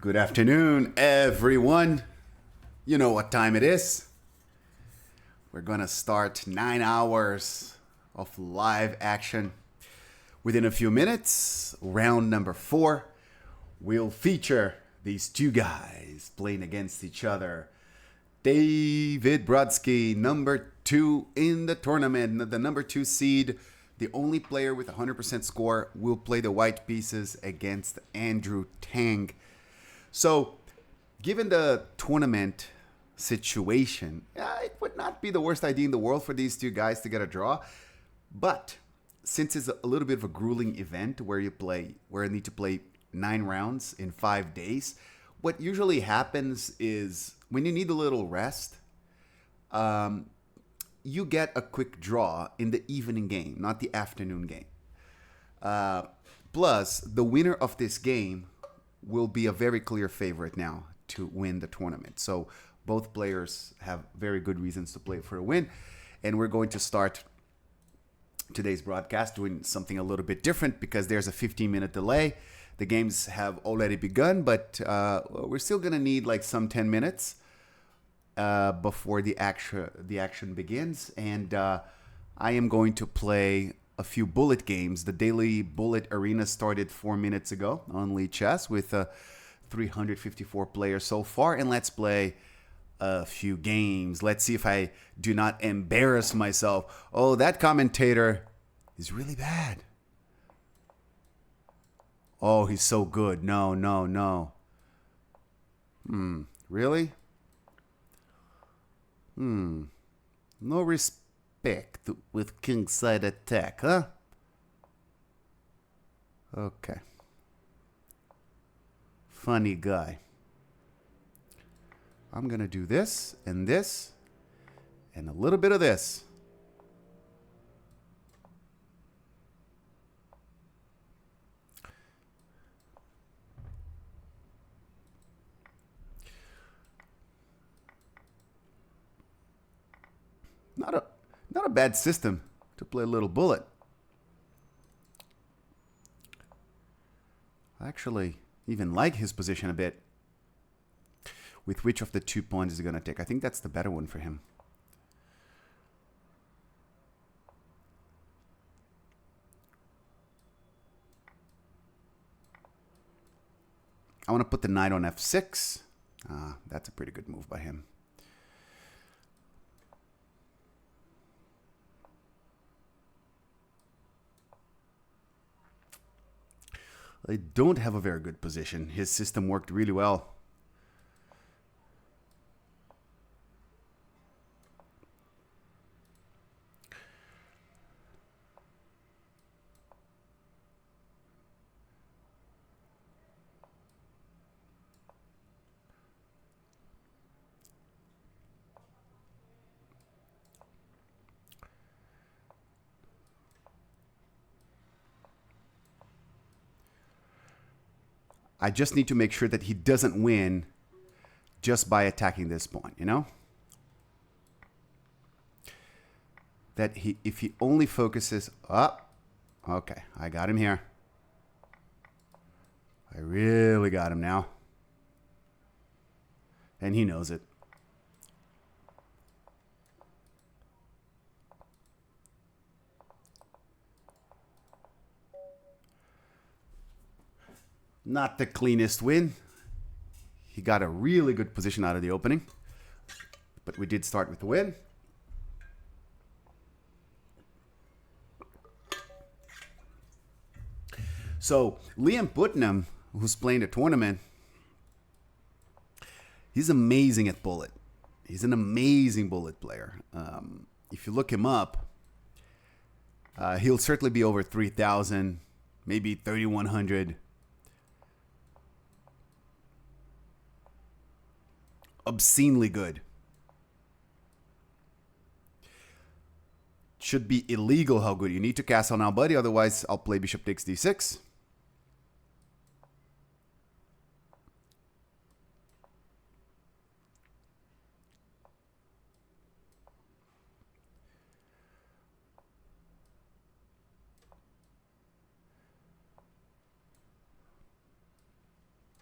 Good afternoon, everyone. You know what time it is. We're going to start 9 hours of live action. Within a few minutes, round number 4 will feature these two guys playing against each other. David Brodsky, number 2 in the tournament, the number 2 seed, the only player with 100% score, will play the white pieces against Andrew Tang. So, given the tournament situation, it would not be the worst idea in the world for these two guys to get a draw. But since it's a little bit of a grueling event where you need to play 9 rounds in 5 days, what usually happens is when you need a little rest, you get a quick draw in the evening game, not the afternoon game. Plus, the winner of this game will be a very clear favorite now to win the tournament. So both players have very good reasons to play for a win. And we're going to start today's broadcast doing something a little bit different because there's a 15-minute delay. The games have already begun, but we're still going to need like some 10 minutes before the action begins. And I am going to play a few bullet games. The daily bullet arena started 4 minutes ago on Lichess with 354 players so far. And let's play a few games. Let's see if I do not embarrass myself. Oh, that commentator is really bad. Oh, he's so good. No. Really? No respect with kingside attack, huh? Okay. Funny guy. I'm going to do this, and a little bit of this. Not a bad system to play a little bullet. I actually even like his position a bit. With which of the 2 pawns is he going to take? I think that's the better one for him. I want to put the knight on f6. That's a pretty good move by him. I don't have a very good position. His system worked really well. I just need to make sure that he doesn't win just by attacking this pawn, you know? That if he only focuses up, okay, I got him here. I really got him now. And he knows it. Not the cleanest win. He got a really good position out of the opening. But we did start with the win. So Liam Putnam, who's playing the tournament, he's amazing at bullet. He's an amazing bullet player. If you look him up, he'll certainly be over 3,000, maybe 3,100. Obscenely good. Should be illegal how good. You need to castle now, buddy. Otherwise, I'll play bishop takes d6.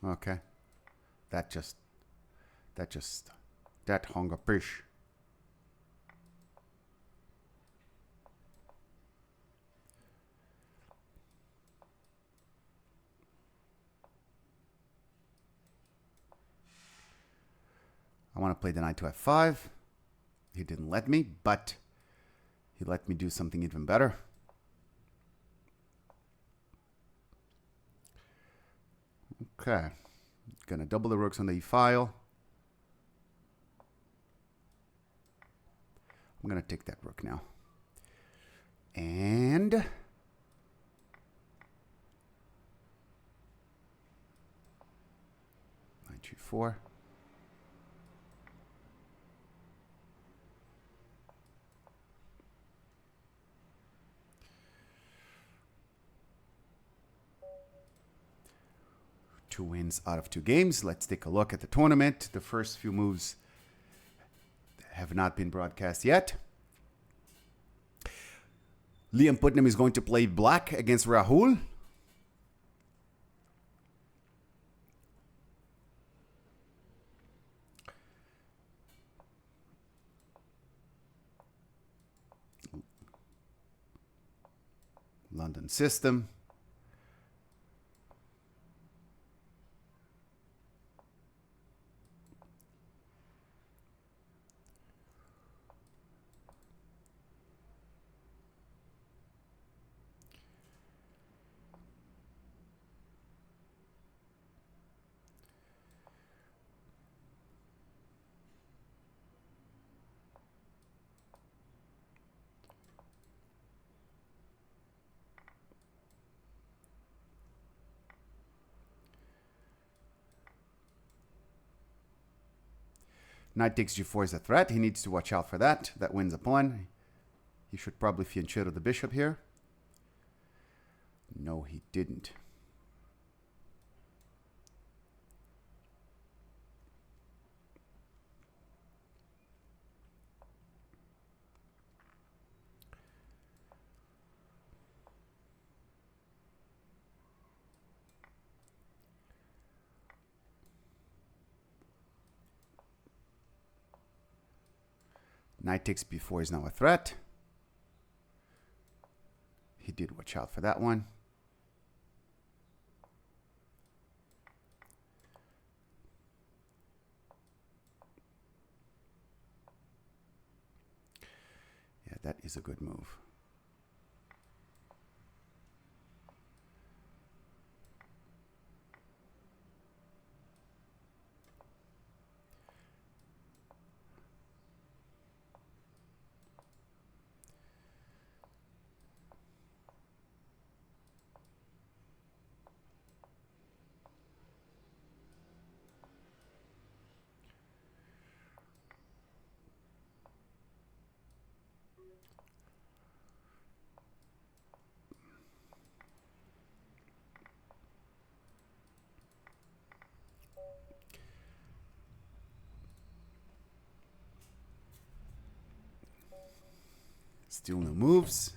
Okay. That just, that hung a fish. I want to play the knight to f5. He didn't let me, but he let me do something even better. Okay. Gonna double the rooks on the e file. I'm gonna take that rook now. And knight g4. Two wins out of 2 games. Let's take a look at the tournament. The first few moves have not been broadcast yet. Liam Putnam is going to play black against Rahul. London system. Knight takes g4 is a threat. He needs to watch out for that. That wins a pawn. He should probably fianchetto the bishop here. No, he didn't. Knight takes b4 is now a threat. He did watch out for that one. Yeah, that is a good move. Still no moves.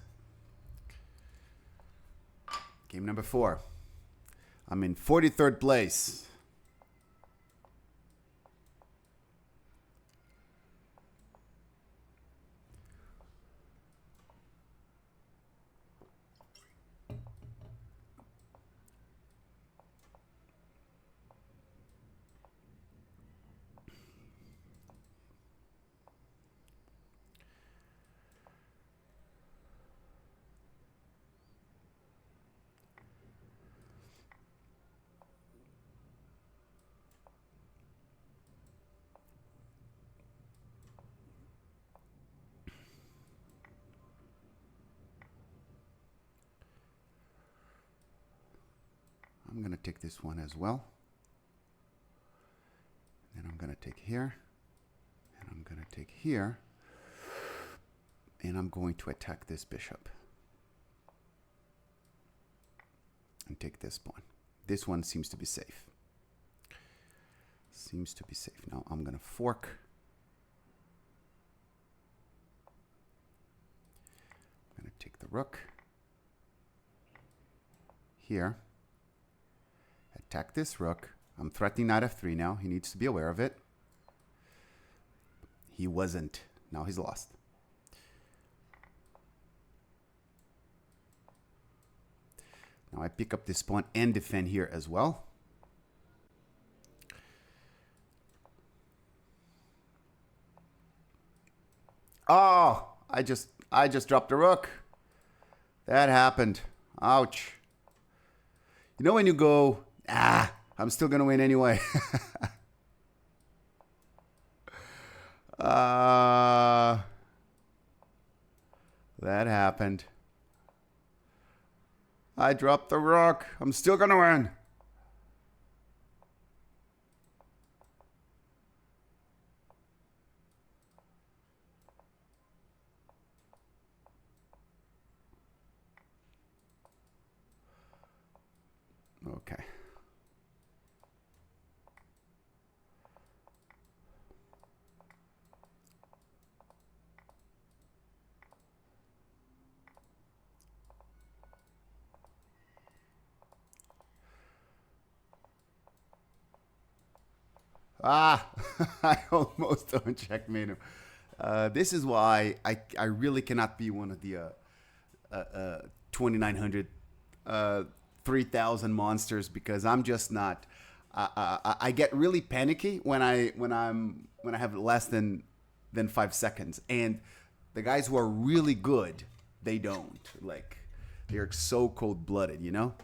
Game number 4. I'm in 43rd place. I'm going to take this one as well. Then I'm going to take here. And I'm going to take here. And I'm going to attack this bishop. And take this pawn. This one seems to be safe. Seems to be safe. Now I'm going to fork. I'm going to take the rook. Here. Attack this rook. I'm threatening knight f3 now. He needs to be aware of it. He wasn't. Now he's lost. Now I pick up this pawn and defend here as well. Oh, I just dropped a rook. That happened. Ouch. You know when you go, I'm still going to win anyway. That happened. I dropped the rook. I'm still going to win. Okay. I almost don't checkmate him. This is why I really cannot be one of the 2,900, 3,000 monsters, because I'm just not. I get really panicky when I have less than 5 seconds, and the guys who are really good, they don't. Like, they're so cold blooded, you know.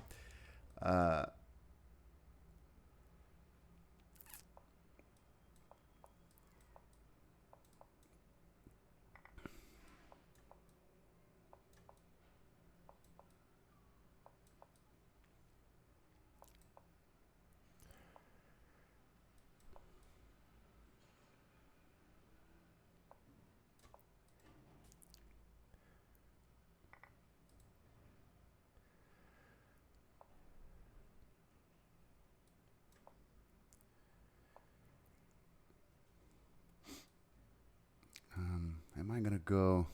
Am I gonna go?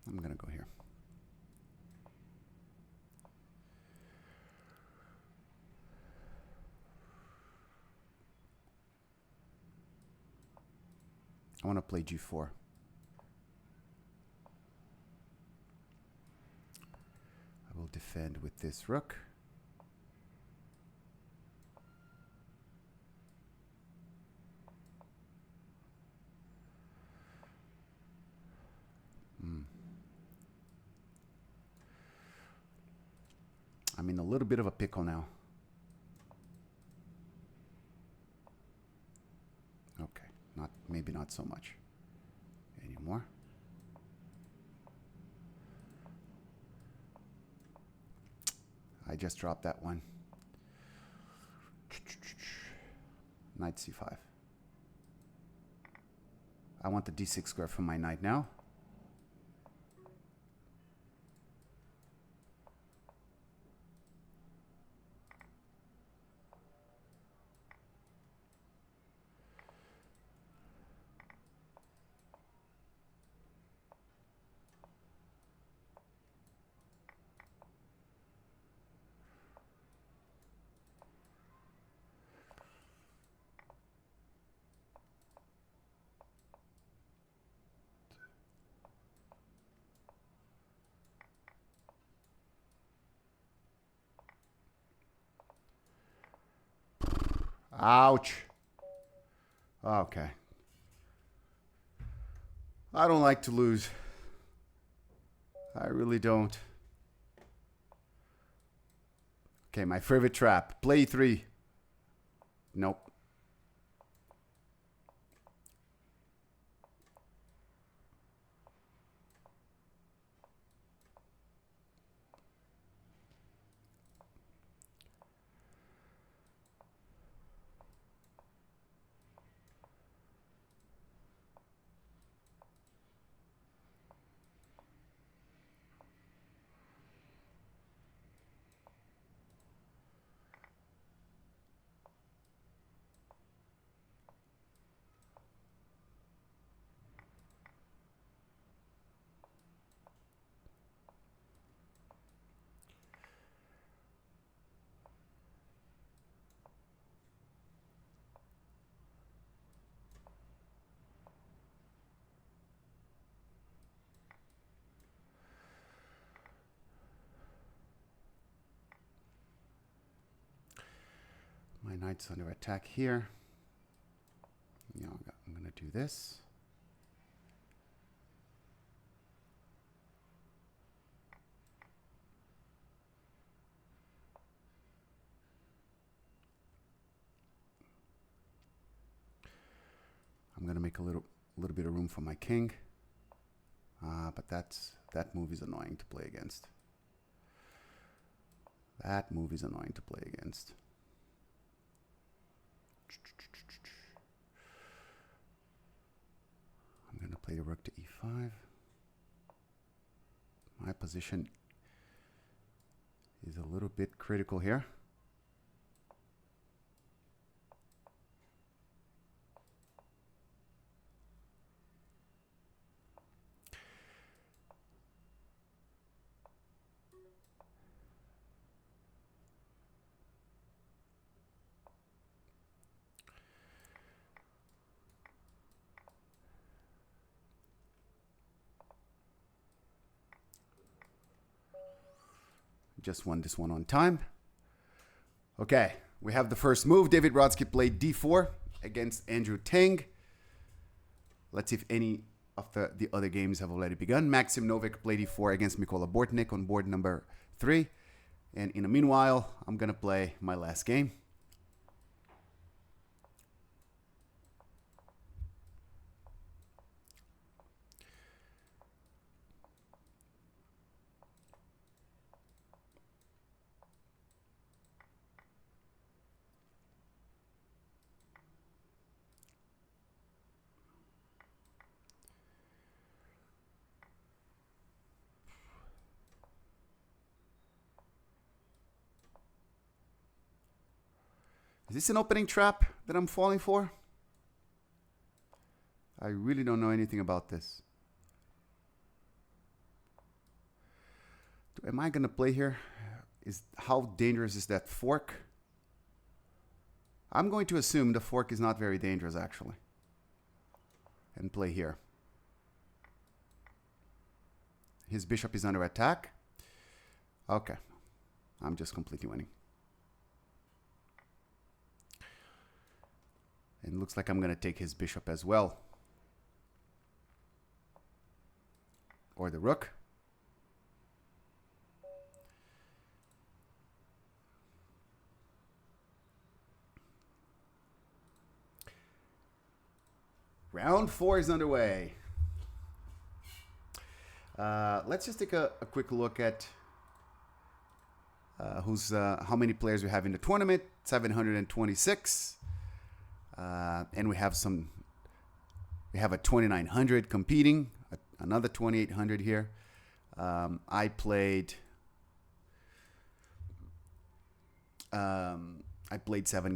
I'm gonna go here. I want to play g4. I will defend with this rook. I'm in a little bit of a pickle now. Okay, maybe not so much anymore. I just dropped that one. Knight c5. I want the d6 square from my knight now. Ouch. Okay. I don't like to lose. I really don't. Okay, my favorite trap. Play 3. Nope. My knight's under attack here. You know, I'm going to do this. I'm going to make a little bit of room for my king. But that move is annoying to play against. That move is annoying to play against. I'm going to play the rook to e5. My position is a little bit critical here. Just won this one on time. Okay, we have the first move. David Brodsky played d4 against Andrew Tang. Let's see if any of the other games have already begun. Maxim Novik played d4 against Mikola Bortnik on board number 3. And in the meanwhile, I'm going to play my last game. Is this an opening trap that I'm falling for? I really don't know anything about this. Am I going to play here? How dangerous is that fork? I'm going to assume the fork is not very dangerous, actually. And play here. His bishop is under attack. Okay. I'm just completely winning. And looks like I'm going to take his bishop as well. Or the rook. Round 4 is underway. Let's just take a quick look at how many players we have in the tournament. 726. And we have a 2,900 competing, another 2,800 here. I played 7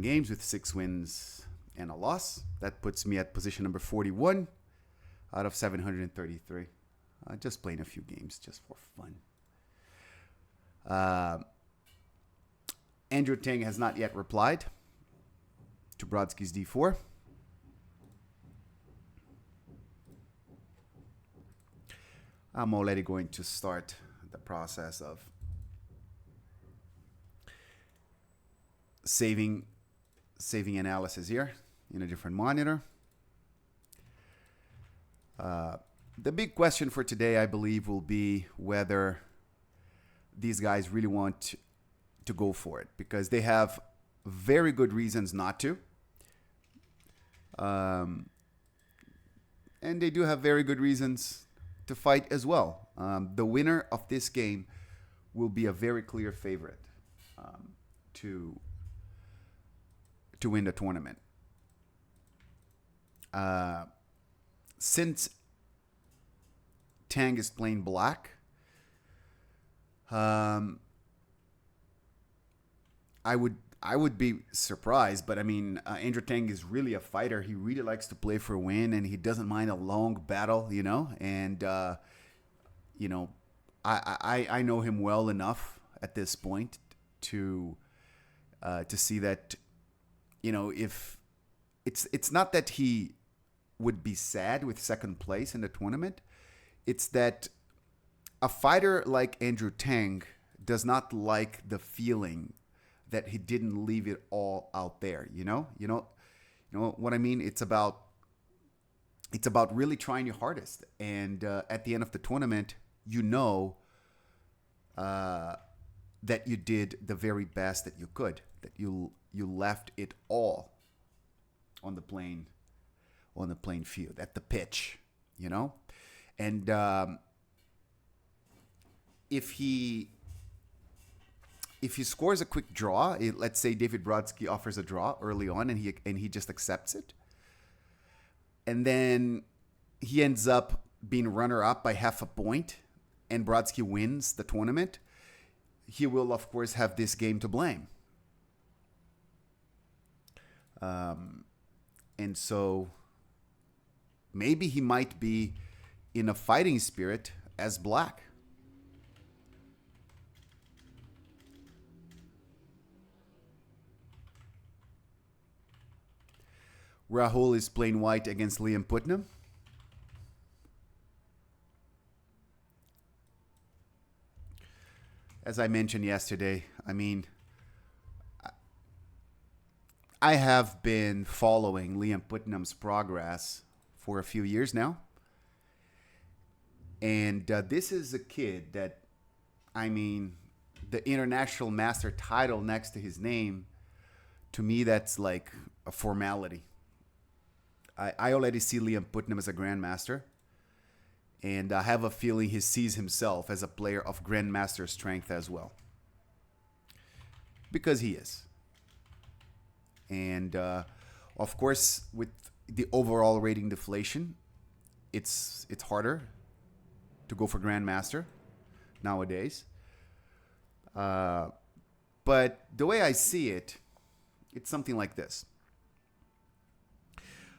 games with 6 wins and a loss. That puts me at position number 41 out of 733. Just playing a few games just for fun. Andrew Tang has not yet replied to Brodsky's d4. I'm already going to start the process of saving analysis here in a different monitor. The big question for today, I believe, will be whether these guys really want to go for it, because they have very good reasons not to. And they do have very good reasons to fight as well. The winner of this game will be a very clear favorite to win the tournament. Since Tang is playing black, I would be surprised, but I mean, Andrew Tang is really a fighter. He really likes to play for a win, and he doesn't mind a long battle, you know. And you know, I know him well enough at this point to see that, you know, if it's not that he would be sad with second place in the tournament, it's that a fighter like Andrew Tang does not like the feeling that he didn't leave it all out there. You know what I mean. It's about really trying your hardest, and at the end of the tournament, you know that you did the very best that you could. That you left it all on the playing field at the pitch. You know, and if he scores a quick draw, let's say David Brodsky offers a draw early on, and he just accepts it, and then he ends up being runner-up by half a point, and Brodsky wins the tournament, he will, of course, have this game to blame. And so maybe he might be in a fighting spirit as black. Rahul is playing white against Liam Putnam. As I mentioned yesterday, I mean, I have been following Liam Putnam's progress for a few years now. And this is a kid that, I mean, the international master title next to his name, to me, that's like a formality. I already see Liam Putnam as a grandmaster, and I have a feeling he sees himself as a player of grandmaster strength as well, because he is. And of course, with the overall rating deflation, it's harder to go for grandmaster nowadays. But the way I see it, it's something like this.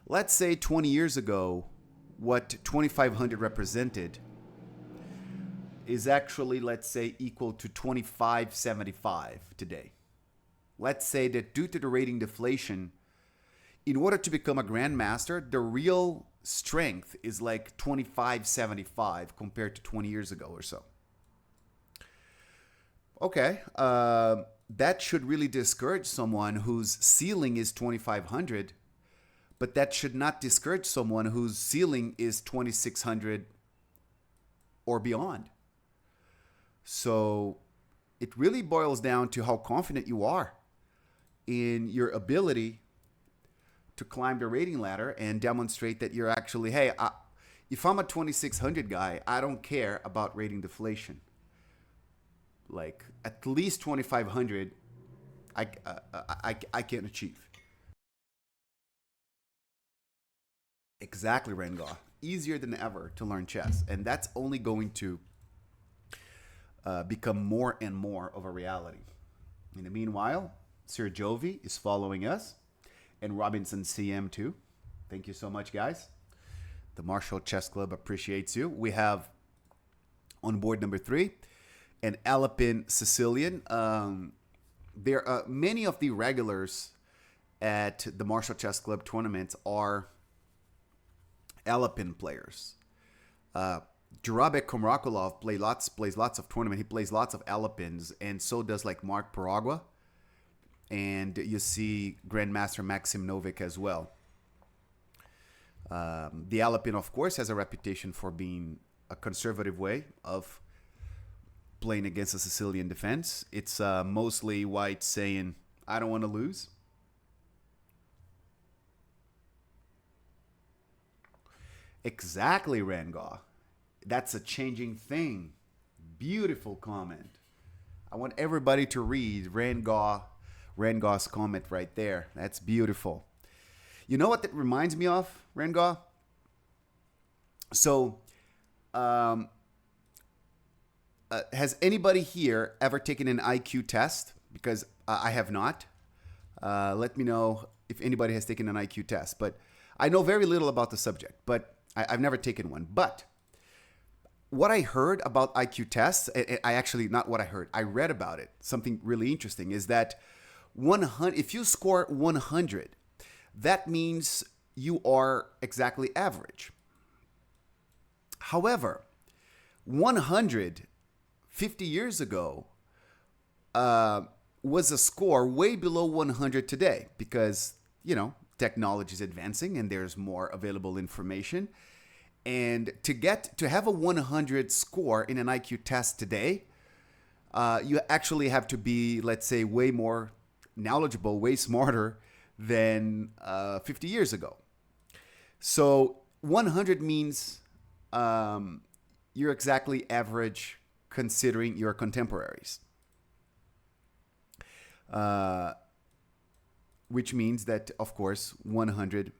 Let's say 20 years ago, what 2500 represented is actually, let's say, equal to 2575 today. Let's say that due to the rating deflation, in order to become a grandmaster, the real strength is like 2575 compared to 20 years ago or so. Okay, that should really discourage someone whose ceiling is 2500. But that should not discourage someone whose ceiling is 2,600 or beyond. So it really boils down to how confident you are in your ability to climb the rating ladder and demonstrate that you're actually, hey, if I'm a 2,600 guy, I don't care about rating deflation. Like at least 2,500, I can achieve. Exactly, Rengar. Easier than ever to learn chess. And that's only going to become more and more of a reality. In the meanwhile, Sir Jovi is following us, and Robinson CM too. Thank you so much, guys. The Marshall Chess Club appreciates you. We have on board number 3 an Alapin Sicilian. There are many of the regulars at the Marshall Chess Club tournaments are Alapin players. Jurabek Komrakulov plays lots of tournament. He plays lots of Alapins, and so does like Mark Paragua. And you see Grandmaster Maxim Novik as well. The Alapin, of course, has a reputation for being a conservative way of playing against a Sicilian defense. It's mostly white saying, I don't want to lose. Exactly, Rengar. That's a changing thing. Beautiful comment. I want everybody to read Rengar's comment right there. That's beautiful. You know what that reminds me of, Rengar? So, has anybody here ever taken an IQ test? Because I have not. Let me know if anybody has taken an IQ test. But I know very little about the subject, but I've never taken one. But what I heard about IQ tests, not what I heard, I read about it. Something really interesting is that 100, if you score 100, that means you are exactly average. However, 150 years ago was a score way below 100 today because, technology is advancing and there's more available information. And to have a 100 score in an IQ test today, you actually have to be, let's say, way more knowledgeable, way smarter than 50 years ago. So 100 means you're exactly average considering your contemporaries. Which means that, of course, 100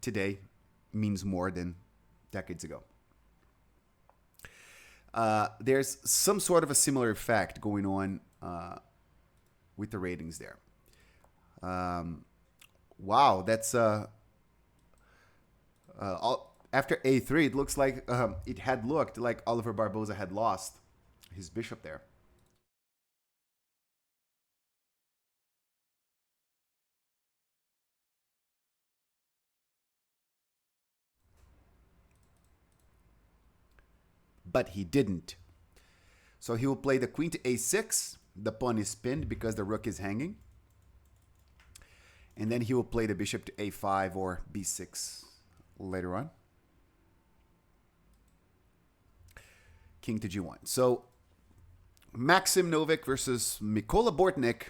today means more than decades ago. There's some sort of a similar effect going on with the ratings there. Wow, that's after A3, it looks like it had looked like Oliver Barboza had lost his bishop there. But he didn't. So he will play the queen to A6. The pawn is pinned because the rook is hanging. And then he will play the bishop to A5 or B6 later on. King to G1. So Maxim Novik versus Mikola Bortnik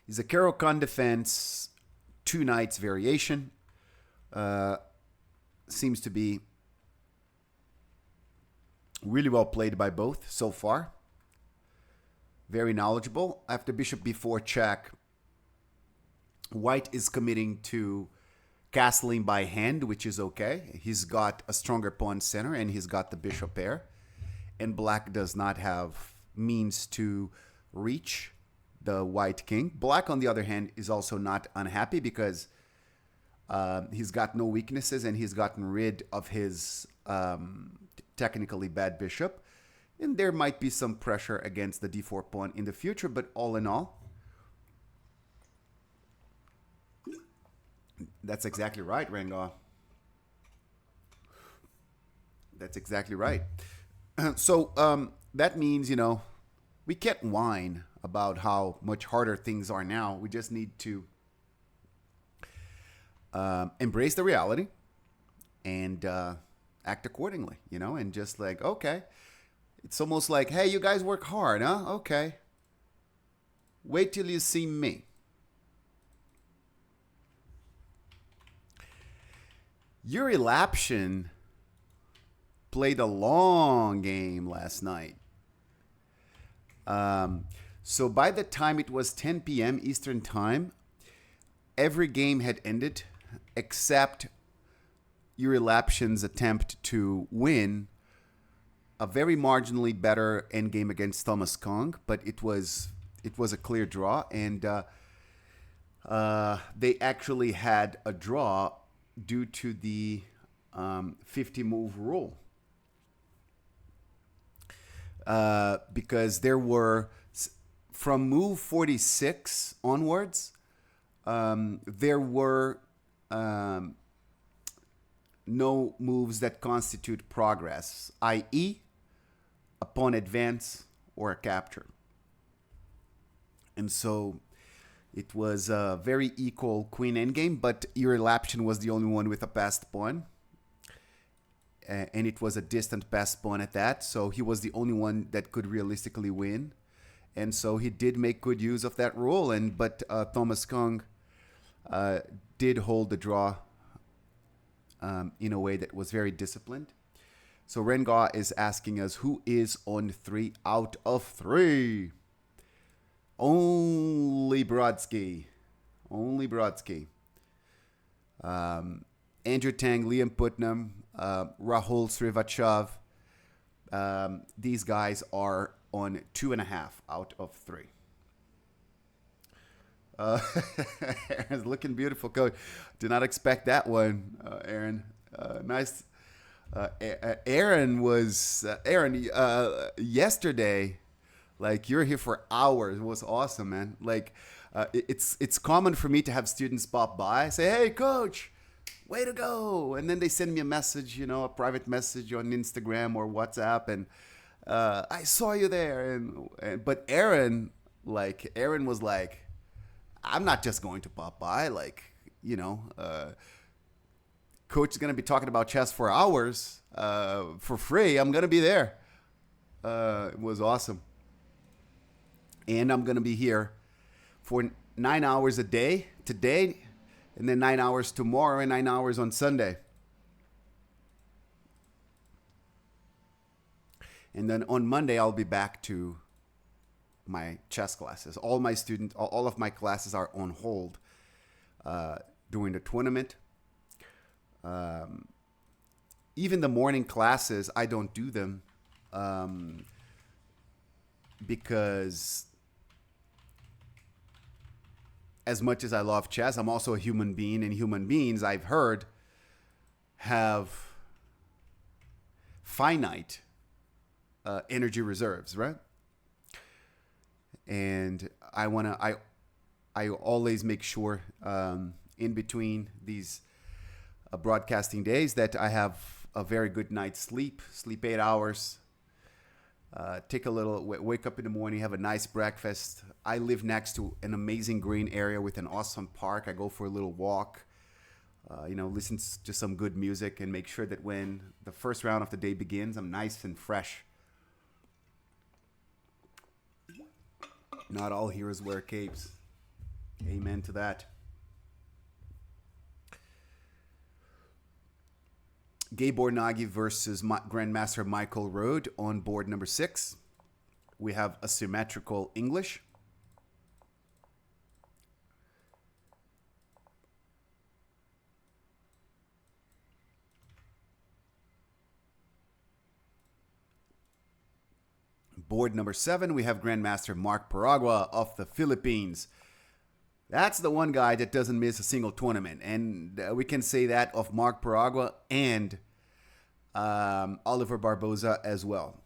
is a Caro-Kann defense, 2 knights variation. Seems to be really well played by both so far. Very knowledgeable. After bishop b4 check, white is committing to castling by hand, which is okay. He's got a stronger pawn center and he's got the bishop pair. And black does not have means to reach the white king. Black, on the other hand, is also not unhappy because he's got no weaknesses and he's gotten rid of his technically bad bishop. And there might be some pressure against the d4 pawn in the future, but all in all, that's exactly right, Rangel. That's exactly right. So that means, we can't whine about how much harder things are now. We just need to embrace the reality and act accordingly, and just like, okay. It's almost like, hey, you guys work hard, huh? Okay. Wait till you see me. Yuri Lapshin played a long game last night. So by the time it was 10 p.m. Eastern Time, every game had ended except Yuri Lapshin's attempt to win a very marginally better endgame against Thomas Kong, but it was a clear draw, and they actually had a draw due to the 50-move rule. Because there were, from move 46 onwards, there were no moves that constitute progress, i.e., a pawn advance or a capture. And so it was a very equal queen endgame, but Yuri Lapshin was the only one with a passed pawn. And it was a distant passed pawn at that, so he was the only one that could realistically win. And so he did make good use of that rule, but Thomas Kong did hold the draw in a way that was very disciplined. So Rengar is asking us, who is on 3 out of 3? Only Brodsky. Only Brodsky. Andrew Tang, Liam Putnam, Rahul Srivachav. These guys are on 2.5 out of 3. Aaron's looking beautiful, coach. Did not expect that one, Aaron. Nice. Aaron was yesterday. Like, you're here for hours. It was awesome, man. Like, it's common for me to have students pop by, say, "Hey, coach, way to go!" And then they send me a message, a private message on Instagram or WhatsApp, and I saw you there, but Aaron was like, I'm not just going to pop by. Like, coach is gonna be talking about chess for hours for free. I'm gonna be there. It was awesome, and I'm gonna be here for 9 hours a day today, and then 9 hours tomorrow, and 9 hours on Sunday. And then on Monday, I'll be back to my chess classes. All of my classes are on hold during the tournament. Even the morning classes, I don't do them because as much as I love chess, I'm also a human being, and human beings, I've heard, have finite energy reserves, right? And I always make sure in between these broadcasting days that I have a very good night's sleep 8 hours, wake up in the morning, have a nice breakfast. I live next to an amazing green area with an awesome park. I go for a little walk, listen to some good music, and make sure that when the first round of the day begins, I'm nice and fresh. Not all heroes wear capes. Amen to that. Gabor Nagy versus Grandmaster Michael Rode on board number 6. We have asymmetrical English. Board number 7, we have Grandmaster Mark Paragua of the Philippines. That's the one guy that doesn't miss a single tournament. And we can say that of Mark Paragua and Oliver Barboza as well.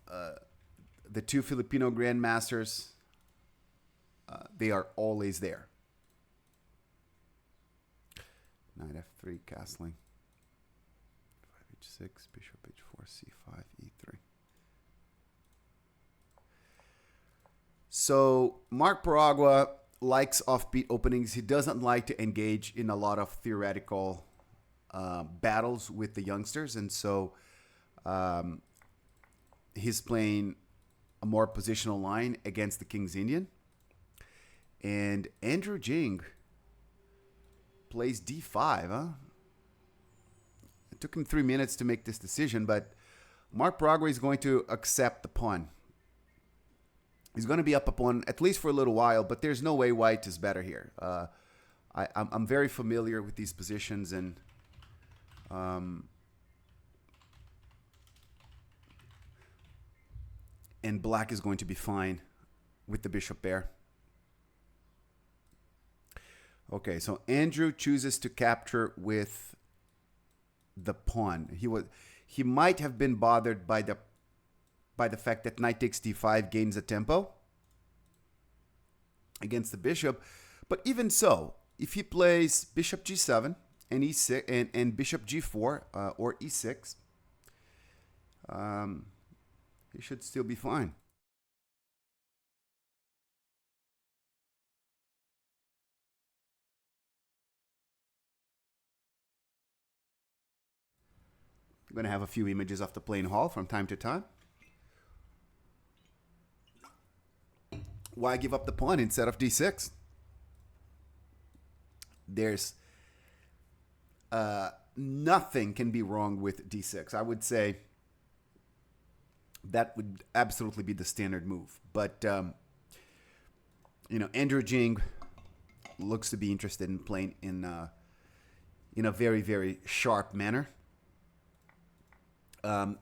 The two Filipino Grandmasters, they are always there. Knight F3, castling. 5H6, Bishop H4, C5, E3. So Mark Paragua likes offbeat openings. He doesn't like to engage in a lot of theoretical battles with the youngsters. And so he's playing a more positional line against the King's Indian. And Andrew Jing plays D5, huh? It took him 3 minutes to make this decision, but Mark Paragua is going to accept the pawn. He's going to be up a pawn at least for a little while, but there's no way white is better here. I'm very familiar with these positions, and black is going to be fine with the bishop pair. Okay, so Andrew chooses to capture with the pawn. He might have been bothered by the fact that knight takes d5 gains a tempo against the bishop. But even so, if he plays bishop g7 and e6 and bishop g4 or e6, he should still be fine. I'm going to have a few images of the playing hall from time to time. Why give up the pawn instead of d6? There's nothing can be wrong with d6. I would say that would absolutely be the standard move. But, Andrew Jing looks to be interested in playing in a very, very sharp manner.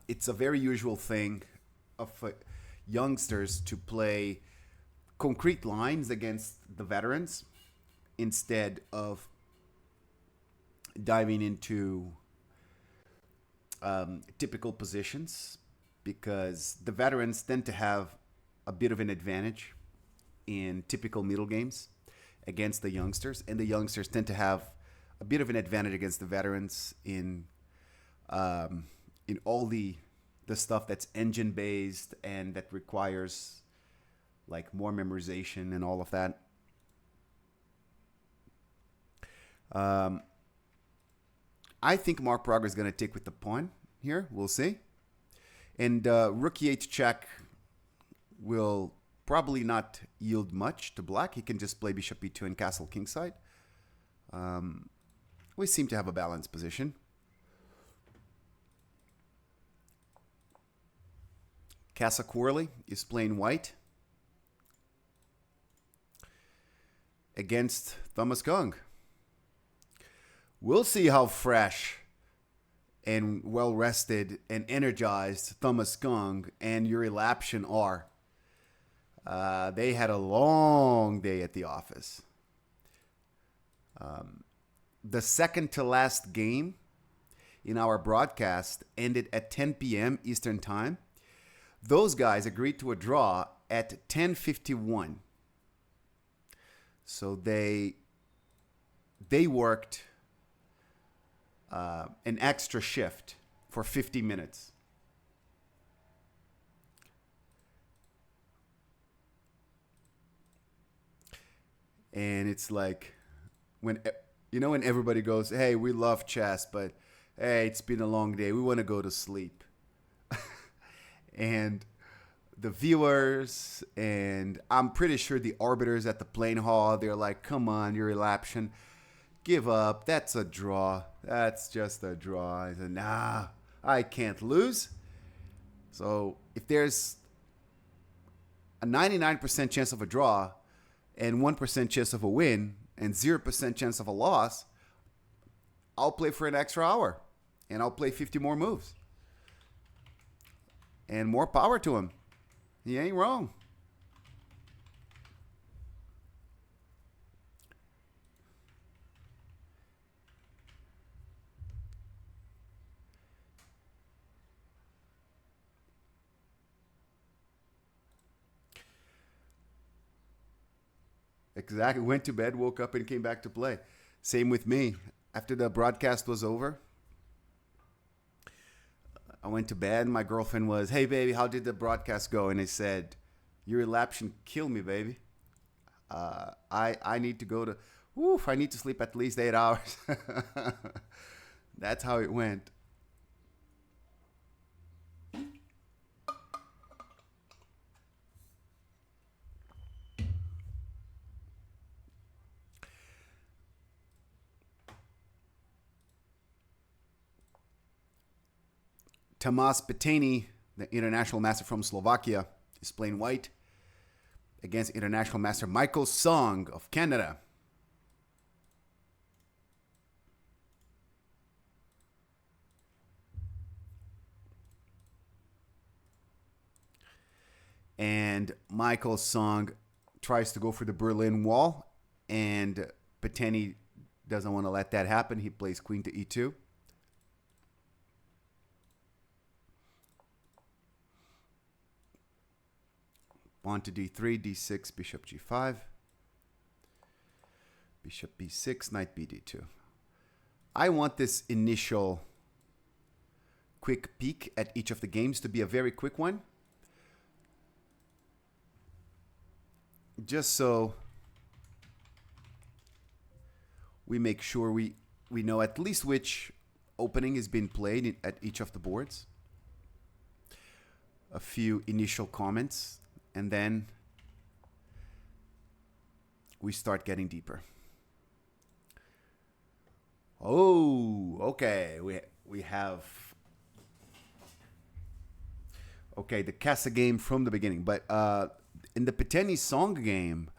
It's a very usual thing of youngsters to play concrete lines against the veterans instead of diving into typical positions, because the veterans tend to have a bit of an advantage in typical middle games against the youngsters, and the youngsters tend to have a bit of an advantage against the veterans in all the the stuff that's engine based and that requires like more memorization and all of that. I think Mark Prager is going to take with the pawn here. We'll see. And rook e8 check will probably not yield much to black. He can just play bishop e2 and castle kingside. We seem to have a balanced position. Casa Corley is playing white against Thomas Kung. We'll see how fresh and well rested and energized Thomas Kung and Yuri Lapshin are. They had a long day at the office. The second to last game in our broadcast ended at 10 p.m. Eastern Time. Those guys agreed to a draw at 10:51. So they worked an extra shift for 50 minutes. And it's like when everybody goes, "Hey, we love chess, but hey, it's been a long day. We want to go to sleep." And the viewers, and I'm pretty sure the arbiters at the playing hall, they're like, "Come on, Yuri Lapshin, give up. That's a draw. That's just a draw." I said, "Nah, I can't lose." So if there's a 99% chance of a draw and 1% chance of a win and 0% chance of a loss, I'll play for an extra hour and I'll play 50 more moves. And more power to him. He ain't wrong. Exactly. Went to bed, woke up, and came back to play. Same with me. After the broadcast was over, I went to bed. My girlfriend was, "Hey, baby, how did the broadcast go?" And I said, "Yuri Lapshin killed me, baby. I need to go to, I need to sleep at least 8 hours." That's how it went. Tomas Peteny, the international master from Slovakia, is playing white against international master Michael Song of Canada. And Michael Song tries to go for the Berlin Wall, and Peteny doesn't want to let that happen. He plays queen to e2. Pawn to d3, d6, bishop g5. Bishop b6, knight bd2. I want this initial quick peek at each of the games to be a very quick one. Just so we make sure we know at least which opening is being played at each of the boards. A few initial comments, and then we start getting deeper. Oh, okay. We have the Casa game from the beginning, but in the Peteny Song game,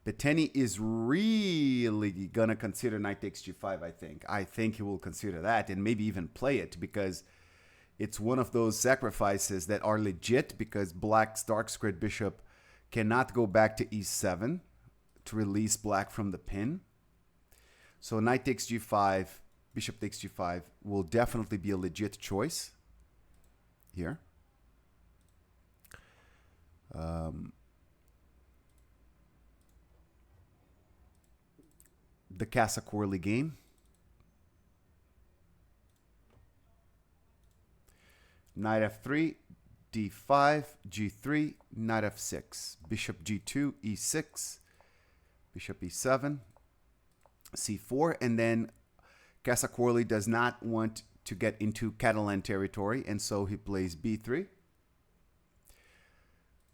Peteny is really gonna consider knight takes g5. I think he will consider that and maybe even play it, because it's one of those sacrifices that are legit, because black's dark squared bishop cannot go back to e7 to release black from the pin. So knight takes g5, bishop takes g5 will definitely be a legit choice here. The Casa Corley game. Knight f3, d5, g3, knight f6, bishop g2, e6, bishop e7, c4, and then Casacuorli does not want to get into Catalan territory, and so he plays b3,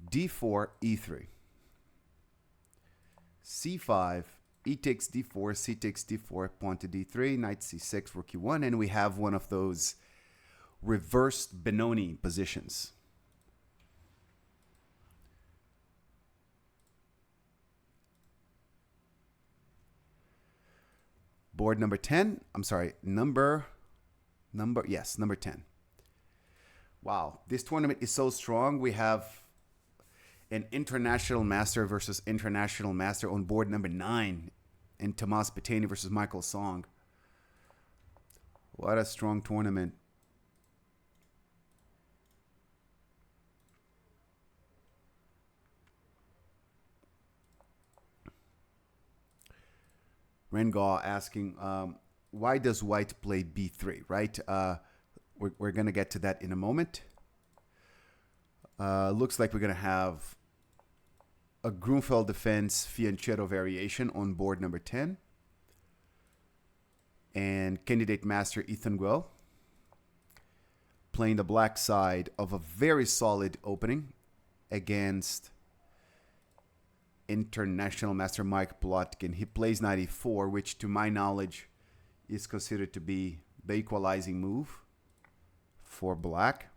d4, e3, c5, e takes d4, c takes d4, pawn to d3, knight c6, rook e1, and we have one of those reversed Benoni positions. Board number 10. I'm sorry, number 10. Wow, this tournament is so strong. We have an international master versus international master on board number 9 in Tomas Bettini versus Michael Song. What a strong tournament. Rengaw asking, why does white play b3, right? We're going to get to that in a moment. Looks like we're going to have a Grunfeld defense Fianchetto variation on board number 10. And candidate master Ethan Guell playing the black side of a very solid opening against international master Mike Plotkin. He plays 94, which to my knowledge is considered to be the equalizing move for black.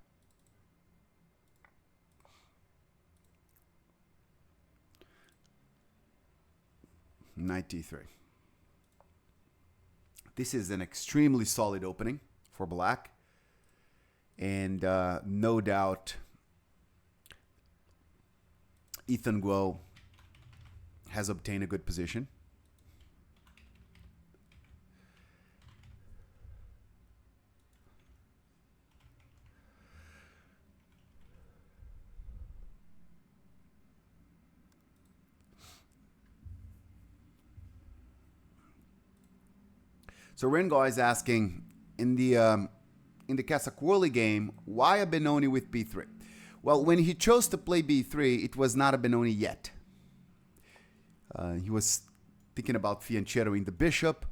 Knight d3. This is an extremely solid opening for black, and no doubt Ethan Guo has obtained a good position. So Rengaw is asking, in the Casacuorli game, why a Benoni with b3? Well, when he chose to play b3, it was not a Benoni yet. He was thinking about fianchettoing the bishop,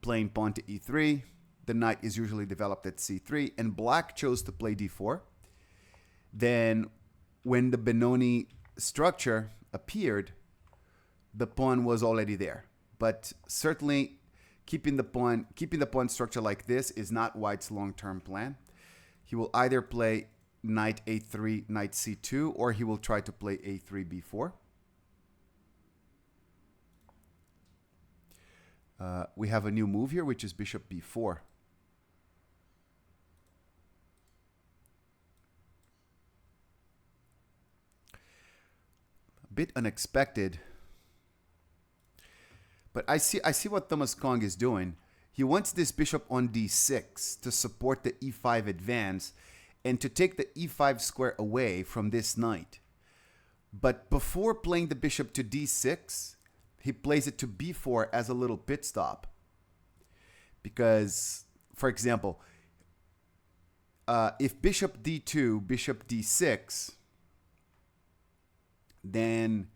playing pawn to e3. The knight is usually developed at c3, and black chose to play d4. Then, when the Benoni structure appeared, the pawn was already there. But certainly, keeping the pawn structure like this is not white's long-term plan. He will either play knight a3, knight c2, or he will try to play a3, b4. We have a new move here, which is bishop b4. A bit unexpected. But I see what Thomas Kong is doing. He wants this bishop on d6 to support the e5 advance and to take the e5 square away from this knight. But before playing the bishop to d6, he plays it to b4 as a little pit stop. Because, for example, if bishop d2, bishop d6, then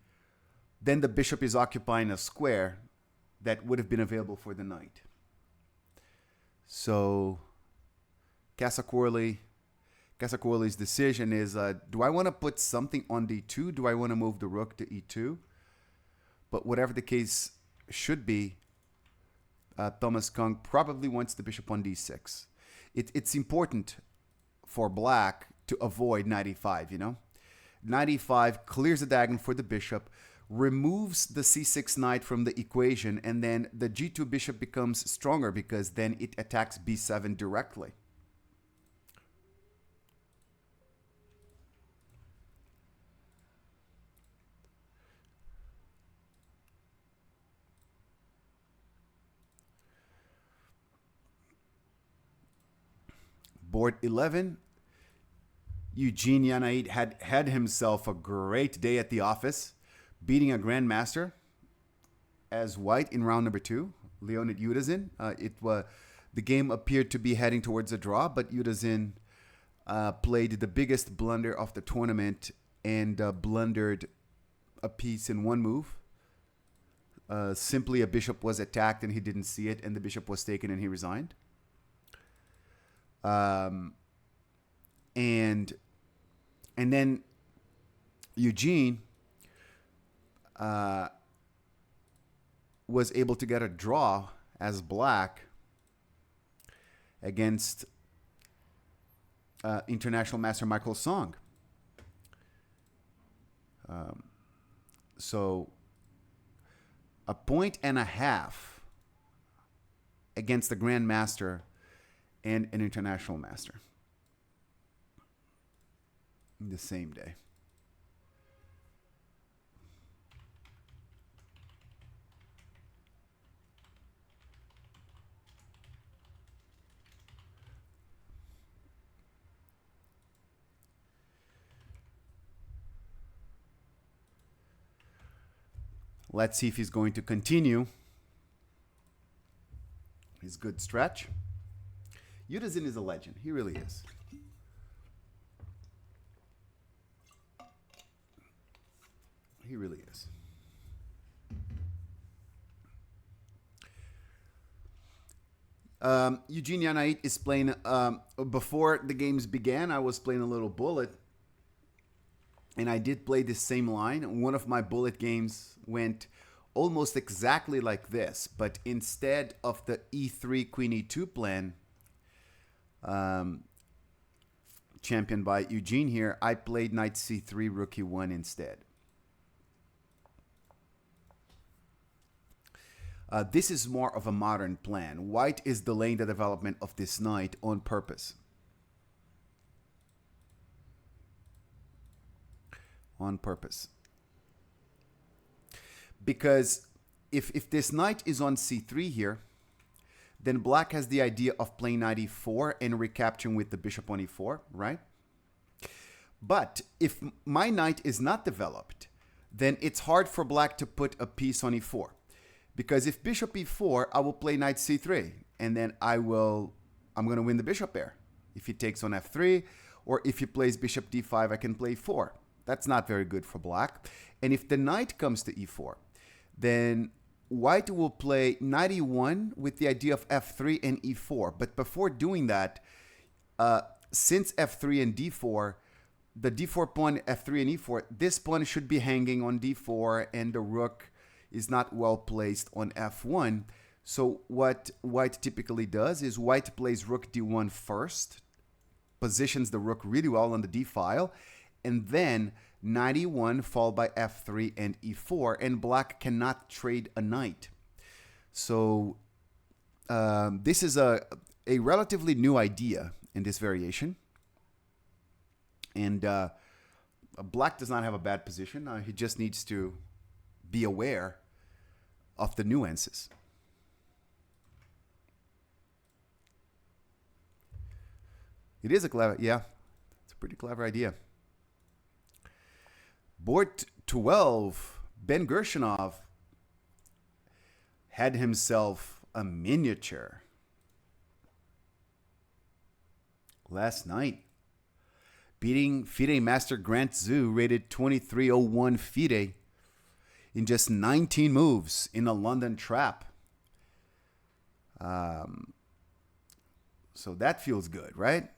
the bishop is occupying a square that would have been available for the knight. So Casacuorli's decision is, do I want to put something on d2? Do I want to move the rook to e2? But whatever the case should be, Thomas Kung probably wants the bishop on d6. It's important for black to avoid knight e5, you know? Knight e5 clears the diagonal for the bishop, removes the c6 knight from the equation, and then the g2 bishop becomes stronger because then it attacks b7 directly. Board 11, Eugene Yanaid had himself a great day at the office, beating a grandmaster as white in round number 2, Leonid Yudazin. The game appeared to be heading towards a draw, but Yudazin played the biggest blunder of the tournament and blundered a piece in one move. Simply, a bishop was attacked and he didn't see it, and the bishop was taken and he resigned. And then Eugene was able to get a draw as black against international master Michael Song. So a point and a half against the grandmaster and an international master in the same day. Let's see if he's going to continue his good stretch. Yudazin is a legend. He really is. He really is. Eugene Yanait is playing. Before the games began, I was playing a little bullet. And I did play this same line. One of my bullet games went almost exactly like this, but instead of the e3 queen e2 plan, championed by Eugene here, I played knight c3 rook e1 instead. This is more of a modern plan. White is delaying the development of this knight on purpose. On purpose. Because if this knight is on c3 here, then black has the idea of playing knight e4 and recapturing with the bishop on e4, right? But if my knight is not developed, then it's hard for black to put a piece on e4. Because if bishop e4, I will play knight c3, and then I'm going to win the bishop pair. If he takes on f3, or if he plays bishop d5, I can play 4. That's not very good for black. And if the knight comes to e4, then white will play knight e1 with the idea of f3 and e4. But before doing that, since f3 and d4, the d4 pawn, f3 and e4, this pawn should be hanging on d4, and the rook is not well placed on f1. So what white typically does is white plays rook d1 first, positions the rook really well on the d file, and then knight e1 followed by f3 and e4, and black cannot trade a knight. So this is a relatively new idea in this variation. And black does not have a bad position. He just needs to be aware of the nuances. It is a clever, yeah, it's a pretty clever idea. Board 12, Ben Gershinov had himself a miniature last night, beating FIDE Master Grant Zhu, rated 2301 FIDE, in just 19 moves in a London trap. So that feels good, right?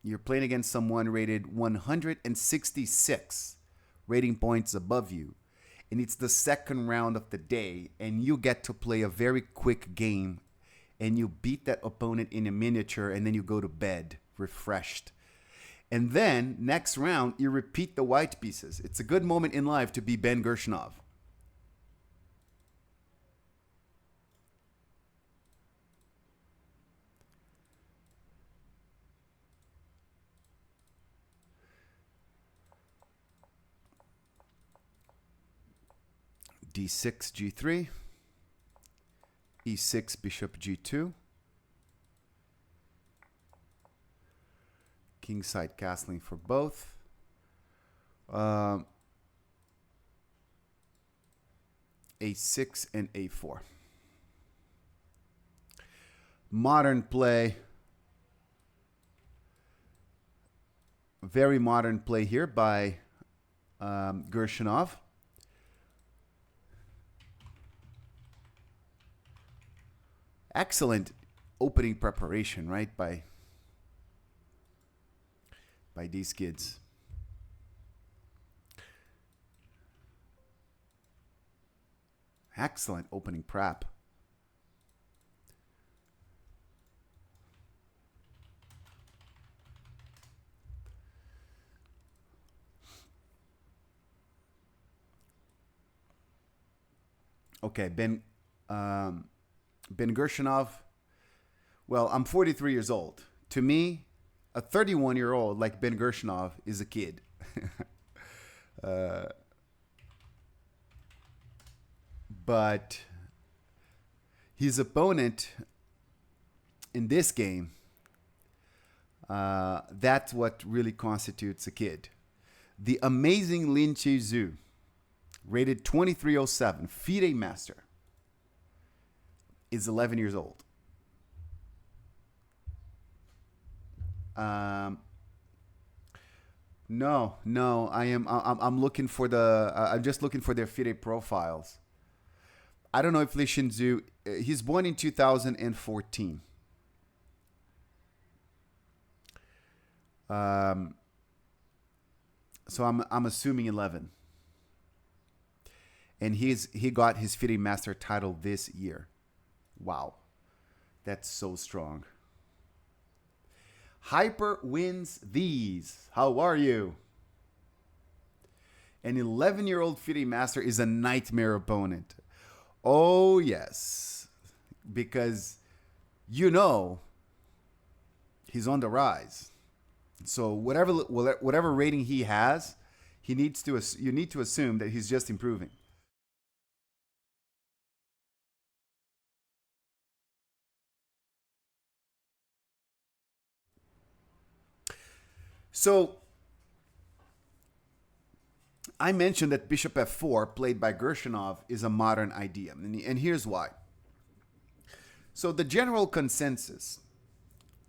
You're playing against someone rated 166 rating points above you, and it's the second round of the day, and you get to play a very quick game, and you beat that opponent in a miniature, and then you go to bed refreshed. And then next round, you repeat the white pieces. It's a good moment in life to be Ben Gershinov. d6, g3, e6, bishop g2, kingside castling for both, a6 and a4. Modern play, Very modern play here by Gershunov. Excellent opening preparation, right, by these kids. Excellent opening prep. Okay, Ben Gershunov. Well, I'm 43 years old. To me, a 31-year-old like Ben Gershunov is a kid. But his opponent in this game, that's what really constitutes a kid. The amazing Lin Chi Zhu, rated 2307, FIDE master, is 11 years old. No, I'm looking for the. I'm just looking for their FIDE profiles. I don't know if Li Shinzu. He's born in 2014. So I'm assuming 11. And he got his FIDE master title this year. Wow, that's so strong. Hyper wins these. How are you? An 11-year-old FIDE master is a nightmare opponent. Oh, yes. Because you know he's on the rise. So whatever rating he has, you need to assume that he's just improving. So I mentioned that bishop f4, played by Gershunov, is a modern idea. And here's why. So the general consensus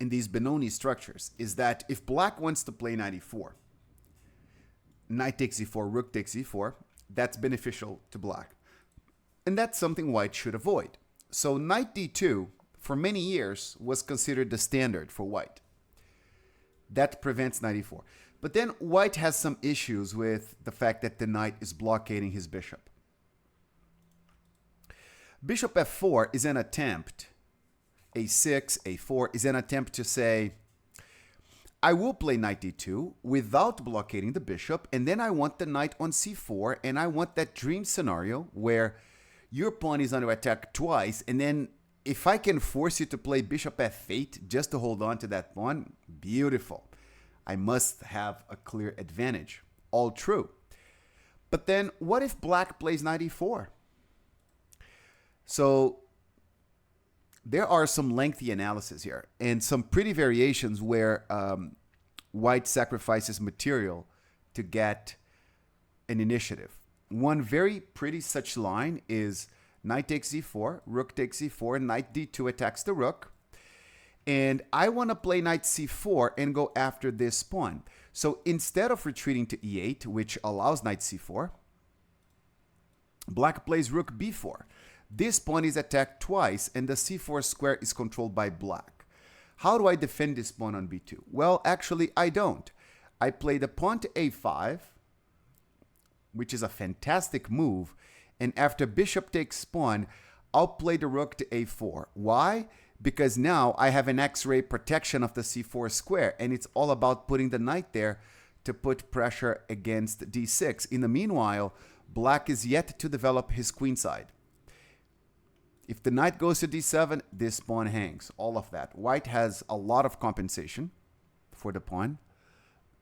in these Benoni structures is that if black wants to play knight e4, knight takes e4, rook takes e4, that's beneficial to black. And that's something white should avoid. So knight d2, for many years, was considered the standard for white. That prevents knight e4. But then white has some issues with the fact that the knight is blockading his bishop. Bishop f4 is an attempt, a6, a4, is an attempt to say, I will play knight d2 without blockading the bishop, and then I want the knight on c4, and I want that dream scenario where your pawn is under attack twice, and then if I can force you to play bishop f8 just to hold on to that pawn, beautiful. I must have a clear advantage. All true. But then what if black plays knight e4? So there are some lengthy analyses here and some pretty variations where white sacrifices material to get an initiative. One very pretty such line is knight takes e4, rook takes e4, knight d2 attacks the rook. And I want to play knight c4 and go after this pawn. So instead of retreating to e8, which allows knight c4, black plays rook b4. This pawn is attacked twice, and the c4 square is controlled by black. How do I defend this pawn on b2? Well, actually, I don't. I play the pawn to a5, which is a fantastic move. And after bishop takes pawn, I'll play the rook to a4. Why? Because now I have an X-ray protection of the c4 square, and it's all about putting the knight there to put pressure against d6. In the meanwhile, black is yet to develop his queenside. If the knight goes to d7, this pawn hangs. All of that. White has a lot of compensation for the pawn,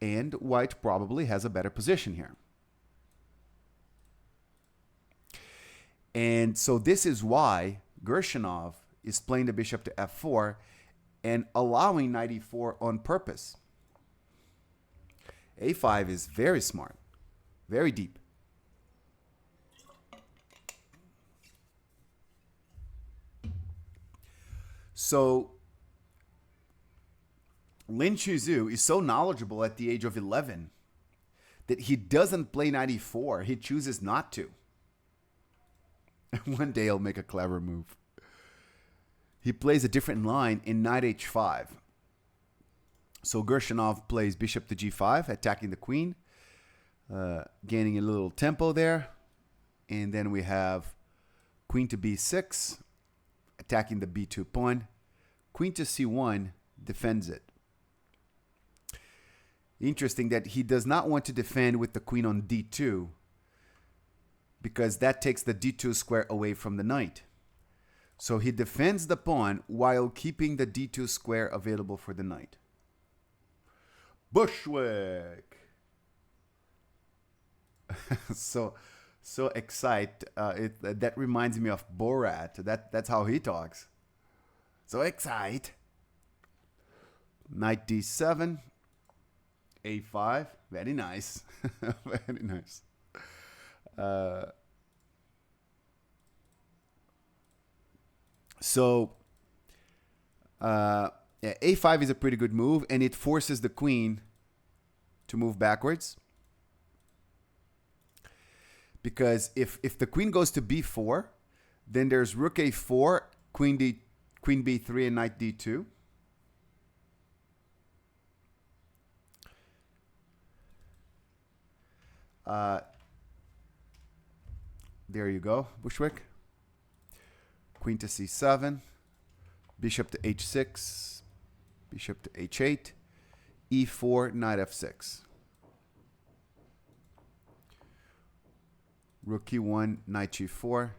and white probably has a better position here. And so this is why Gershunov is playing the bishop to f4 and allowing knight e4 on purpose. a5 is very smart, very deep. So Lin Chuzhu is so knowledgeable at the age of 11 that he doesn't play knight e4. He chooses not to. One day he'll make a clever move. He plays a different line in knight h5. So Gershanov plays bishop to g5, attacking the queen, gaining a little tempo there. And then we have queen to b6, attacking the b2 pawn. Queen to c1, defends it. Interesting that he does not want to defend with the queen on d2 because that takes the d2 square away from the knight. So he defends the pawn while keeping the d2 square available for the knight. Bushwick. so excited. That reminds me of Borat. That's how he talks. So excited. Knight d7. a5. Very nice. Very nice. Yeah, a5 is a pretty good move, and it forces the queen to move backwards. Because if the queen goes to b4, then there's rook a4, queen b3, and knight d2. There you go, Bushwick. Queen to c7, bishop to h6, bishop to h8, e4, knight f6. Rook e1, knight g4,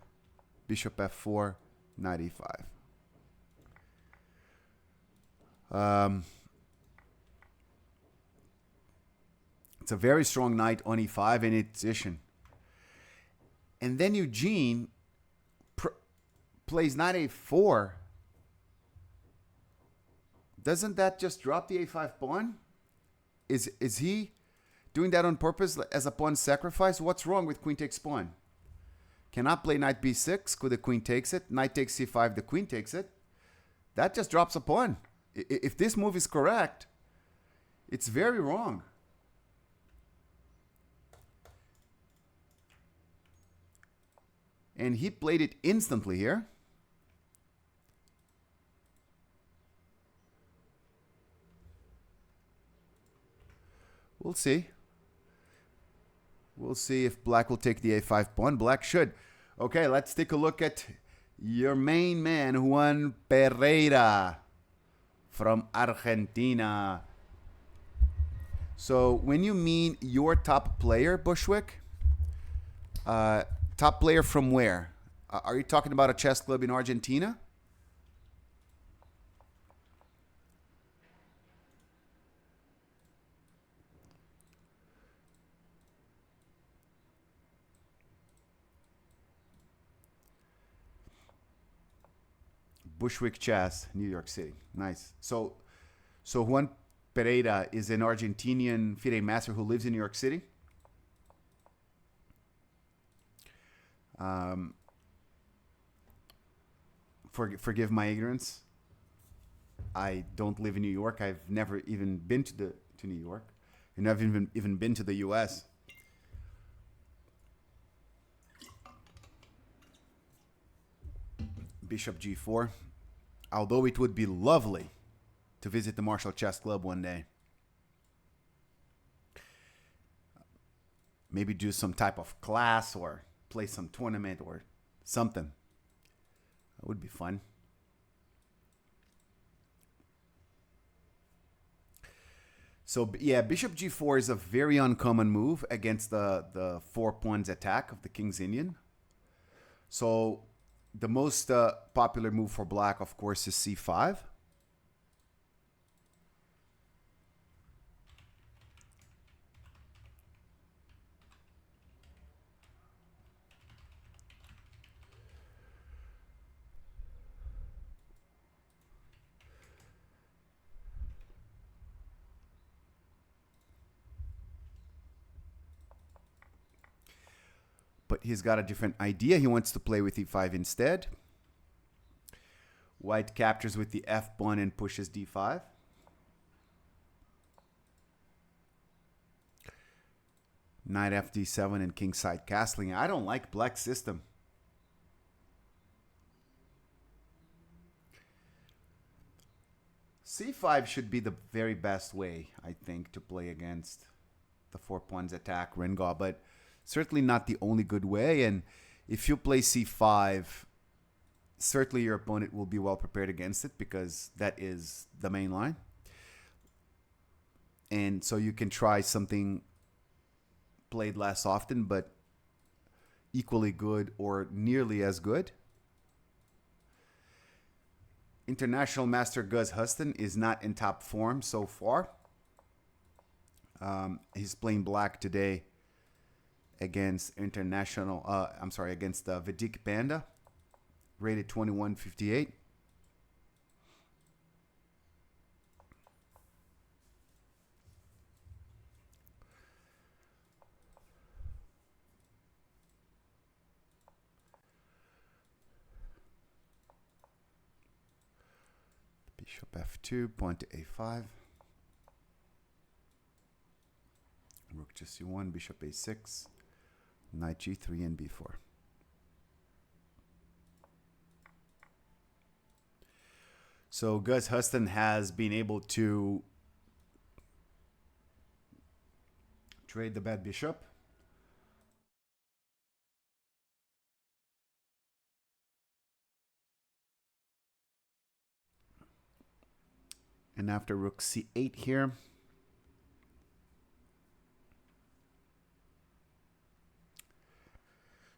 bishop f4, knight e5. It's a very strong knight on e5 in its position. And then Eugene plays knight a4. Doesn't that just drop the a5 pawn? Is he doing that on purpose as a pawn sacrifice? What's wrong with queen takes pawn? Cannot play knight b6, because the queen takes it. Knight takes c5, the queen takes it. That just drops a pawn. If this move is correct, it's very wrong. And he played it instantly here. We'll see. We'll see if black will take the a5 pawn. Black should. Okay, let's take a look at your main man, Juan Pereira from Argentina. So when you mean your top player, Bushwick, top player from where? Are you talking about a chess club in Argentina? Bushwick Chess, New York City. Nice. So Juan Pereira is an Argentinian FIDE master who lives in New York City. Forgive my ignorance. I don't live in New York. I've never even been to New York. I've never even been to the U.S. Bishop g4. Although it would be lovely to visit the Marshall Chess Club one day. Maybe do some type of class or play some tournament or something. That would be fun. So yeah, bishop g4 is a very uncommon move against the 4 pawns attack of the King's Indian. So the most popular move for black, of course, is c5. But he's got a different idea. He wants to play with e5 instead. White captures with the f pawn and pushes d5. Knight fd7 and kingside castling. I don't like black system. c5 should be the very best way, I think, to play against the 4 pawns attack Rengar, but certainly not the only good way. And if you play c5, certainly your opponent will be well prepared against it, because that is the main line. And so you can try something played less often, but equally good or nearly as good. International Master Gus Huston is not in top form so far. He's playing black today against against Vidic Panda, rated 2158. Bishop f2, pawn to a5. Rook to c1, bishop a6, knight g3 and b4. So Gus Huston has been able to trade the bad bishop. And after rook c8 here,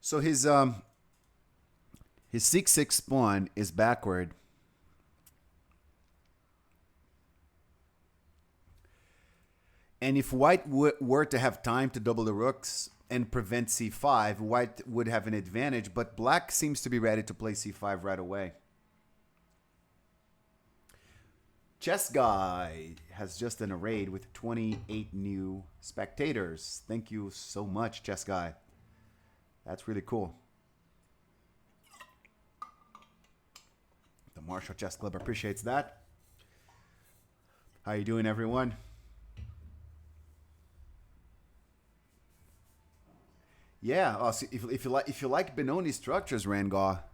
so his 6-6 pawn is backward. And if white were to have time to double the rooks and prevent c5, white would have an advantage, but black seems to be ready to play c5 right away. Chess Guy has just done a raid with 28 new spectators. Thank you so much, Chess Guy. That's really cool. The Marshall Chess Club appreciates that. How you doing, everyone? Yeah, so if you like Benoni structures, Rengar,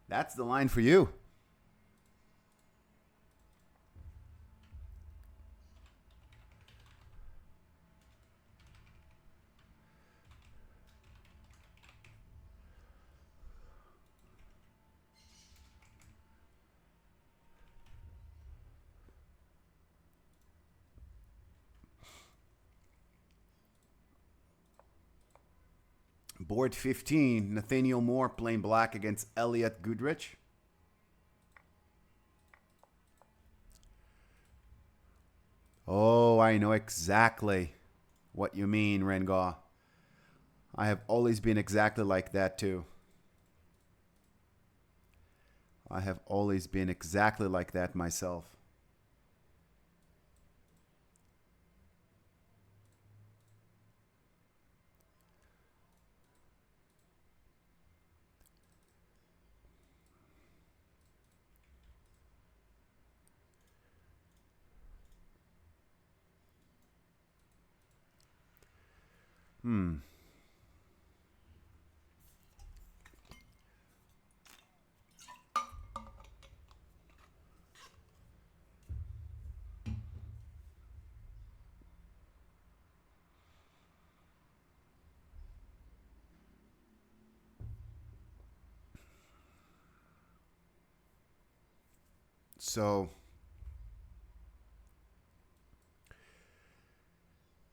that's the line for you. Board 15, Nathaniel Moore playing black against Elliot Goodrich. Oh, I know exactly what you mean, Rengar. I have always been exactly like that too. I have always been exactly like that myself.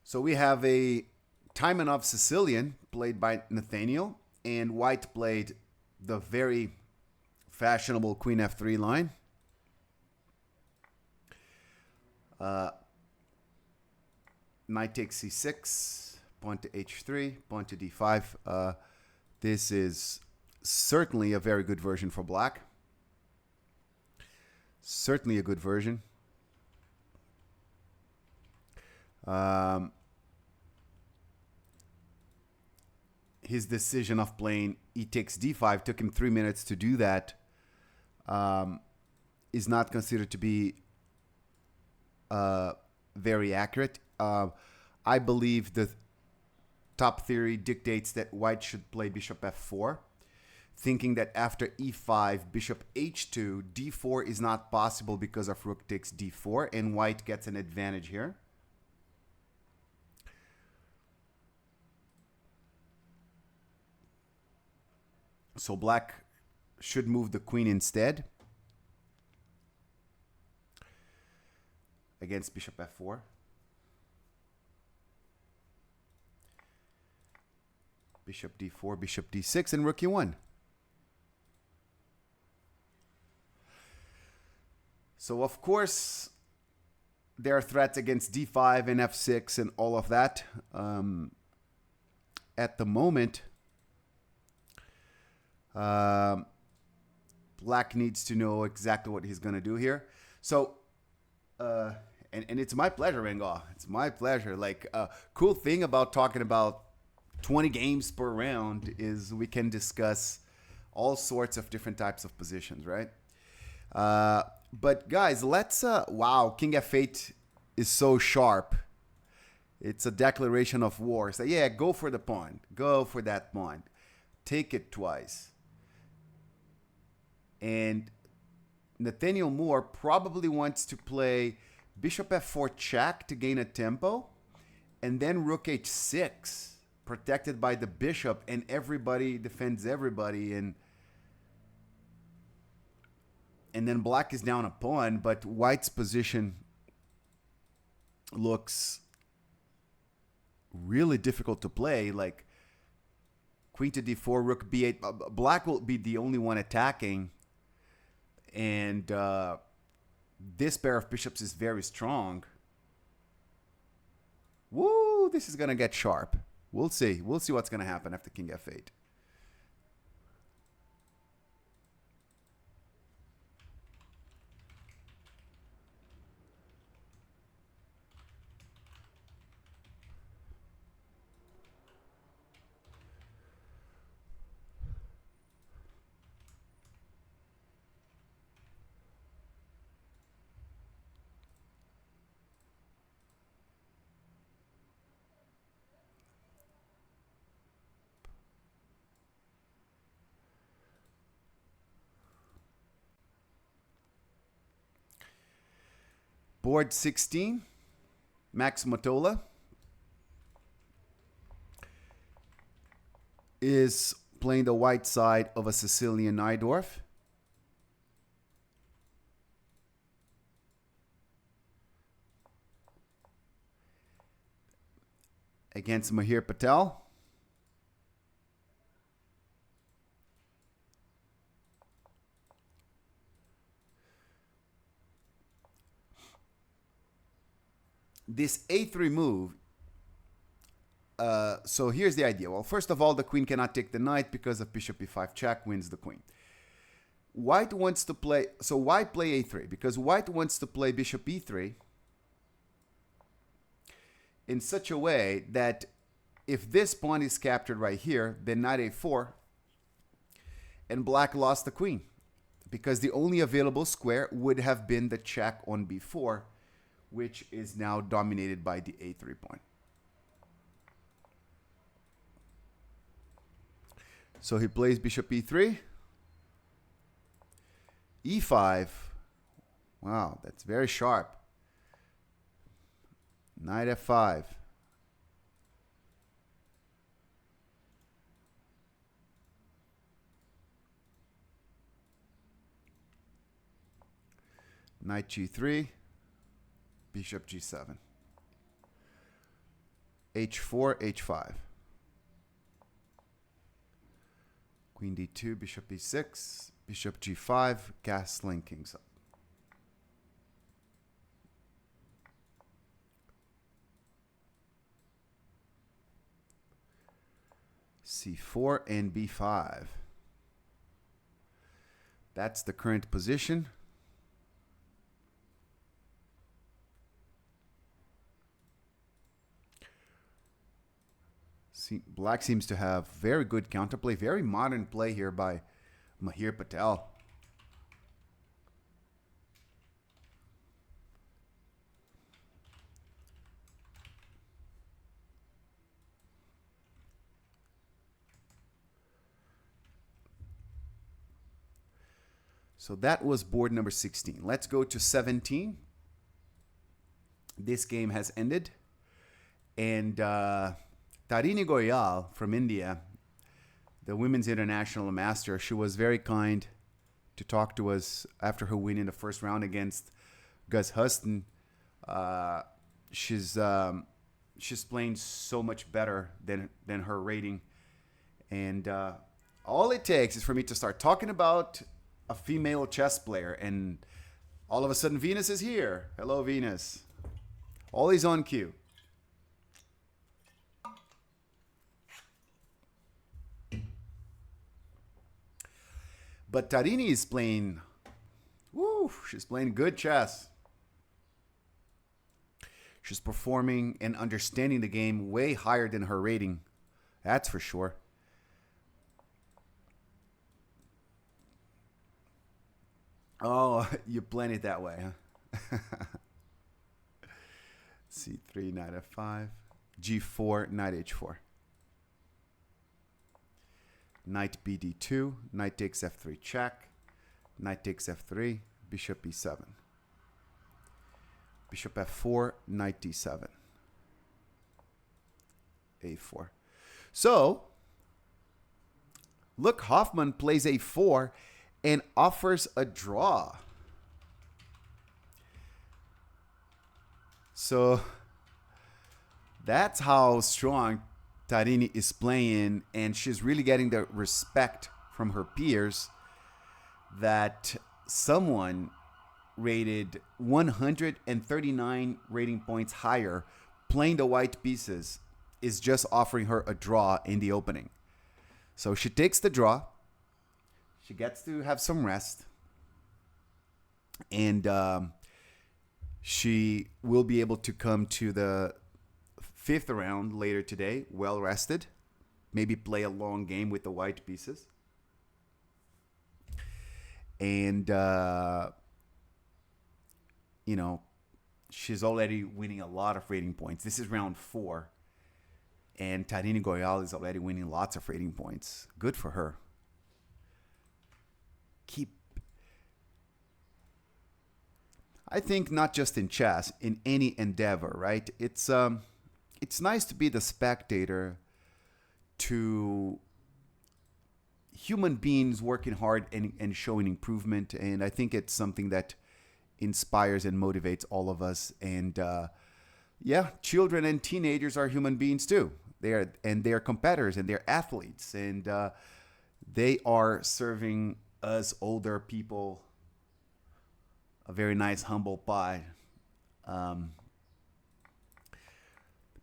So we have a Taimanov Sicilian played by Nathaniel, and white played the very fashionable Queen F3 line. Knight takes c6, pawn to h3, pawn to d5. This is certainly a very good version for black. Certainly a good version. His decision of playing e takes d5 took him 3 minutes to do that. Is not considered to be very accurate. I believe the top theory dictates that white should play bishop f4, thinking that after e5, bishop h2, d4 is not possible because of rook takes d4, and white gets an advantage here. So black should move the queen instead against bishop f4. Bishop d4, bishop d6, and rook e1. So of course, there are threats against d5 and f6 and all of that. At the moment, black needs to know exactly what he's going to do here. So, and it's my pleasure, Rengar. It's my pleasure. Like, cool thing about talking about 20 games per round is we can discuss all sorts of different types of positions, right? But guys, let's, wow, King F8 is so sharp. It's a declaration of war. So yeah, go for the pawn. Go for that pawn. Take it twice. And Nathaniel Moore probably wants to play bishop f4 check to gain a tempo, and then rook h6, protected by the bishop, and everybody defends everybody, and then black is down a pawn, but white's position looks really difficult to play. Like queen to d4, rook b8. Black will be the only one attacking, and this pair of bishops is very strong. Woo, this is going to get sharp. We'll see. We'll see what's going to happen after king f8. Board 16, Max Motola is playing the white side of a Sicilian Najdorf. Against Mahir Patel. This a3 move, so here's the idea. Well, first of all, the queen cannot take the knight because of bishop e5 check wins the queen. White wants to play, so why play a3? Because white wants to play bishop e3 in such a way that if this pawn is captured right here, then knight a4, and black lost the queen, because the only available square would have been the check on b4, which is now dominated by the a3 pawn. So he plays bishop e3, e5. Wow, that's very sharp. Knight f5. Knight g3. Bishop g7. h4, h5. Queen d2, bishop e6, bishop g5, castling kings up. c4 and b5. That's the current position. Black seems to have very good counterplay, very modern play here by Mahir Patel. So that was board number 16. Let's go to 17. This game has ended. And Tarini Goyal from India, the women's international master, she was very kind to talk to us after her win in the first round against Gus Huston. She's playing so much better than her rating. And all it takes is for me to start talking about a female chess player, and all of a sudden Venus is here. Hello, Venus. Always on cue. But Tarini is playing, she's playing good chess. She's performing and understanding the game way higher than her rating. That's for sure. Oh, you plan it that way, huh? C3, knight f5, G4, knight h4. Knight bd2, knight takes f3 check, knight takes f3, bishop e7. Bishop f4, knight d7. a4. So, look, Hoffman plays a4 and offers a draw. So that's how strong Tarini is playing, and she's really getting the respect from her peers that someone rated 139 rating points higher playing the white pieces is just offering her a draw in the opening. So she takes the draw. She gets to have some rest. And she will be able to come to the fifth round later today, well rested. Maybe play a long game with the white pieces. And, she's already winning a lot of rating points. This is round 4. And Tarini Goyal is already winning lots of rating points. Good for her. I think not just in chess, in any endeavor, right? It's nice to be the spectator to human beings working hard and showing improvement. And I think it's something that inspires and motivates all of us. And children and teenagers are human beings too. They're competitors and they're athletes, and they are serving us older people a very nice humble pie.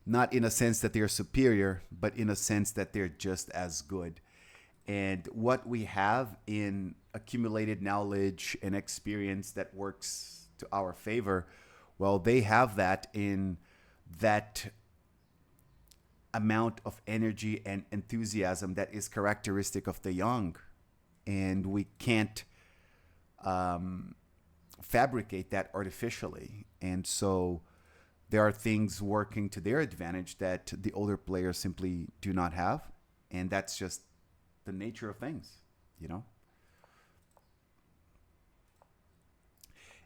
Not in a sense that they're superior, but in a sense that they're just as good. And what we have in accumulated knowledge and experience that works to our favor, well, they have that in that amount of energy and enthusiasm that is characteristic of the young. And we can't fabricate that artificially. And so there are things working to their advantage that the older players simply do not have. And that's just the nature of things,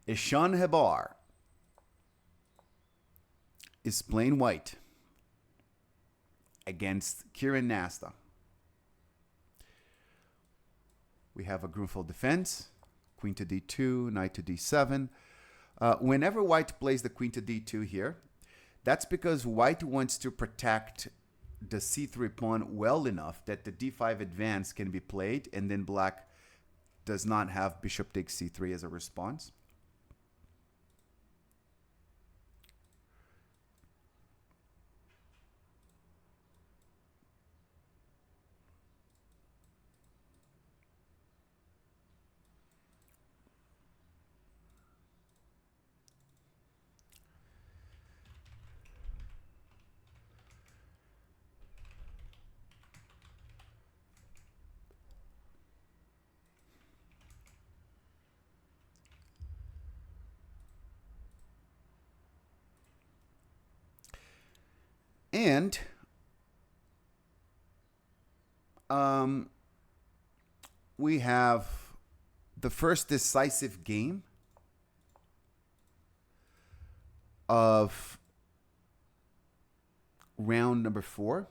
Ishan Hebar is playing white against Kieran Nasta. We have a Grunfeld defense, queen to d2, knight to d7. Whenever white plays the queen to d2 here, that's because white wants to protect the c3 pawn well enough that the d5 advance can be played, and then black does not have bishop takes c3 as a response. And we have the first decisive game of round number 4.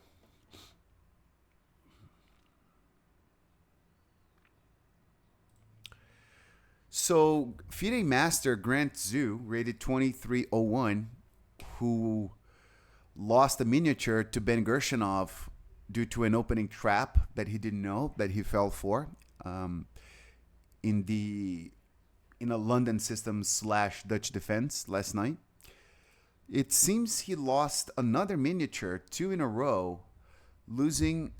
So, FIDE Master Grant Zhu, rated 2301, who lost a miniature to Ben Gershenov due to an opening trap that he didn't know that he fell for in a London system / Dutch defense last night. It seems he lost another miniature 2 in a row, losing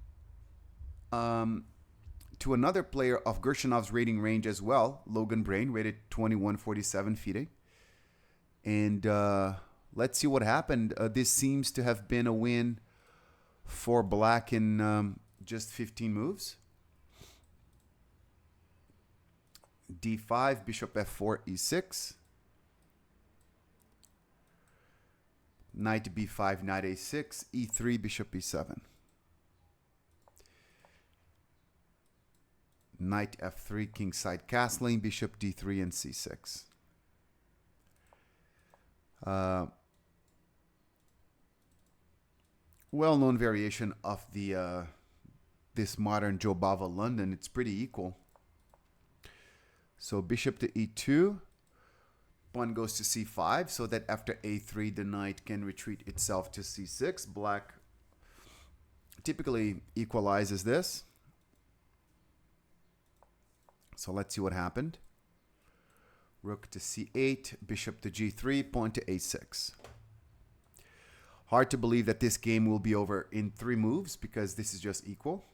to another player of Gershenov's rating range as well, Logan Brain, rated 2147 FIDE. And let's see what happened. This seems to have been a win for black in just 15 moves. D5, bishop f4, e6. Knight b5, knight a6, e3, bishop e7. Knight f3, kingside castling, bishop d3, and c6. Well-known variation of the this modern Joe Bava London. It's pretty equal. So bishop to e2. Pawn goes to c5, so that after a3, the knight can retreat itself to c6. Black typically equalizes this. So let's see what happened. Rook to c8, bishop to g3, pawn to a6. Hard to believe that this game will be over in 3 moves because this is just equal.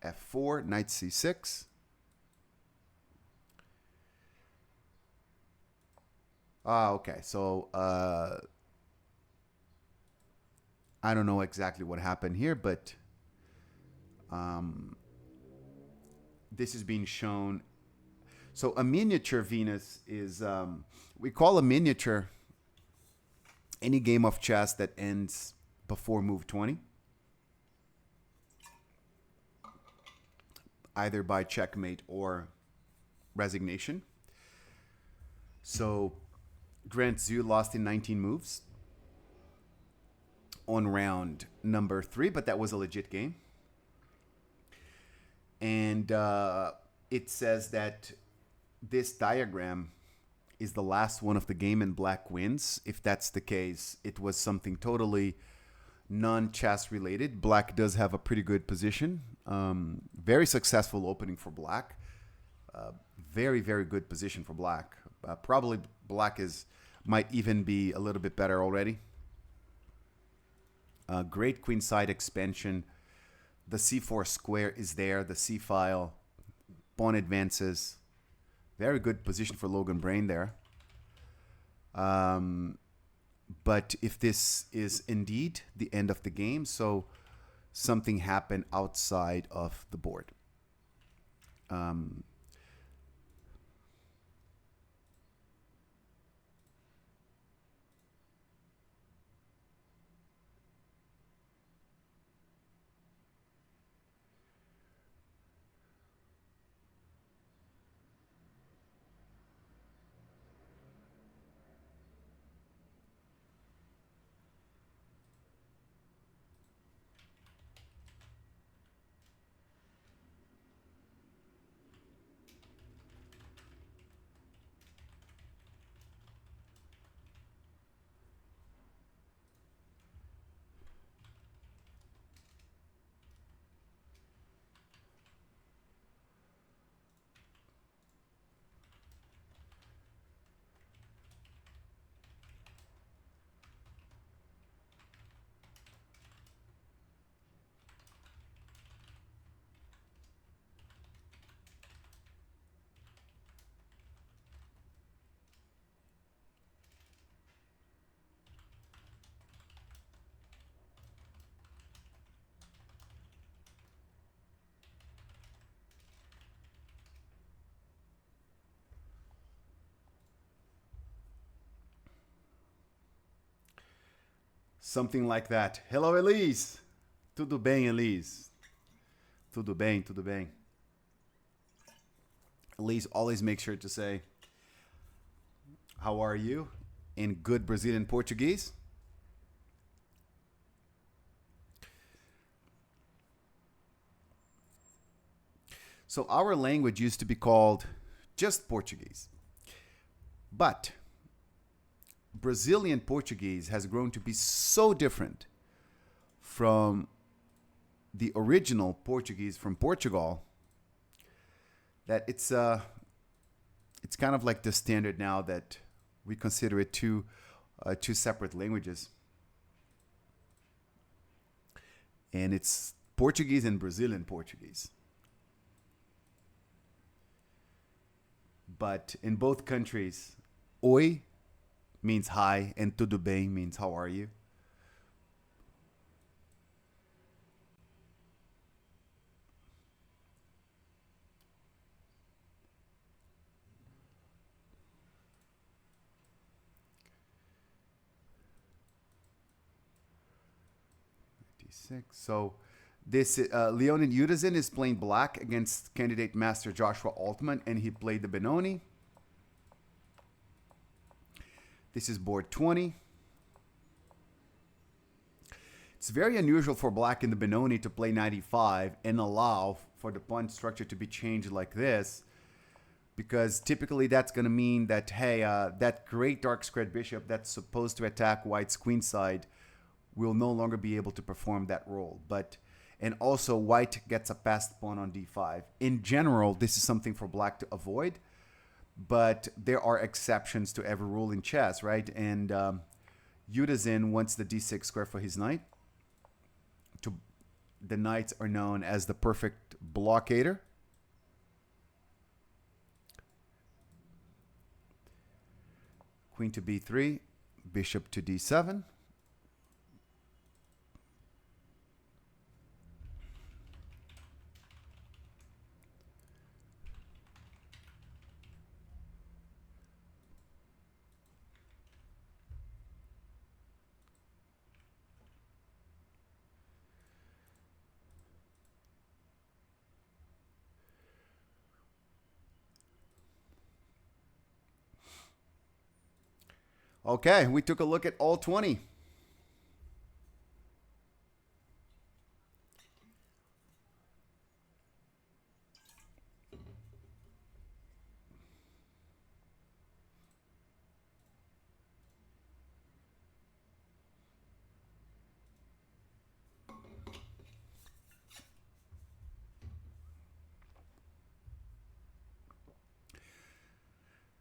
f4, knight c6. Okay. So I don't know exactly what happened here, but this is being shown. So a miniature Venus is, we call a miniature any game of chess that ends before move 20, either by checkmate or resignation. So Grant Zhu lost in 19 moves on round number 3, but that was a legit game. And it says that this diagram is the last one of the game and black wins. If that's the case, it was something totally non-chess related. Black does have a pretty good position. Very successful opening for black. Very, very good position for black. Probably black might even be a little bit better already. Great queenside expansion. The c4 square is there. The c-file. Pawn advances. Very good position for Logan Brain there. But if this is indeed the end of the game, so something happened outside of the board. Something like that. Hello, Elise. Tudo bem, Elise? Tudo bem, tudo bem. always make sure to say, how are you? In good Brazilian Portuguese. So our language used to be called just Portuguese. But Brazilian Portuguese has grown to be so different from the original Portuguese from Portugal that it's kind of like the standard now that we consider it two separate languages, and it's Portuguese and Brazilian Portuguese. But in both countries, oi means hi and tudo bem means how are you. So this Leonid Udazin is playing black against candidate master Joshua Altman, and he played the Benoni. This is board 20. It's very unusual for black in the Benoni to play 95 and allow for the pawn structure to be changed like this, because typically that's going to mean that, hey, that great dark squared bishop that's supposed to attack white's queen side will no longer be able to perform that role. And also white gets a passed pawn on d5. In general, this is something for black to avoid, but there are exceptions to every rule in chess, right? And Udazin wants the d6 square for his knight. The knights are known as the perfect blockader. Queen to b3, bishop to d7. Okay, we took a look at all 20.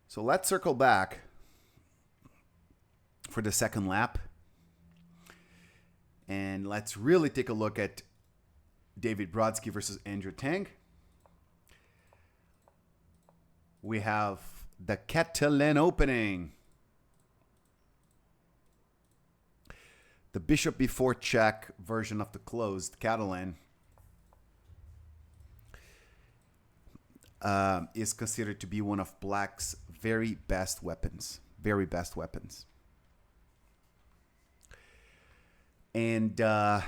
So let's circle back for the second lap. And let's really take a look at David Brodsky versus Andrew Tang. We have the Catalan opening. The bishop before check version of the closed Catalan is considered to be one of black's very best weapons. Very best weapons. And the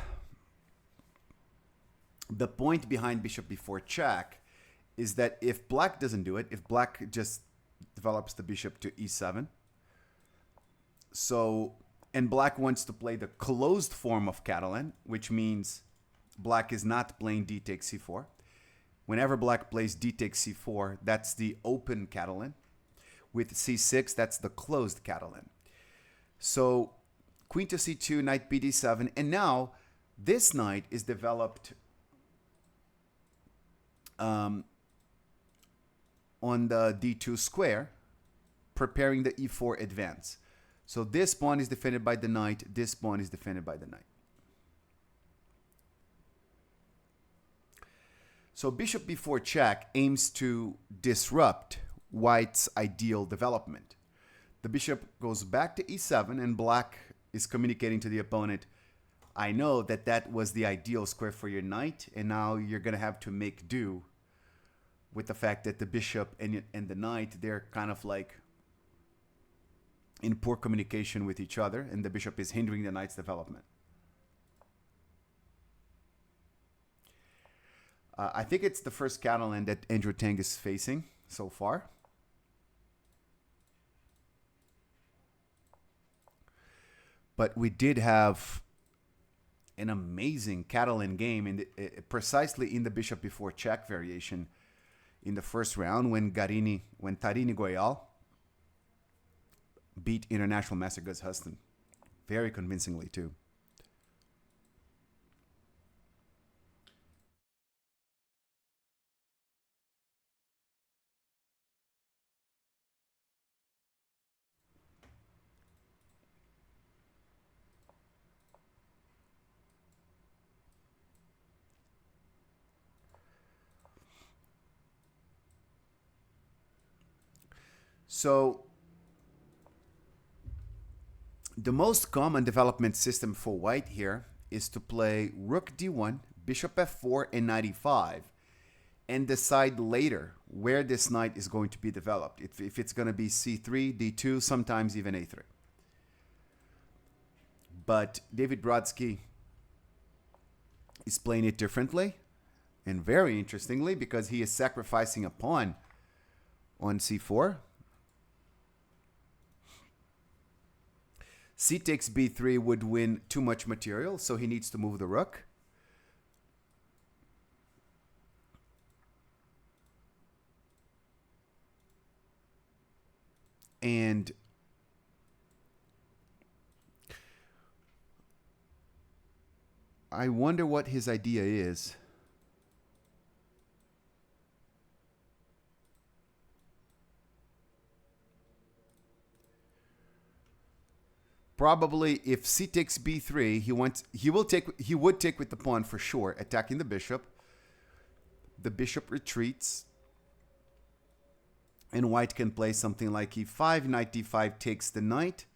point behind bishop before check is that if black doesn't do it, if black just develops the bishop to e7, and black wants to play the closed form of Catalan, which means black is not playing d takes c4. Whenever black plays d takes c4, that's the open Catalan. With c6, that's the closed Catalan. So queen to c2, knight bd7, and now this knight is developed on the d2 square, preparing the e4 advance. So this pawn is defended by the knight, this pawn is defended by the knight. So bishop before check aims to disrupt white's ideal development. The bishop goes back to e7, and black is communicating to the opponent, I know that that was the ideal square for your knight, and now you're going to have to make do with the fact that the bishop and the knight, they're kind of like in poor communication with each other, and the bishop is hindering the knight's development. I think it's the first Catalan that Andrew Tang is facing. so far. But we did have an amazing Catalan game precisely in the bishop before check variation in the first round when Tarini Goyal beat international master Gus Huston very convincingly too. So the most common development system for white here is to play rook d1, bishop f4, and knight e5, and decide later where this knight is going to be developed. If it's going to be c3, d2, sometimes even a3. But David Brodsky is playing it differently, and very interestingly, because he is sacrificing a pawn on c4. C takes b3 would win too much material, so he needs to move the rook. And I wonder what his idea is. Probably if c takes b3, he would take with the pawn for sure, attacking the bishop. The bishop retreats. And white can play something like e5, knight d5 takes the knight,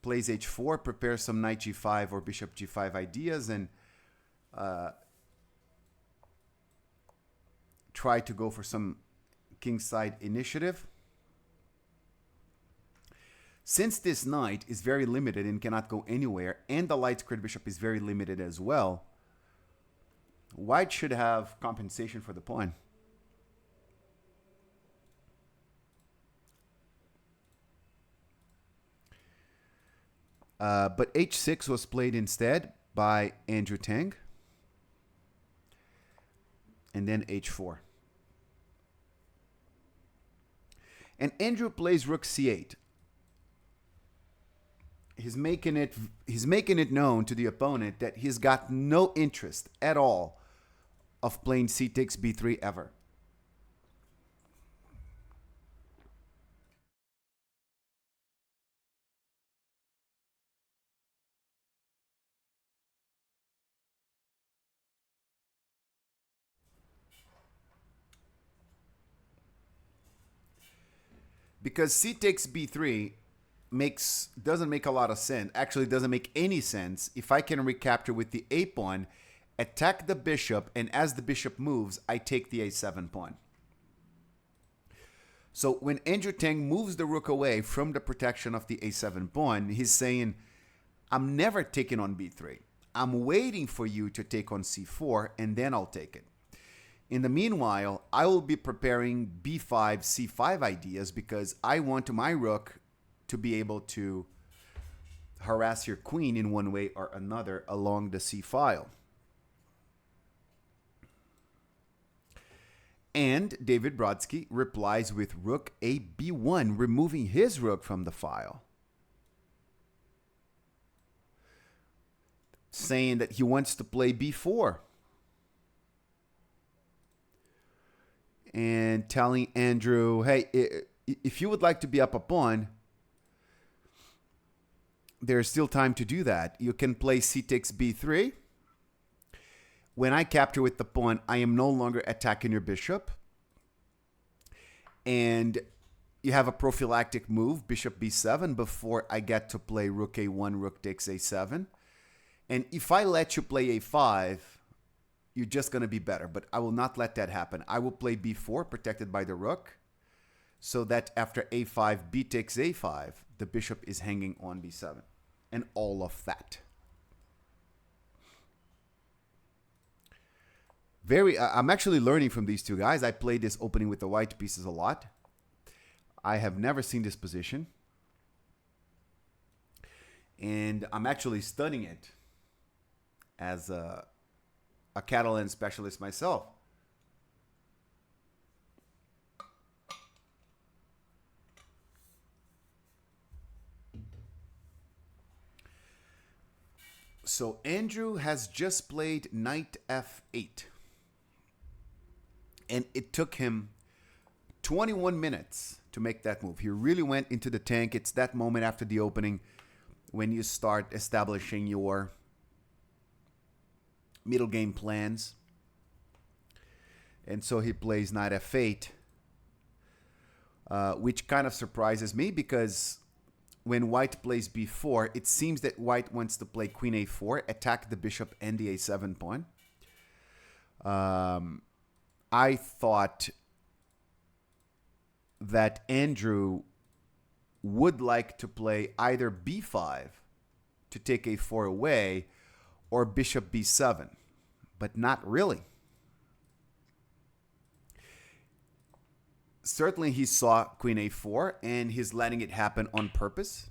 plays h4, prepares some knight g5 or bishop g5 ideas, and try to go for some kingside initiative. Since this knight is very limited and cannot go anywhere, and the light squared bishop is very limited as well, white should have compensation for the pawn. But h6 was played instead by Andrew Tang. And then h4. And Andrew plays rook c8. He's making it known to the opponent that he's got no interest at all of playing c takes b3 ever. Because c takes b3 doesn't make a lot of sense. Actually, doesn't make any sense if I can recapture with the a pawn, attack the bishop, and as the bishop moves, I take the a7 pawn. So when Andrew Tang moves the rook away from the protection of the a7 pawn, he's saying, I'm never taking on b3. I'm waiting for you to take on c4, and then I'll take it. In the meanwhile, I will be preparing b5, c5 ideas because I want my rook to be able to harass your queen in one way or another along the c file. And David Brodsky replies with rook a b1, removing his rook from the file, saying that he wants to play b4. And telling Andrew, hey, if you would like to be up a pawn, there's still time to do that. You can play c takes b3. When I capture with the pawn, I am no longer attacking your bishop. And you have a prophylactic move, bishop b7, before I get to play rook a1, rook takes a7. And if I let you play a5, you're just going to be better. But I will not let that happen. I will play b4, protected by the rook, so that after a5, b takes a5, the bishop is hanging on b7. And all of that. I'm actually learning from these two guys. I played this opening with the white pieces a lot. I have never seen this position. And I'm actually studying it as a Catalan specialist myself. So Andrew has just played knight f8. And it took him 21 minutes to make that move. He really went into the tank. It's that moment after the opening when you start establishing your middle game plans. And so he plays knight f8, which kind of surprises me because when white plays b4, it seems that white wants to play queen a4, attack the bishop and the a7 pawn. I thought that Andrew would like to play either b5 to take a4 away or bishop b7, but not really. Certainly he saw queen a4 and he's letting it happen on purpose.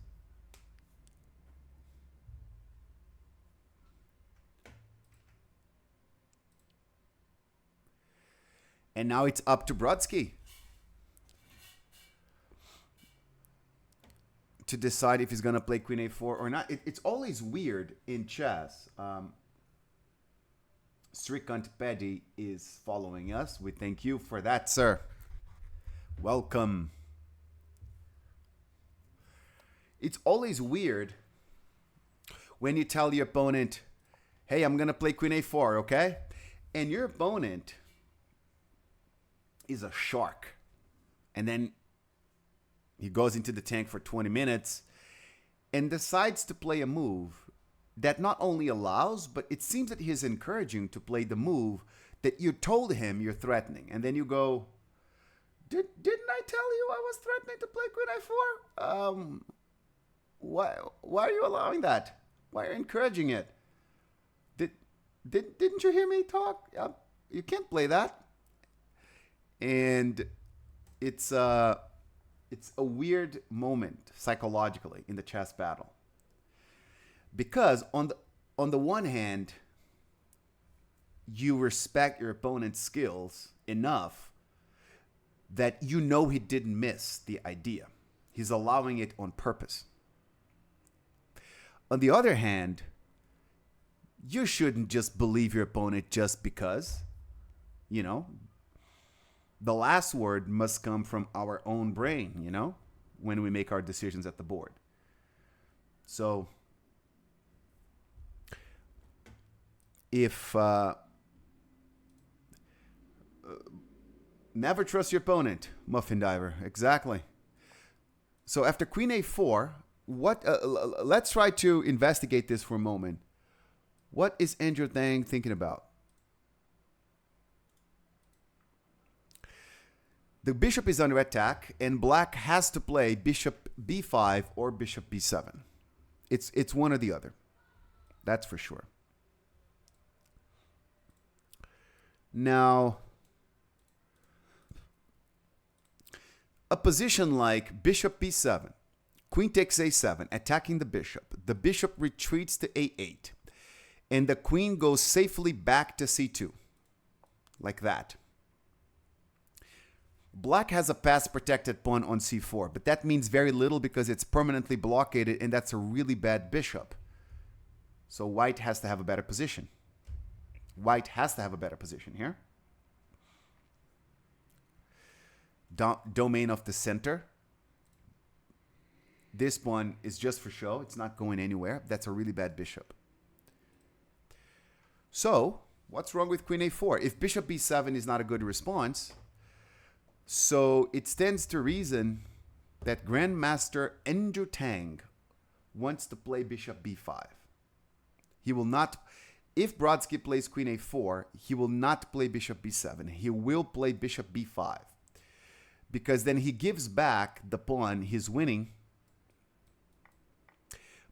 And now it's up to Brodsky to decide if he's going to play queen a4 or not. It's always weird in chess. Srikant Pedi is following us. We thank you for that, sir. Welcome. It's always weird when you tell your opponent, hey, I'm going to play queen a4, okay? And your opponent is a shark. And then he goes into the tank for 20 minutes and decides to play a move that not only allows, but it seems that he's encouraging to play the move that you told him you're threatening. And then you go, didn't I tell you I was threatening to play queen a4? Why are you allowing that? Why are you encouraging it? Didn't you hear me talk? You can't play that. And it's a weird moment psychologically in the chess battle. Because on the one hand, you respect your opponent's skills enough that you know he didn't miss the idea. He's allowing it on purpose. On the other hand, you shouldn't just believe your opponent just because, you know, the last word must come from our own brain, you know, when we make our decisions at the board. So if never trust your opponent, Muffin Diver. Exactly. So after queen a4, let's try to investigate this for a moment. What is Andrew Tang thinking about? The bishop is under attack, and black has to play bishop b5 or bishop b7. It's one or the other. That's for sure. Now, a position like bishop b7, queen takes a7, attacking the bishop retreats to a8, and the queen goes safely back to c2, like that. Black has a pass-protected pawn on c4, but that means very little because it's permanently blockaded, and that's a really bad bishop. So white has to have a better position. White has to have a better position here. Domain of the center. This pawn is just for show. It's not going anywhere. That's a really bad bishop. So, what's wrong with queen a4? If bishop b7 is not a good response, so it stands to reason that Grandmaster Andrew Tang wants to play bishop b5. He will not, if Brodsky plays queen a4, he will not play bishop b7. He will play bishop b5. Because then he gives back the pawn he's winning.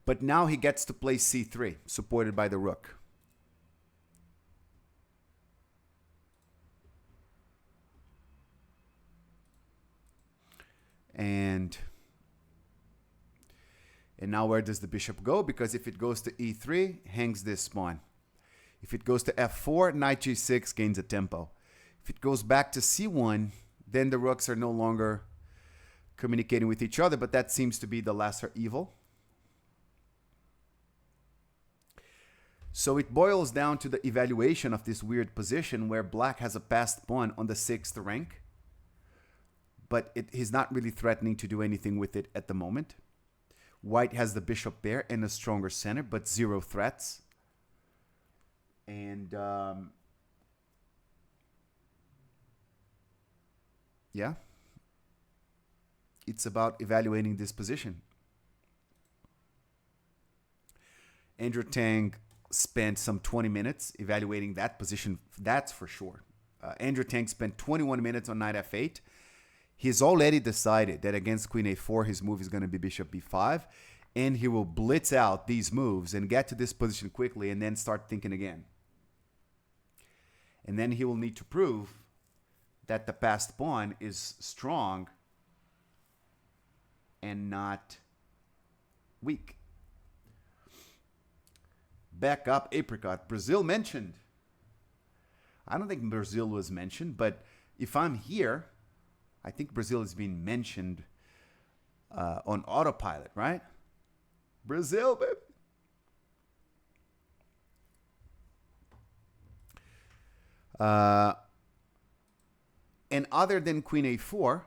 But now he gets to play c3, supported by the rook. And now where does the bishop go? Because if it goes to e3, hangs this pawn. If it goes to f4, knight g6 gains a tempo. If it goes back to c1, then the rooks are no longer communicating with each other, but that seems to be the lesser evil. So it boils down to the evaluation of this weird position where black has a passed pawn on the 6th rank, but he's not really threatening to do anything with it at the moment. White has the bishop there and a stronger center, but 0 threats. And yeah, it's about evaluating this position. Andrew Tang spent some 20 minutes evaluating that position, that's for sure. Andrew Tang spent 21 minutes on knight f8. He's already decided that against queen a4, his move is going to be bishop b5, and he will blitz out these moves and get to this position quickly and then start thinking again. And then he will need to prove that the passed pawn is strong and not weak. Back up, apricot. Brazil mentioned. I don't think Brazil was mentioned, but if I'm here, I think Brazil is being mentioned on autopilot, right? Brazil, baby. And other than queen a4,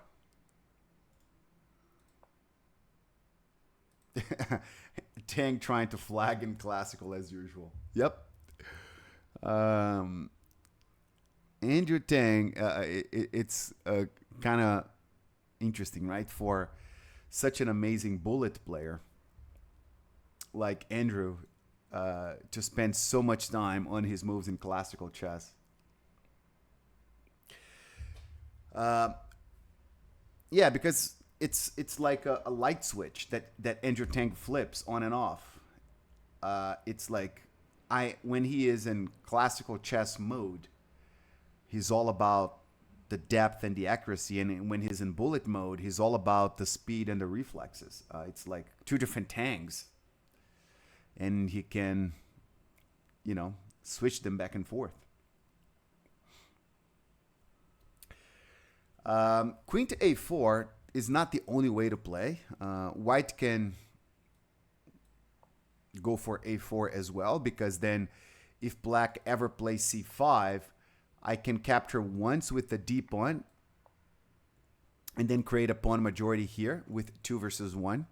Tang trying to flag in classical as usual. Yep. Andrew Tang, it's kind of interesting, right? For such an amazing bullet player like Andrew to spend so much time on his moves in classical chess. Yeah, because it's like a light switch that Andrew Tang flips on and off. It's like when he is in classical chess mode, he's all about the depth and the accuracy, and when he's in bullet mode, he's all about the speed and the reflexes. It's like two different Tangs, and he can, switch them back and forth. Queen to a4 is not the only way to play. White can go for a4 as well, because then if black ever plays c5, I can capture once with the d pawn and then create a pawn majority here with 2 versus 1.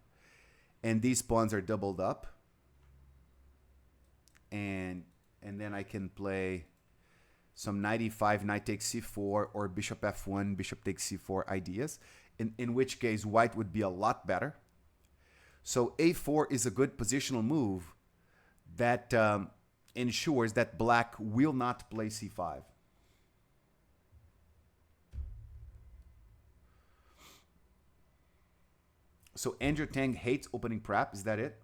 And these pawns are doubled up. And then I can play some knight e5, knight takes c4, or bishop f1, bishop takes c4 ideas, in which case white would be a lot better. So a4 is a good positional move that ensures that black will not play c5. So Andrew Tang hates opening prep. Is that it?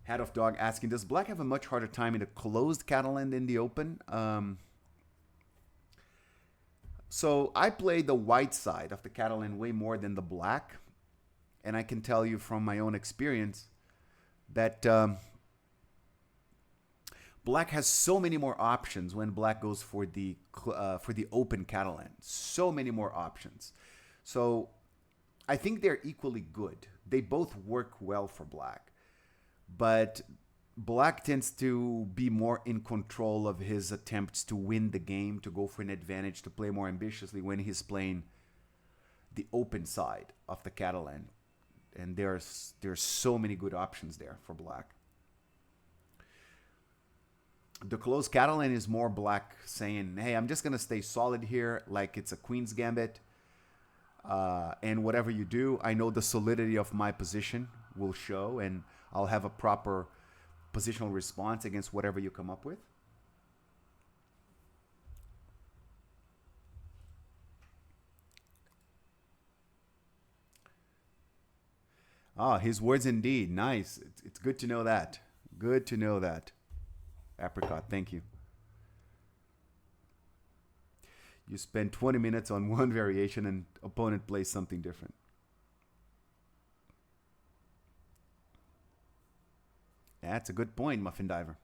Head of Dog asking, does black have a much harder time in a closed Catalan than the open? So I play the white side of the Catalan way more than the black. And I can tell you from my own experience that black has so many more options when black goes for the open Catalan. So many more options. So I think they're equally good. They both work well for black. But black tends to be more in control of his attempts to win the game, to go for an advantage, to play more ambitiously when he's playing the open side of the Catalan. And there's so many good options there for black. The closed Catalan is more black saying, hey, I'm just going to stay solid here like it's a Queen's Gambit. And whatever you do, I know the solidity of my position will show, and I'll have a proper positional response against whatever you come up with. Ah, his words indeed. Nice. It's good to know that. Good to know that. Apricot, thank you. You spend 20 minutes on one variation and opponent plays something different. That's a good point, Muffin Diver.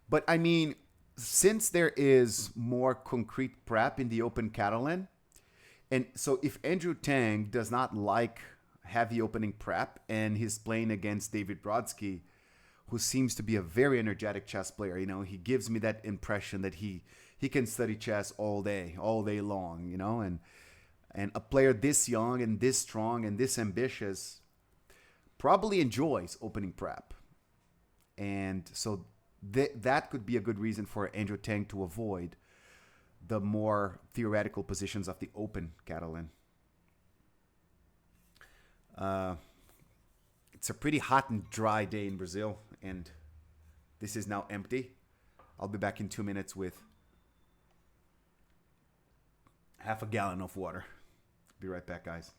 But I mean, since there is more concrete prep in the Open Catalan, and so if Andrew Tang does not like heavy opening prep and he's playing against David Brodsky, who seems to be a very energetic chess player, he gives me that impression that he can study chess all day long, and a player this young and this strong and this ambitious probably enjoys opening prep. And so that could be a good reason for Andrew Tang to avoid the more theoretical positions of the Open Catalan. It's a pretty hot and dry day in Brazil, and this is now empty. I'll be back in 2 minutes with half a gallon of water. Be right back, guys.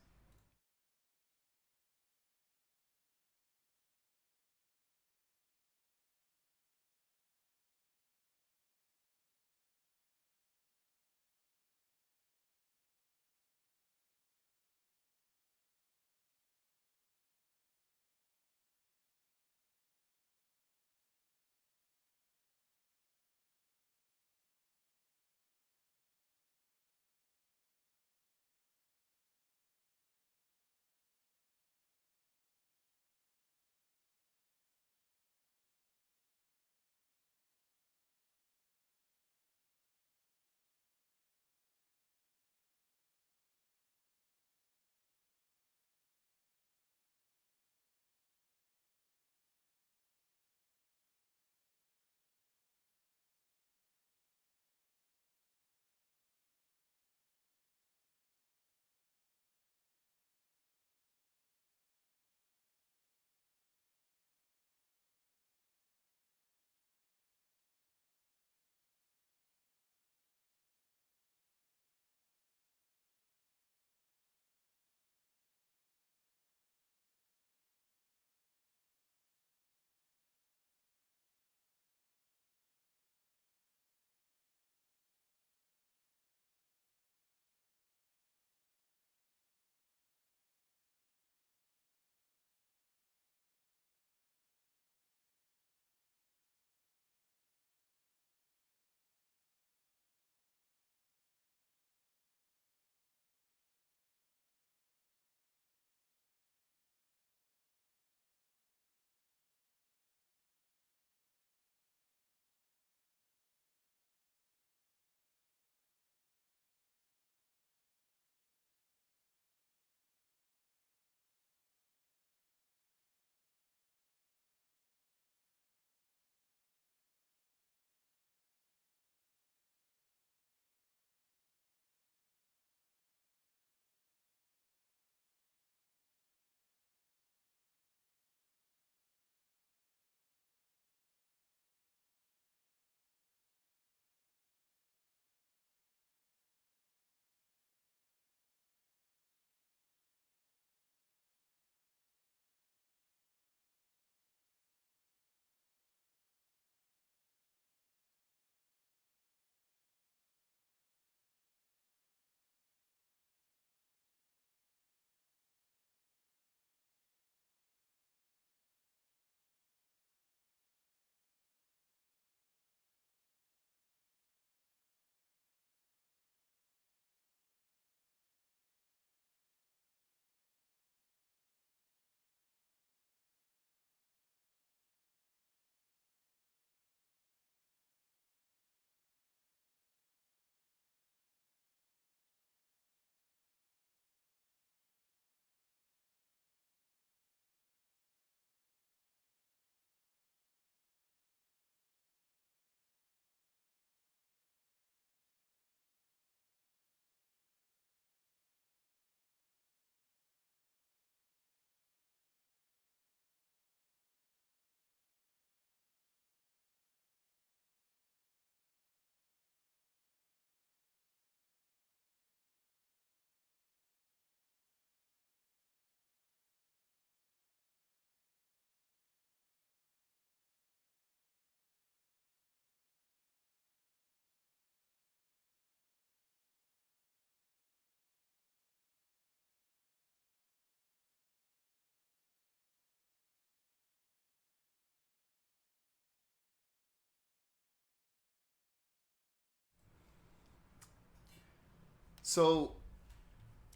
So,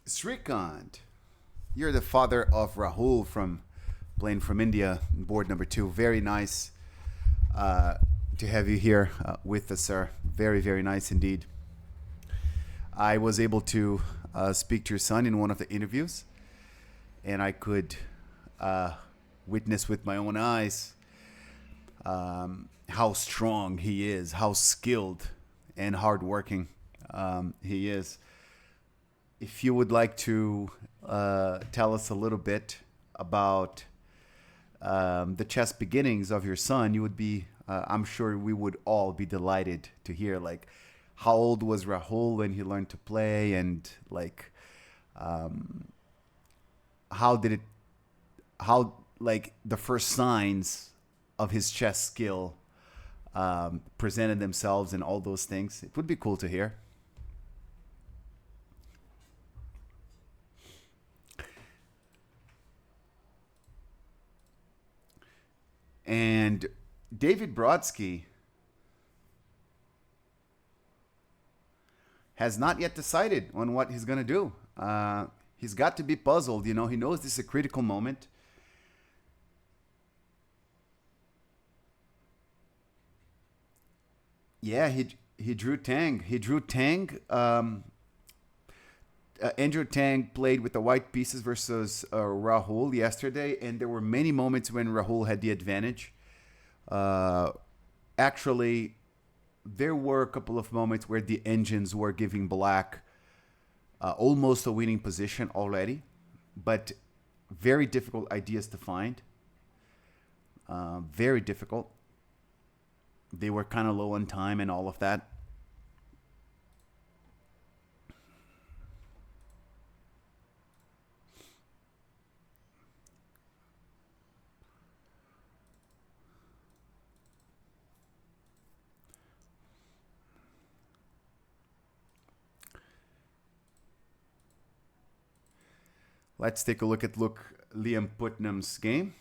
Srikant, you're the father of Rahul from playing from India, board number 2. Very nice to have you here with us, sir. Very, very nice indeed. I was able to speak to your son in one of the interviews, and I could witness with my own eyes how strong he is, how skilled and hardworking he is. If you would like to tell us a little bit about the chess beginnings of your son, you would be, I'm sure we would all be delighted to hear, like, how old was Rahul when he learned to play, and like, how did it, how, like, the first signs of his chess skill presented themselves and all those things. It would be cool to hear. And David Brodsky has not yet decided on what he's going to do. He's got to be puzzled. You know, he knows this is a critical moment. Yeah, he drew Tang. He drew Tang. Andrew Tang played with the white pieces versus Rahul yesterday, and there were many moments when Rahul had the advantage. Uh, Actually, there were a couple of moments where the engines were giving Black almost a winning position already, but very difficult ideas to find. Very difficult. They were kind of low on time and all of that. Let's take a look at Liam Putnam's game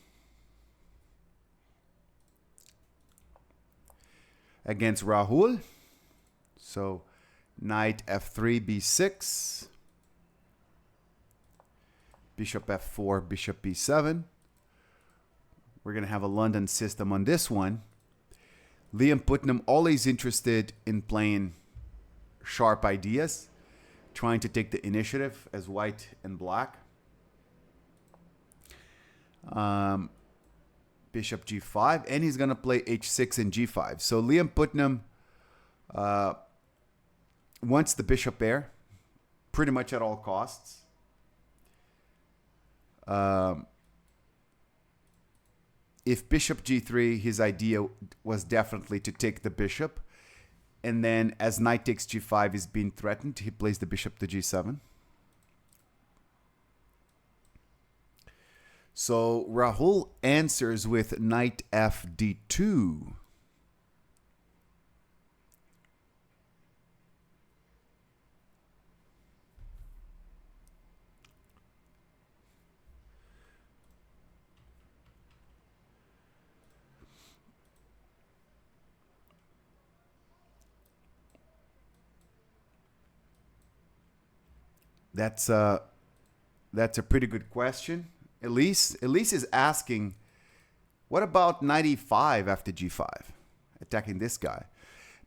against Rahul. So knight f3, b6, bishop f4, bishop b7. We're going to have a London system on this one. Liam Putnam always interested in playing sharp ideas, trying to take the initiative as white and black. Bishop g5, and he's going to play h6 and g5. So Liam Putnam wants the bishop pair pretty much at all costs. If bishop g3, his idea was definitely to take the bishop, and then as knight takes g5 is being threatened, he plays the bishop to g7. So Rahul answers with knight fd2. That's a pretty good question. Elise is asking, what about knight e5 after g5? Attacking this guy.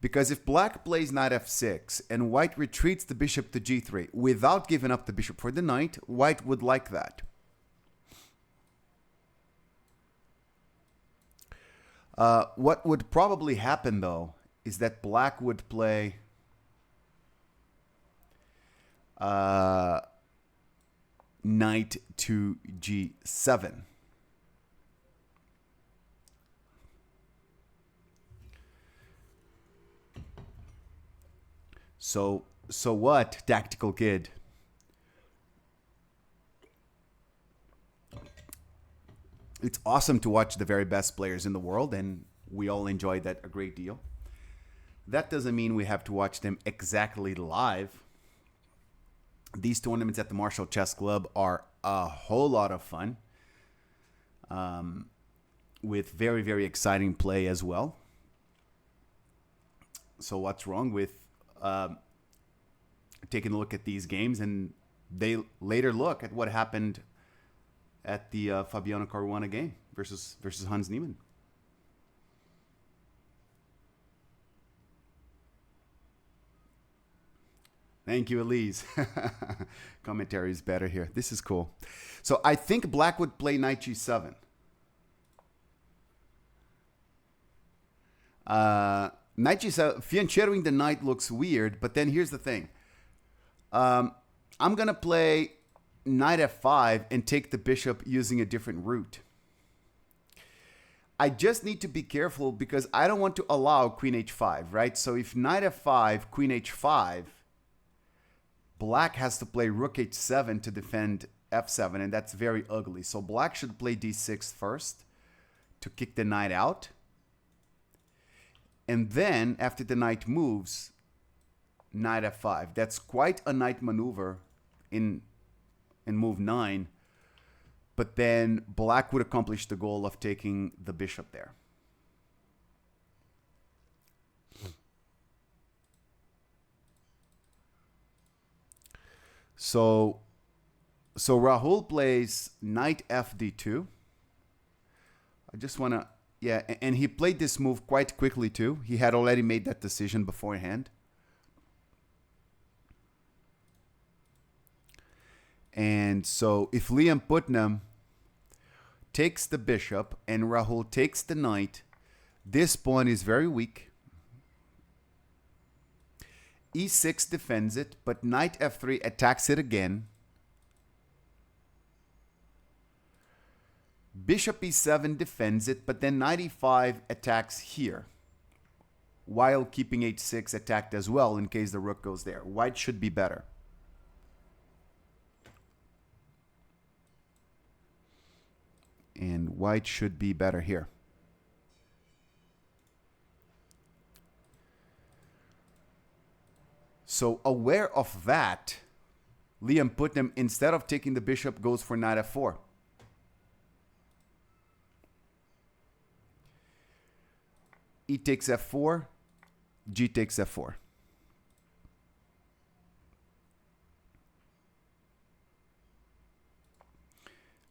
Because if black plays knight f6 and white retreats the bishop to g3 without giving up the bishop for the knight, white would like that. What would probably happen, though, is that black would play knight to g7. So what, tactical kid? It's awesome to watch the very best players in the world, and we all enjoy that a great deal. That doesn't mean we have to watch them exactly live. These tournaments at the Marshall Chess Club are a whole lot of fun, with very, very exciting play as well. So what's wrong with taking a look at these games, and they later look at what happened at the Fabiano Caruana game versus Hans Niemann. Thank you, Elise. Commentary is better here. This is cool. So I think black would play knight g7. Knight g7, fianchettoing the knight looks weird, but then here's the thing. I'm going to play knight f5 and take the bishop using a different route. I just need to be careful because I don't want to allow queen h5, right? So if knight f5, queen h5, black has to play rook h7 to defend f7, and that's very ugly. So black should play d6 first to kick the knight out. And then, after the knight moves, knight f5. That's quite a knight maneuver in move 9. But then black would accomplish the goal of taking the bishop there. So Rahul plays knight fd2. I just want to, yeah, and he played this move quite quickly too. He had already made that decision beforehand. And so if Liam Putnam takes the bishop and Rahul takes the knight, this pawn is very weak. e6 defends it, but knight f3 attacks it again. Bishop e7 defends it, but then knight e5 attacks here, while keeping h6 attacked as well in case the rook goes there. White should be better. And white should be better here. So aware of that, Liam Putnam, instead of taking the bishop, goes for knight f4. E takes f4, G takes f4.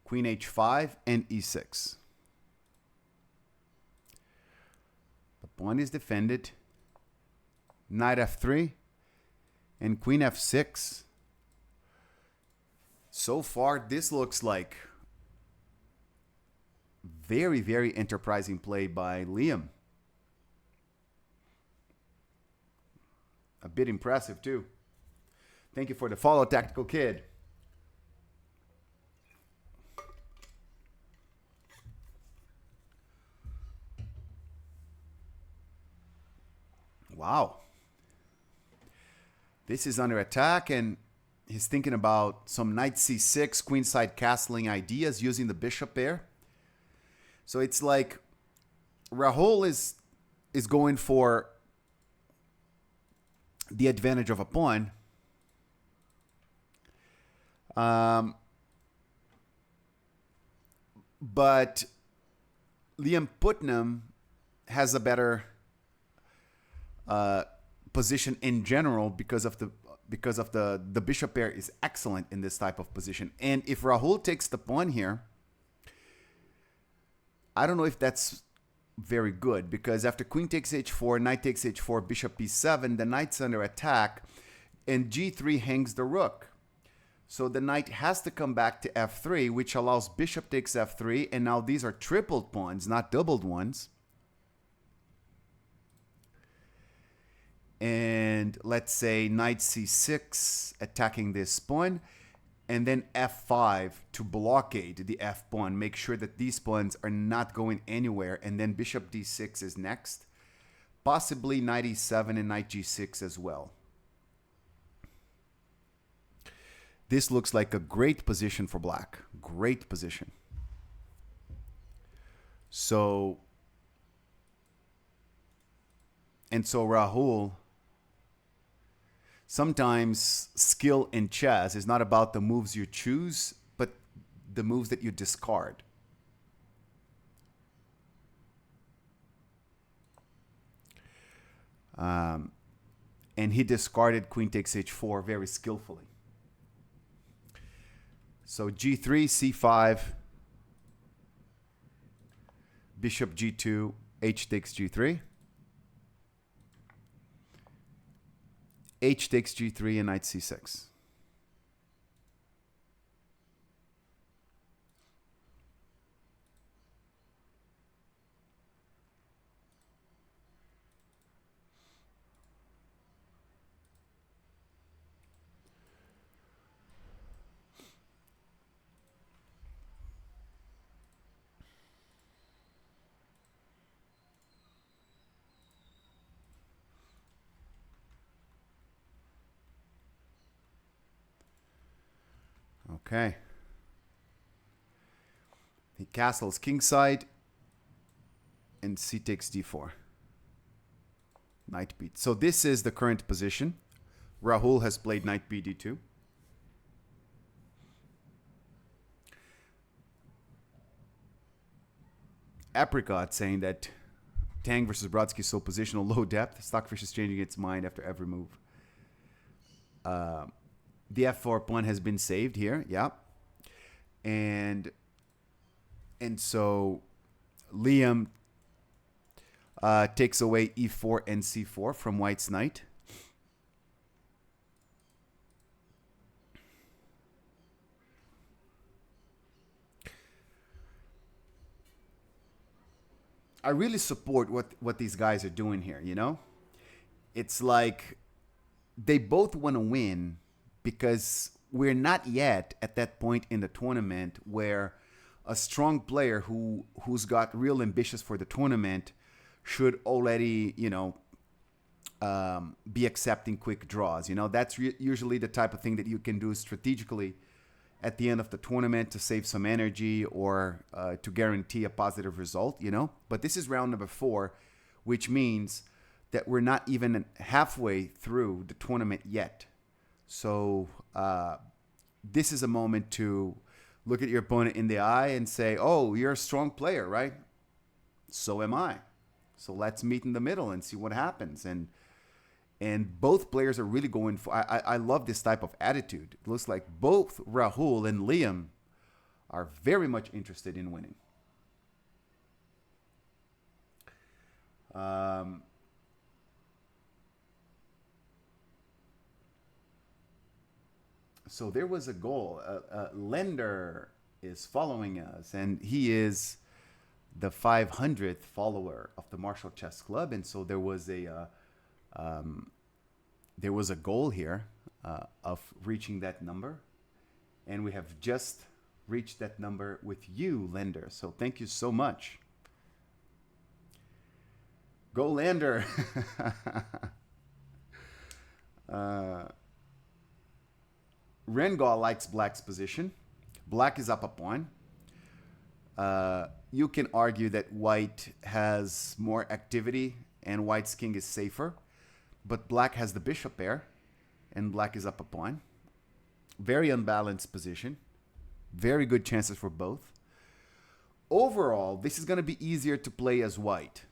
Queen h5 and e6. The pawn is defended. Knight f3 and queen f6. So far, this looks like very, very enterprising play by Liam. A bit impressive too. Thank you for the follow, Tactical Kid. Wow. This is under attack, and he's thinking about some knight c6, queenside castling ideas using the bishop there. So it's like Rahul is going for the advantage of a pawn. But Liam Putnam has a better position in general because of the bishop pair is excellent in this type of position. And if Rahul takes the pawn here, I don't know if that's very good, because after queen takes h4, knight takes h4, bishop e7, the knight's under attack, and g3 hangs the rook. So the knight has to come back to f3, which allows bishop takes f3, and now these are tripled pawns, not doubled ones. And let's say knight c6 attacking this pawn, and then f5 to blockade the f pawn, make sure that these pawns are not going anywhere, and then bishop d6 is next, possibly knight e7 and knight g6 as well. This looks like a great position for black. Great position. So Rahul, sometimes skill in chess is not about the moves you choose, but the moves that you discard. and he discarded queen takes h4 very skillfully. So g3, c5, bishop g2, h takes g3, h takes g3, and knight c6. Okay. He castles kingside and c takes d4. Knight b. So this is the current position. Rahul has played knight b d2. Apricot saying that Tang versus Brodsky is so positional, low depth. Stockfish is changing its mind after every move. The f4 pawn has been saved here. Yeah. And so Liam takes away e4 and c4 from White's knight. I really support what these guys are doing here, you know? It's like they both want to win because we're not yet at that point in the tournament where a strong player who's got real ambitions for the tournament should already, be accepting quick draws. You know, that's usually the type of thing that you can do strategically at the end of the tournament to save some energy or to guarantee a positive result, you know. But this is round number 4, which means that we're not even halfway through the tournament yet. So this is a moment to look at your opponent in the eye and say, oh, you're a strong player, right? So am I. So let's meet in the middle and see what happens. And both players are really going for... I love this type of attitude. It looks like both Rahul and Liam are very much interested in winning. So there was a goal. Lender is following us, and he is the 500th follower of the Marshall Chess Club. And so there was a goal here of reaching that number, and we have just reached that number with you, Lender. So thank you so much. Go, Lender. Rengal likes Black's position. Black is up a pawn. You can argue that White has more activity and White's king is safer. But Black has the bishop pair, and Black is up a pawn. Very unbalanced position. Very good chances for both. Overall, this is going to be easier to play as White.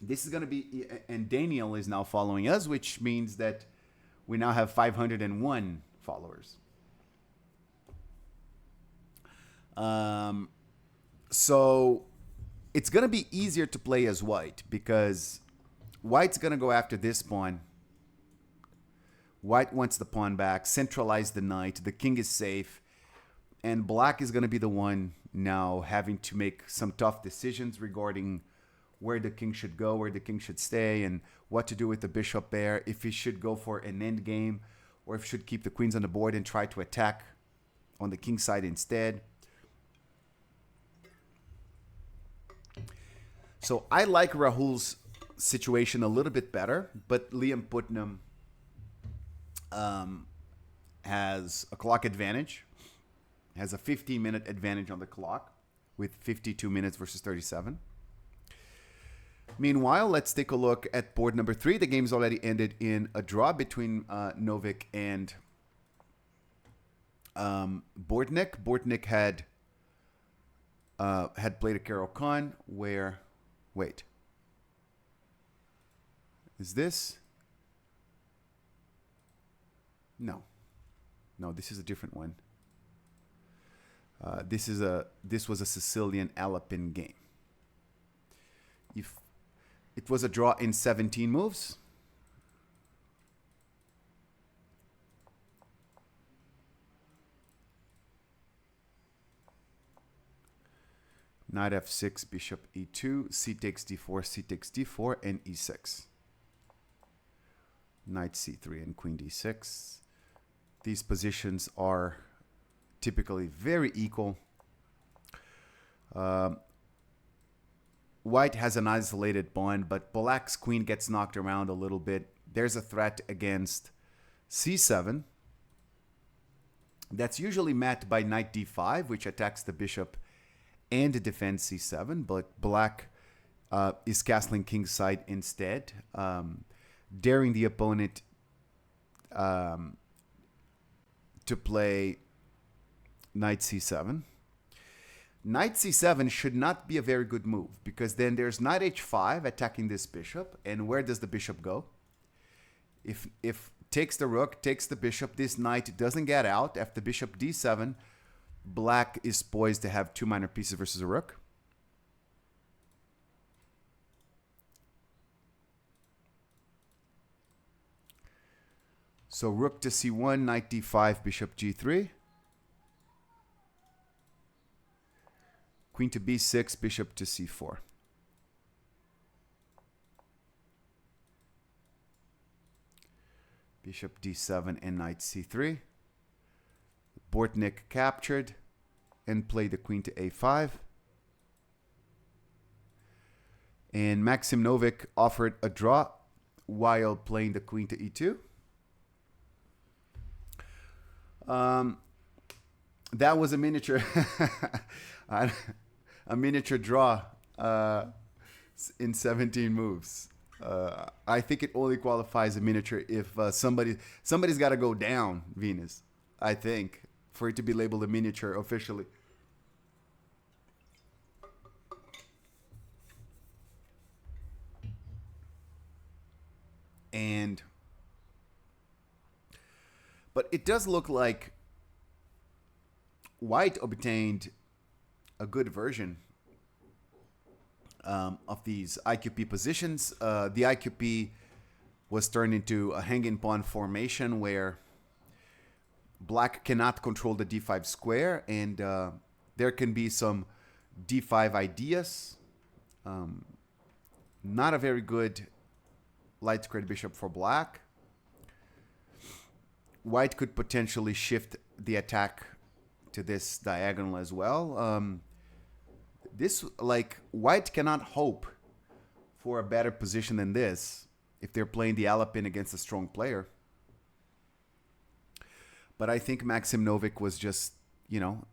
This is going to be... And Daniel is now following us, which means that we now have 501 followers. So it's going to be easier to play as White because White's going to go after this pawn. White wants the pawn back, centralize the knight. The king is safe. And Black is going to be the one now having to make some tough decisions regarding where the king should go, where the king should stay, and what to do with the bishop pair, if he should go for an end game, or if he should keep the queens on the board and try to attack on the king side instead. So I like Rahul's situation a little bit better, but Liam Putnam has a clock advantage, has a 15-minute advantage on the clock with 52 minutes versus 37. Meanwhile, let's take a look at board number 3. The game's already ended in a draw between Novik and Bortnik. Bortnik had played a Caro-Kann where... Wait. Is this? No. No, this is a different one. This was a Sicilian Alapin game. If it was a draw in 17 moves. Knight f6, bishop e2, c takes d4, c takes d4, and e6. Knight c3 and queen d6. These positions are typically very equal. White has an isolated pawn, but black's queen gets knocked around a little bit. There's a threat against c7. That's usually met by knight d5, which attacks the bishop and defends c7, but black is castling kingside instead, daring the opponent to play knight c7. Knight c7 should not be a very good move, because then there's knight h5 attacking this bishop, and where does the bishop go? If takes the rook, takes the bishop, this knight doesn't get out. After bishop d7, black is poised to have two minor pieces versus a rook. So rook to c1, knight d5, bishop g3. Queen to b6, bishop to c4. Bishop d7 and knight c3. Bortnik captured and played the queen to a5. And Maxim Novik offered a draw while playing the queen to e2. That was a miniature a miniature draw in 17 moves. I think it only qualifies a miniature if somebody's got to go down, Venus, I think, for it to be labeled a miniature officially. But it does look like White obtained a good version of these IQP positions. The IQP was turned into a hanging pawn formation where black cannot control the d5 square, and there can be some d5 ideas. Not a very good light squared bishop for black. White could potentially shift the attack to this diagonal as well. White cannot hope for a better position than this if they're playing the Alapin against a strong player. But I think Maxim Novik was just,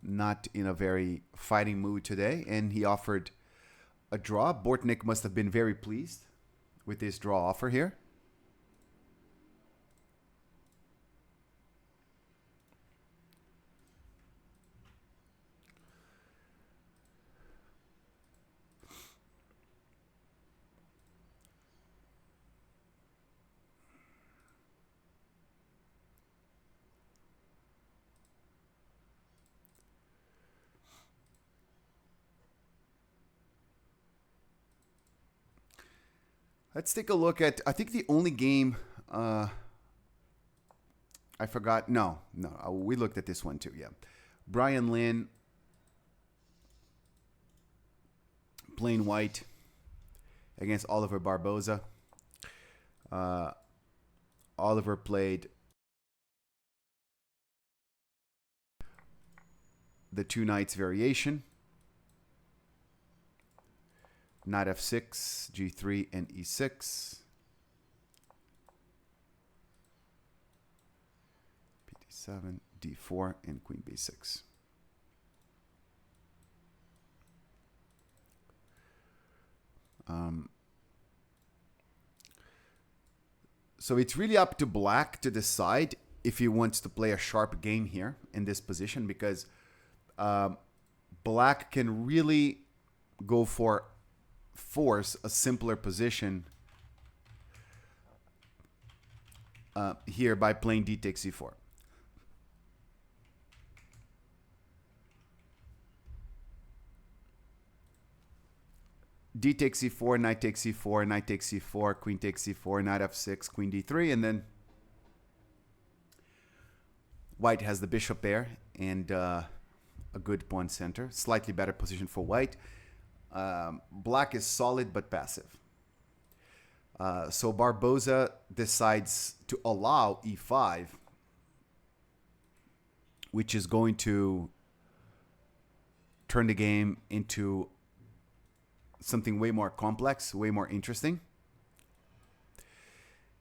not in a very fighting mood today, and he offered a draw. Bortnik must have been very pleased with this draw offer here. Let's take a look at, I think the only game, I forgot. No, we looked at this one too, yeah. Brian Lynn playing white against Oliver Barboza. Oliver played the two knights variation. Knight f6, g3, and e6. Pd7, d4, and queen b6. So it's really up to black to decide if he wants to play a sharp game here in this position, because black can really go for force a simpler position here by playing d takes c4. D takes c4, knight takes c4, knight takes c4, queen takes c4, knight f6, queen d3, and then white has the bishop there and a good pawn center. Slightly better position for white. Black is solid but passive. So Barboza decides to allow e5, which is going to turn the game into something way more complex, way more interesting.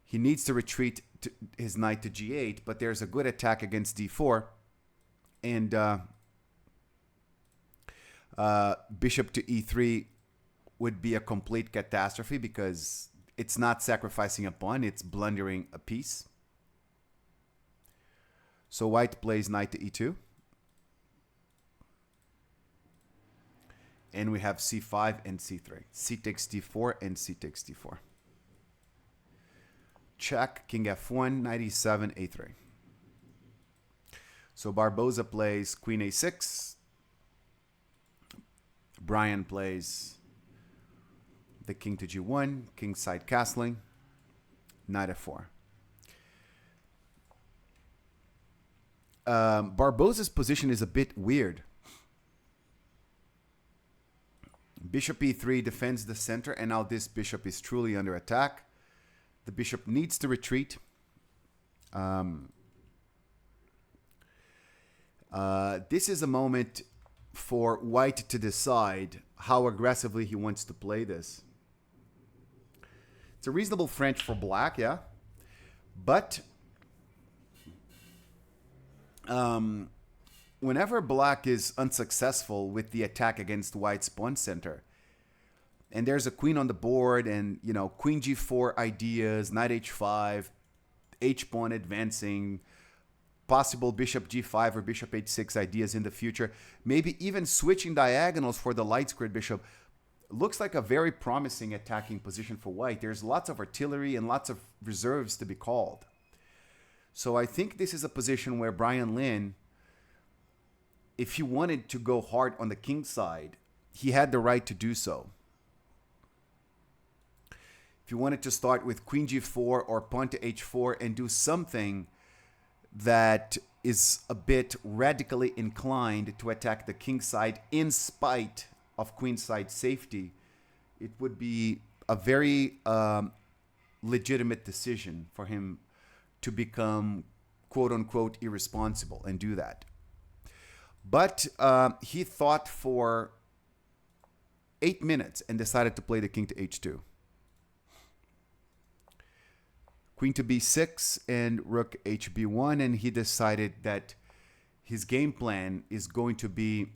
He needs to retreat his knight to g8, but there's a good attack against d4. And bishop to e3 would be a complete catastrophe because it's not sacrificing a pawn, it's blundering a piece. So white plays knight to e2. And we have c5 and c3. C takes d4 and c takes d4. Check, king f1, knight e7, a3. So Barboza plays queen a6. Brian plays the king to g1, king side castling, knight f4. Barboza's position is a bit weird. Bishop e3 defends the center, and now this bishop is truly under attack. The bishop needs to retreat. This is a moment for white to decide how aggressively he wants to play this. It's a reasonable French for black, yeah. But whenever black is unsuccessful with the attack against white's pawn center, and there's a queen on the board, and you know, queen g4 ideas, knight h5, h pawn advancing, possible bishop g5 or bishop h6 ideas in the future, maybe even switching diagonals for the light squared bishop, looks like a very promising attacking position for white. There's lots of artillery and lots of reserves to be called. So I think this is a position where Brian Lynn, if he wanted to go hard on the king side, he had the right to do so. If you wanted to start with queen g4 or pawn to h4 and do something that is a bit radically inclined to attack the king side in spite of queen side safety, it would be a very legitimate decision for him to become quote-unquote irresponsible and do that. But he thought for 8 minutes and decided to play the king to h2. Queen to b6 and rook hb1, and he decided that his game plan is going to be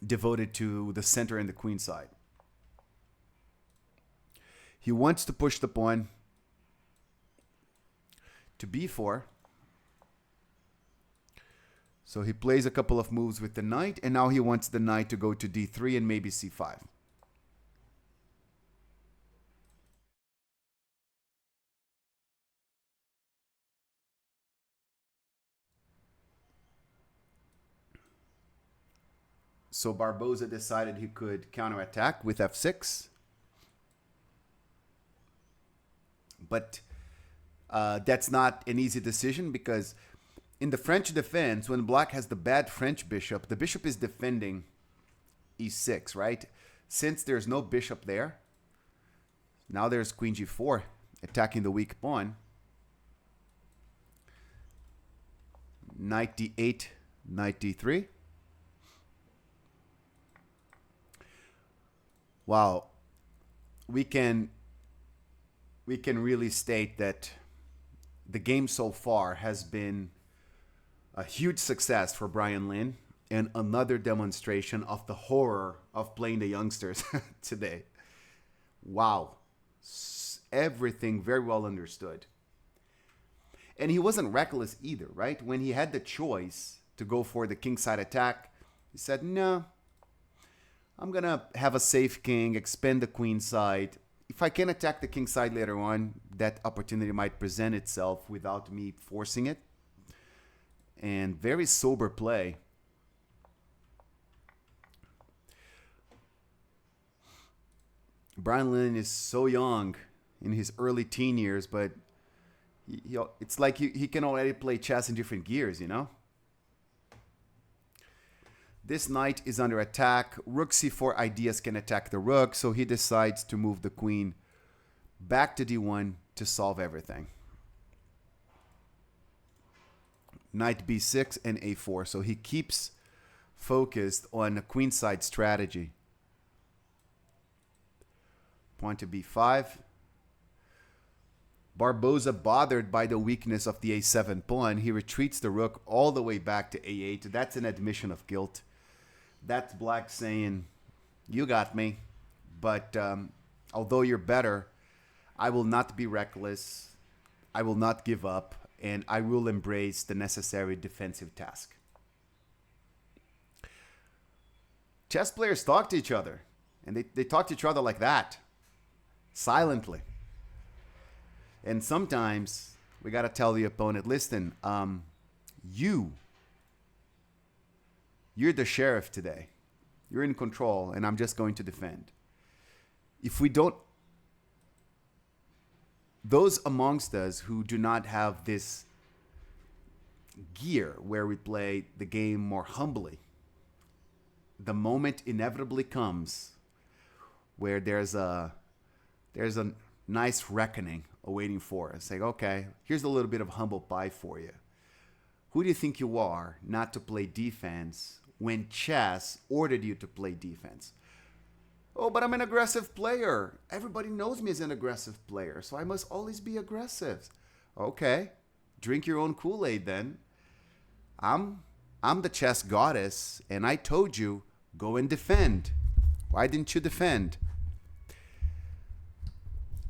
devoted to the center and the queen side. He wants to push the pawn to b4. So he plays a couple of moves with the knight, and now he wants the knight to go to d3 and maybe c5. So Barboza decided he could counterattack with f6. But that's not an easy decision, because in the French defense, when black has the bad French bishop, the bishop is defending e6, right? Since there's no bishop there, now there's queen g4 attacking the weak pawn. Knight d8, knight d3. Wow, we can really state that the game so far has been a huge success for Brian Lynn, and another demonstration of the horror of playing the youngsters today. Wow, everything very well understood. And he wasn't reckless either, right? When he had the choice to go for the kingside attack, he said, no, I'm going to have a safe king, expand the queen side, if I can attack the king side later on, that opportunity might present itself without me forcing it. And very sober play. Brian Lynn is so young in his early teen years, but it's like he can already play chess in different gears, you know? This knight is under attack. Rook c4 ideas can attack the rook, so he decides to move the queen back to d1 to solve everything. Knight b6 and a4, so he keeps focused on a queenside strategy. Pawn to b5. Barboza, bothered by the weakness of the a7 pawn, he retreats the rook all the way back to a8. That's an admission of guilt. That's black saying, you got me, but although you're better, I will not be reckless, I will not give up, and I will embrace the necessary defensive task. Chess players talk to each other, and they talk to each other like that, silently. And sometimes we got to tell the opponent, listen, you're the sheriff today. You're in control, and I'm just going to defend. If we don't, those amongst us who do not have this gear where we play the game more humbly, the moment inevitably comes where there's a nice reckoning awaiting for us. Like, okay, here's a little bit of humble pie for you. Who do you think you are not to play defense when chess ordered you to play defense? Oh, but I'm an aggressive player. Everybody knows me as an aggressive player, so I must always be aggressive. Okay, drink your own Kool-Aid then. I'm the chess goddess, and I told you, go and defend. Why didn't you defend?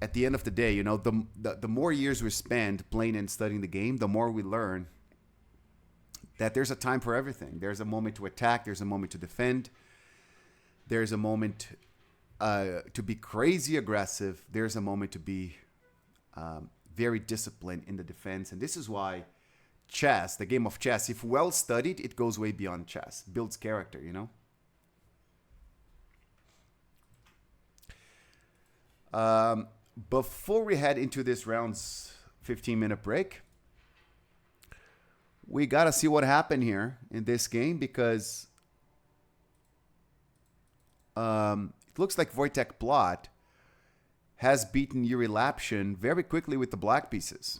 At the end of the day, you know, the more years we spend playing and studying the game, the more we learn that there's a time for everything. There's a moment to attack. There's a moment to defend. There's a moment to be crazy aggressive. There's a moment to be very disciplined in the defense. And this is why chess, the game of chess, if well studied, it goes way beyond chess. Builds character, you know? Before we head into this round's 15-minute break, we got to see what happened here in this game, because it looks like Wojtek Plot has beaten Yuri Lapshin very quickly with the black pieces.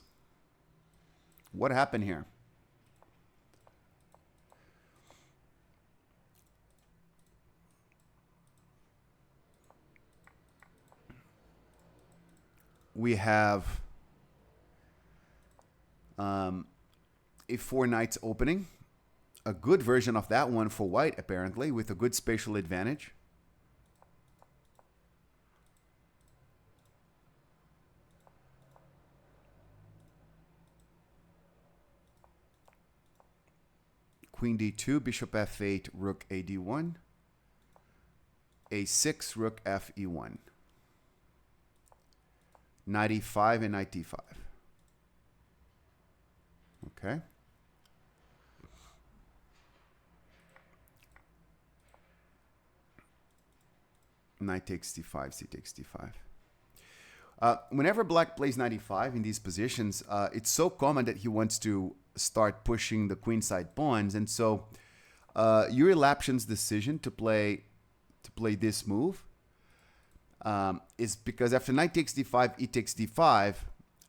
What happened here? We have a 4 knights opening. A good version of that one for white, apparently, with a good spatial advantage. Queen d2, bishop f8, rook a d1. a6, rook f e1. Knight e5 and knight d5. Okay. Knight takes d5, c takes d5. Whenever black plays knight e5 in these positions, it's so common that he wants to start pushing the queenside pawns, and so Yuri Lapshin's decision to play this move is because after knight takes d5, e takes d5,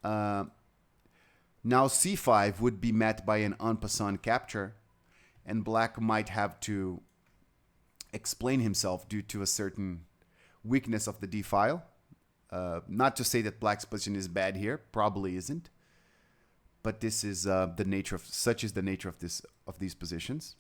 now c5 would be met by an en passant capture, and black might have to explain himself due to a certain weakness of the d file. Not to say that black's position is bad here, probably isn't, but this is the nature of these positions.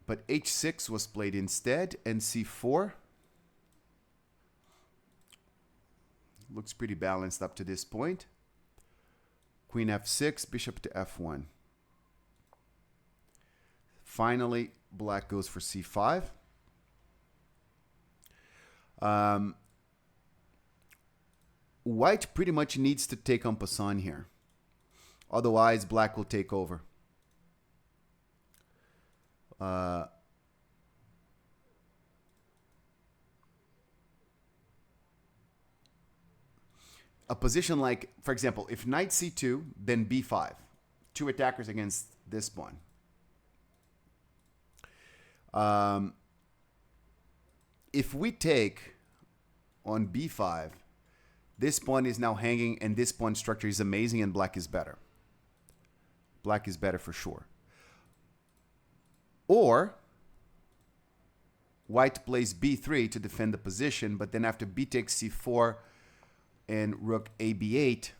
But h6 was played instead, and c4. Looks pretty balanced up to this point. Queen f6, bishop to f1. Finally, black goes for c5. White pretty much needs to take en passant here. Otherwise, black will take over. A position like, for example, if knight c2, then b5. Two attackers against this pawn. If we take on b5, this pawn is now hanging, and this pawn structure is amazing, and black is better. Black is better for sure. Or white plays b3 to defend the position, but then after b takes c4 and rook a b8,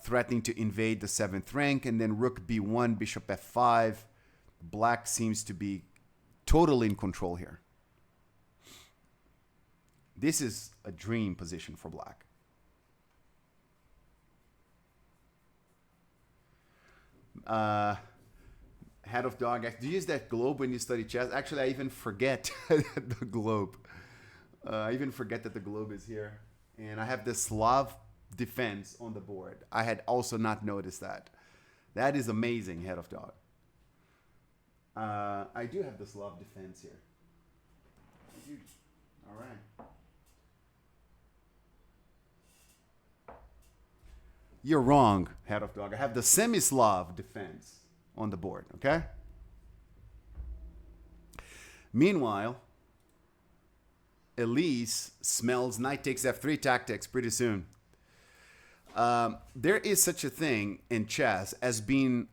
threatening to invade the 7th rank, and then rook b1, bishop f5. Black seems to be totally in control here. This is a dream position for black. Head of dog. Do you use that globe when you study chess? Actually, I even forget the globe. I even forget that the globe is here. And I have the Slav defense on the board. I had also not noticed that. That is amazing, head of dog. I do have the Slav defense here. Huge. All right. You're wrong, head of dog. I have the semi-Slav defense on the board, okay? Meanwhile, Elise smells knight takes f3 tactics pretty soon. There is such a thing in chess as being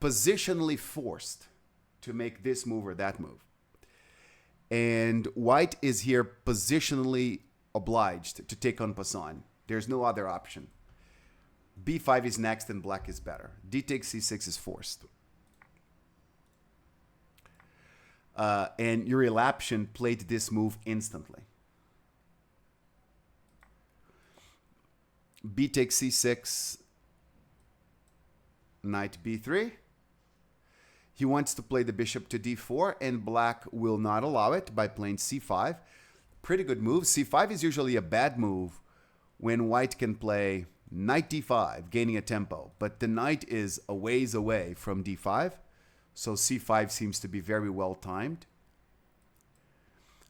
positionally forced to make this move or that move. And white is here positionally obliged to take en passant. There's no other option. b5 is next and black is better. D takes c6 is forced. And Yuri Lapshin played this move instantly. B takes c6, knight b3. He wants to play the bishop to d4, and black will not allow it by playing c5. Pretty good move. c5 is usually a bad move when white can play knight d5, gaining a tempo. But the knight is a ways away from d5, so c5 seems to be very well timed.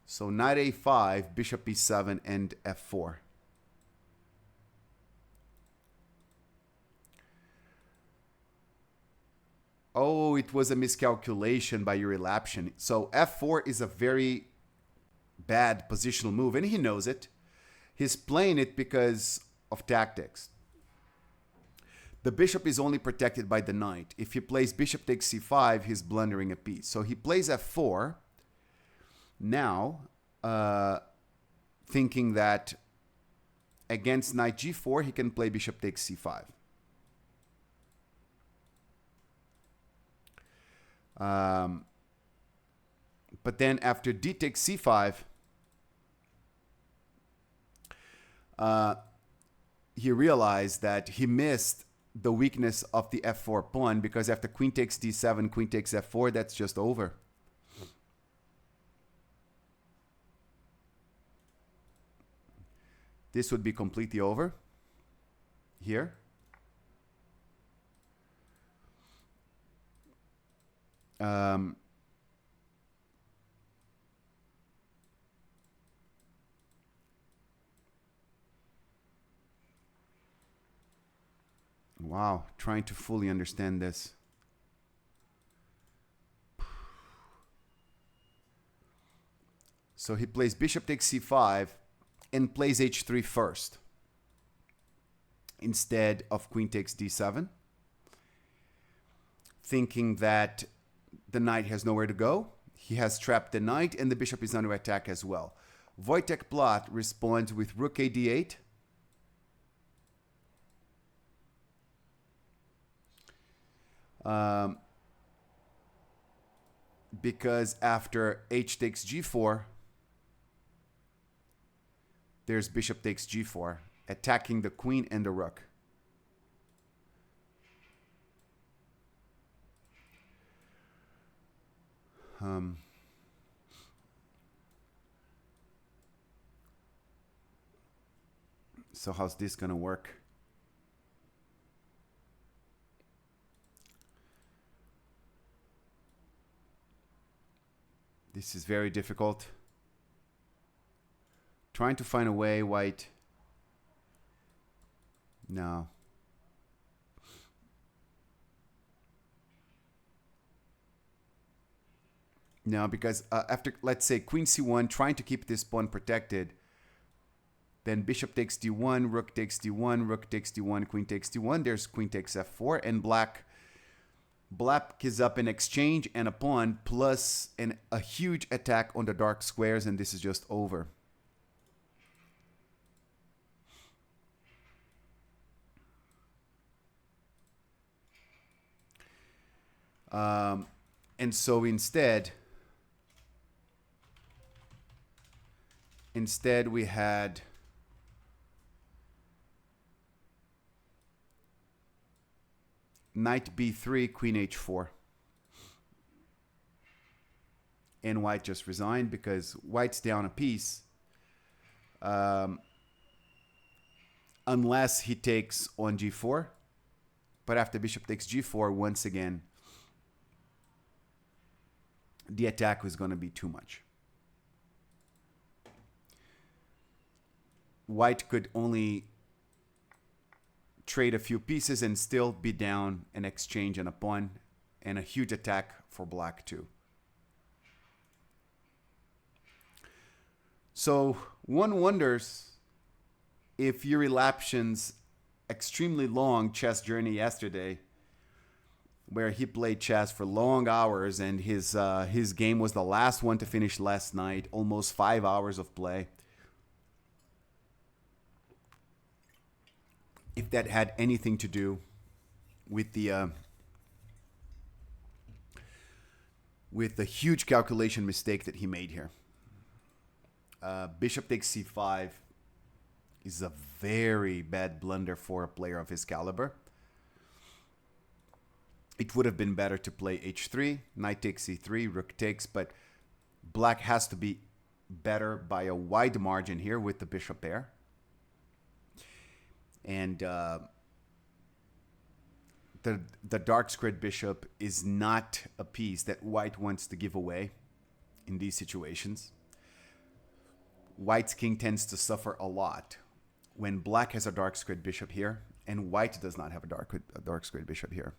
So knight a5, bishop e7, and f4. Oh, it was a miscalculation by Yuri Lapshin. So f4 is a very bad positional move, and he knows it. He's playing it because of tactics. The bishop is only protected by the knight. If he plays bishop takes c5, he's blundering a piece. So he plays f4. Now, thinking that against knight g4, he can play bishop takes c5. But then after d takes c5, he realized that he missed the weakness of the f4 pawn, because after queen takes d7, queen takes f4, that's just over. This would be completely over here. Wow, trying to fully understand this. So he plays bishop takes c5 and plays h3 first instead of queen takes d7, thinking that the knight has nowhere to go. He has trapped the knight, and the bishop is under attack as well. Wojtek Plat responds with rook a d8. Because after h takes g4, There's bishop takes g4, attacking the queen and the rook. So how's this gonna work? This is very difficult. Trying to find a way, white. No. No, because after, let's say, queen c1, trying to keep this pawn protected, then bishop takes d1, rook takes d1, rook takes d1, queen takes d1. There's queen takes f4, and black is up in exchange and a pawn, plus a huge attack on the dark squares, and this is just over. And so instead we had knight b3, queen h4. And white just resigned because white's down a piece. Unless he takes on g4. But after bishop takes g4, once again, the attack was going to be too much. White could only trade a few pieces and still be down an exchange and a pawn, and a huge attack for black too. So one wonders if Jiri Lapshin's extremely long chess journey yesterday, where he played chess for long hours, and his game was the last one to finish last night, almost 5 hours of play, if that had anything to do with the huge calculation mistake that he made here. Bishop takes c5 is a very bad blunder for a player of his caliber. It would have been better to play h3, knight takes c3, rook takes, but black has to be better by a wide margin here with the bishop pair. And the dark squared bishop is not a piece that white wants to give away in these situations. White's king tends to suffer a lot when black has a dark squared bishop here, and white does not have a dark squared bishop here.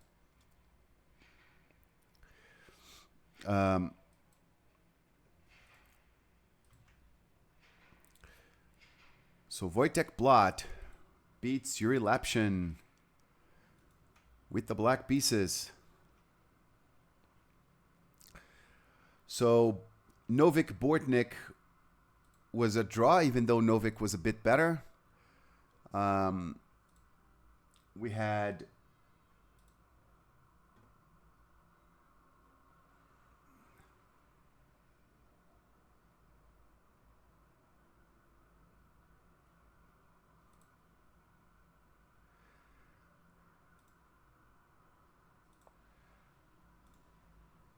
So Wojtek Blatt beats Jiri Lapshin with the black pieces. So Novik Bortnik was a draw, even though Novik was a bit better. We had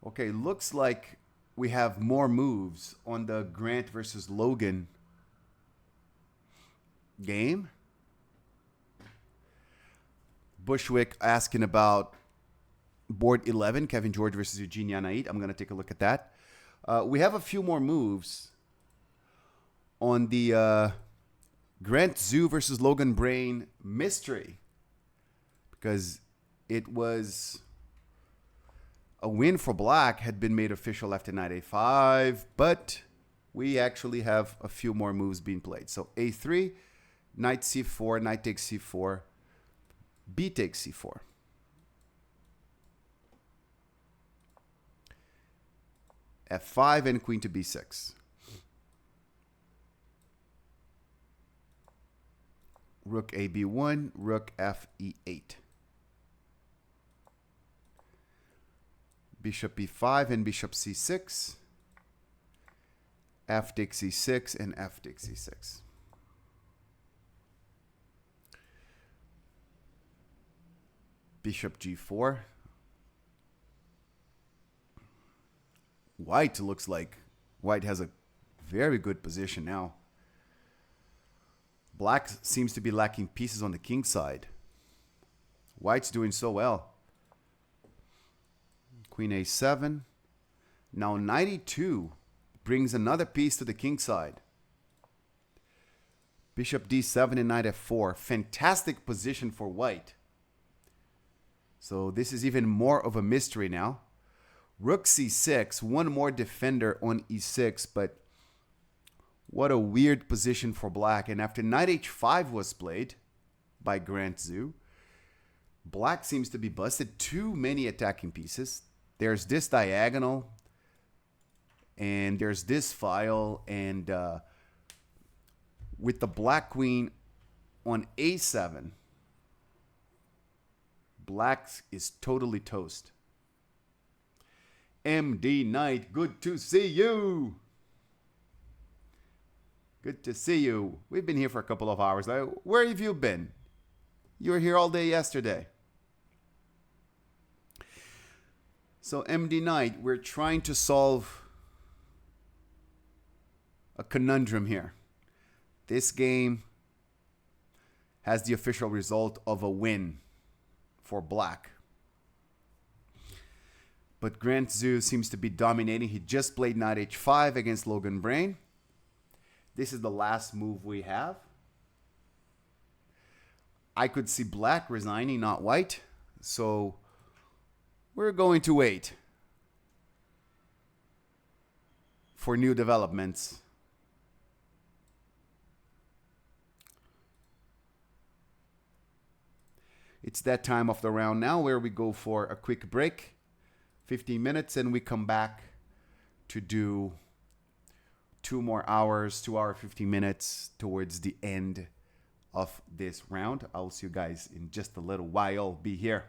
okay, looks like we have more moves on the Grant versus Logan game. Bushwick asking about board 11, Kevin George versus Eugene Yanait. I'm going to take a look at that. We have a few more moves on the Grant Zhu versus Logan Brain mystery, because it was a win for black, had been made official after knight a5, but we actually have a few more moves being played. So a3, knight c4, knight takes c4, b takes c4. f5 and queen to b6. Rook a b1, rook f e8. Bishop b5 and bishop c6. F takes e6 and f takes e6. Bishop g4. White looks like white has a very good position now. Black seems to be lacking pieces on the king side. White's doing so well. Queen a7. Now knight e2 brings another piece to the king side. Bishop d7 and knight f4. Fantastic position for white. So this is even more of a mystery now. Rook c6, one more defender on e6, but what a weird position for black. And after knight h5 was played by Grant Zhu, black seems to be busted. Too many attacking pieces. There's this diagonal, and there's this file, and with the black queen on a7, black is totally toast. MD Knight, good to see you. Good to see you. We've been here for a couple of hours now. Where have you been? You were here all day yesterday. So MD Knight, we're trying to solve a conundrum here. This game has the official result of a win for black. But Grant Zhu seems to be dominating. He just played knight h5 against Logan Brain. This is the last move we have. I could see black resigning, not white. So we're going to wait for new developments. It's that time of the round now where we go for a quick break, 15 minutes, and we come back to do 2 more hours, 2 hour 15 minutes towards the end of this round. I'll see you guys in just a little while. Be here.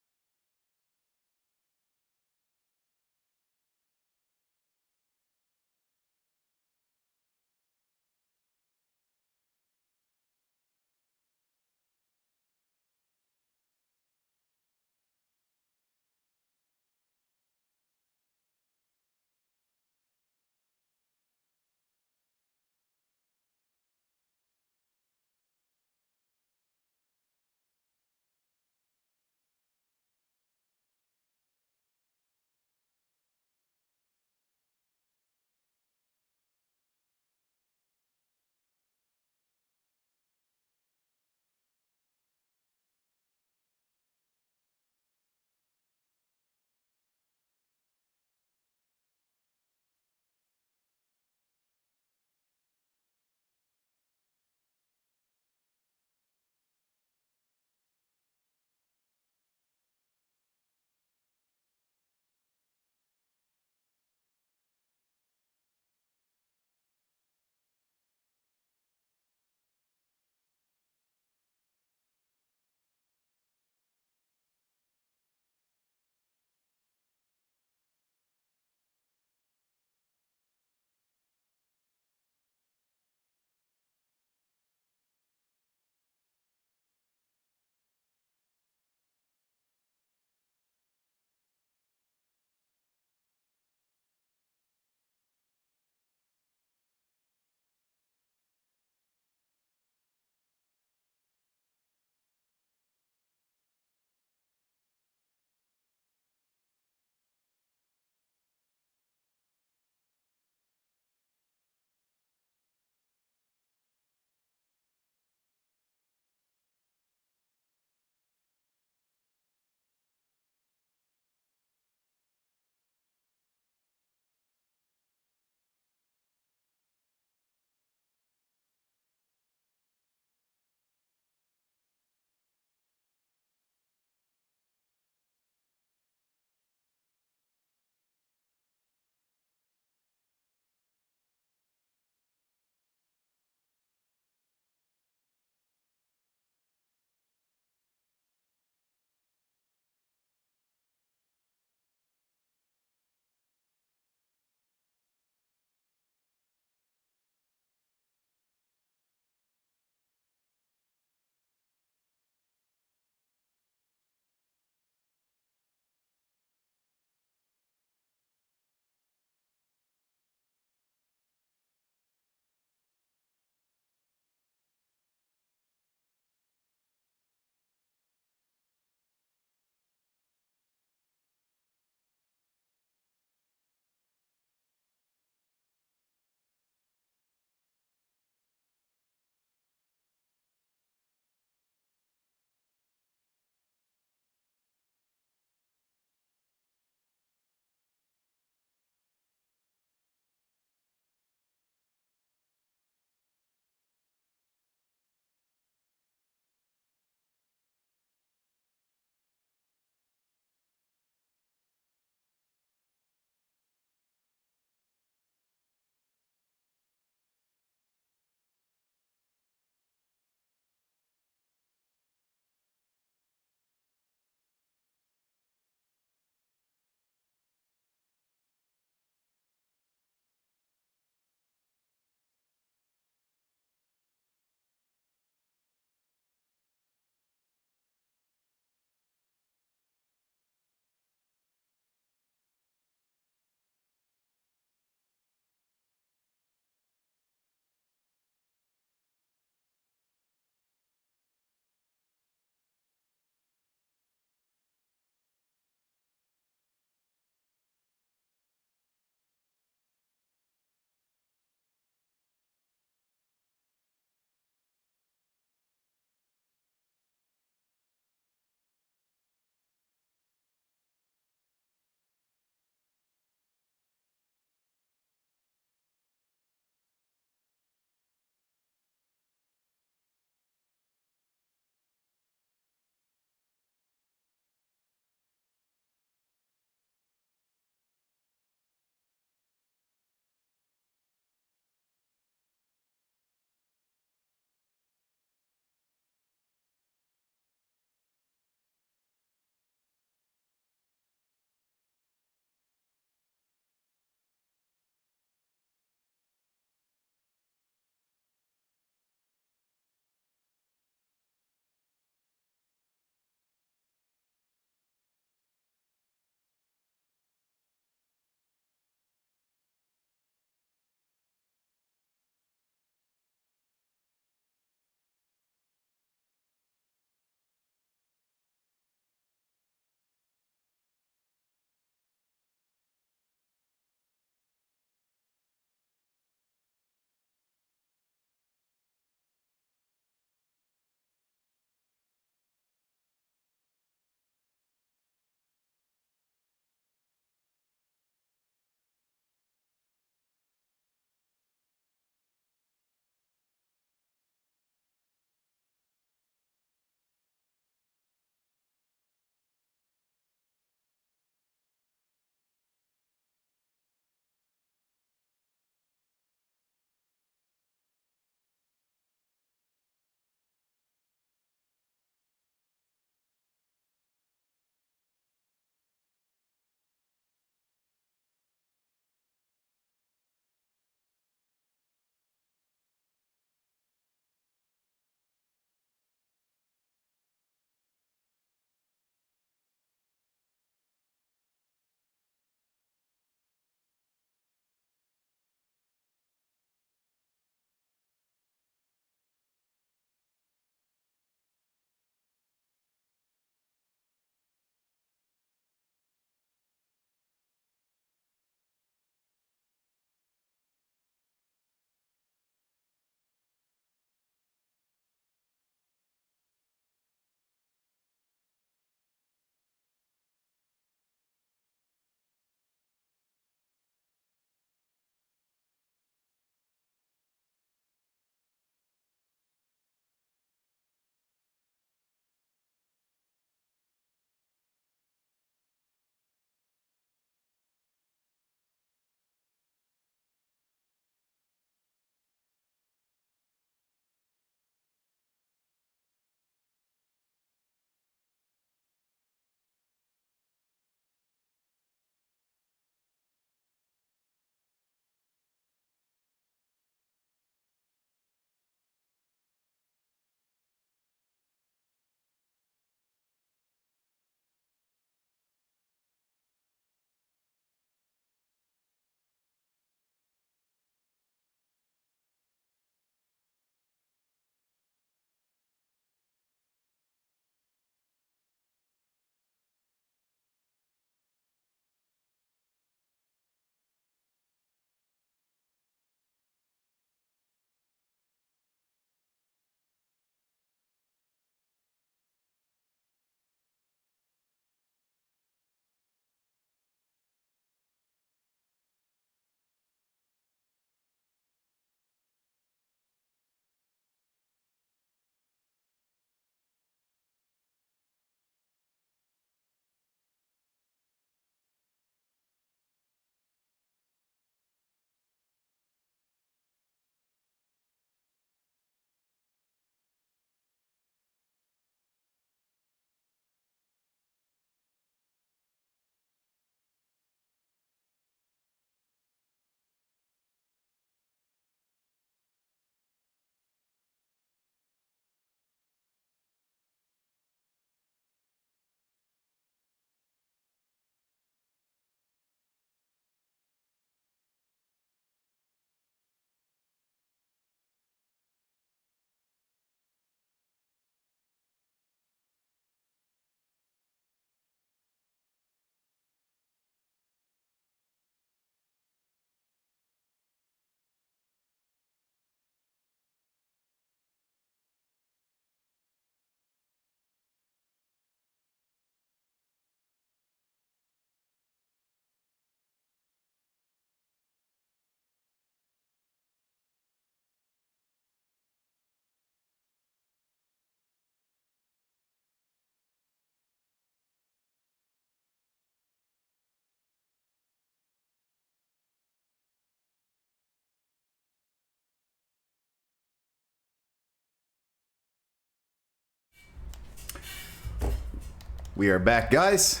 We are back, guys.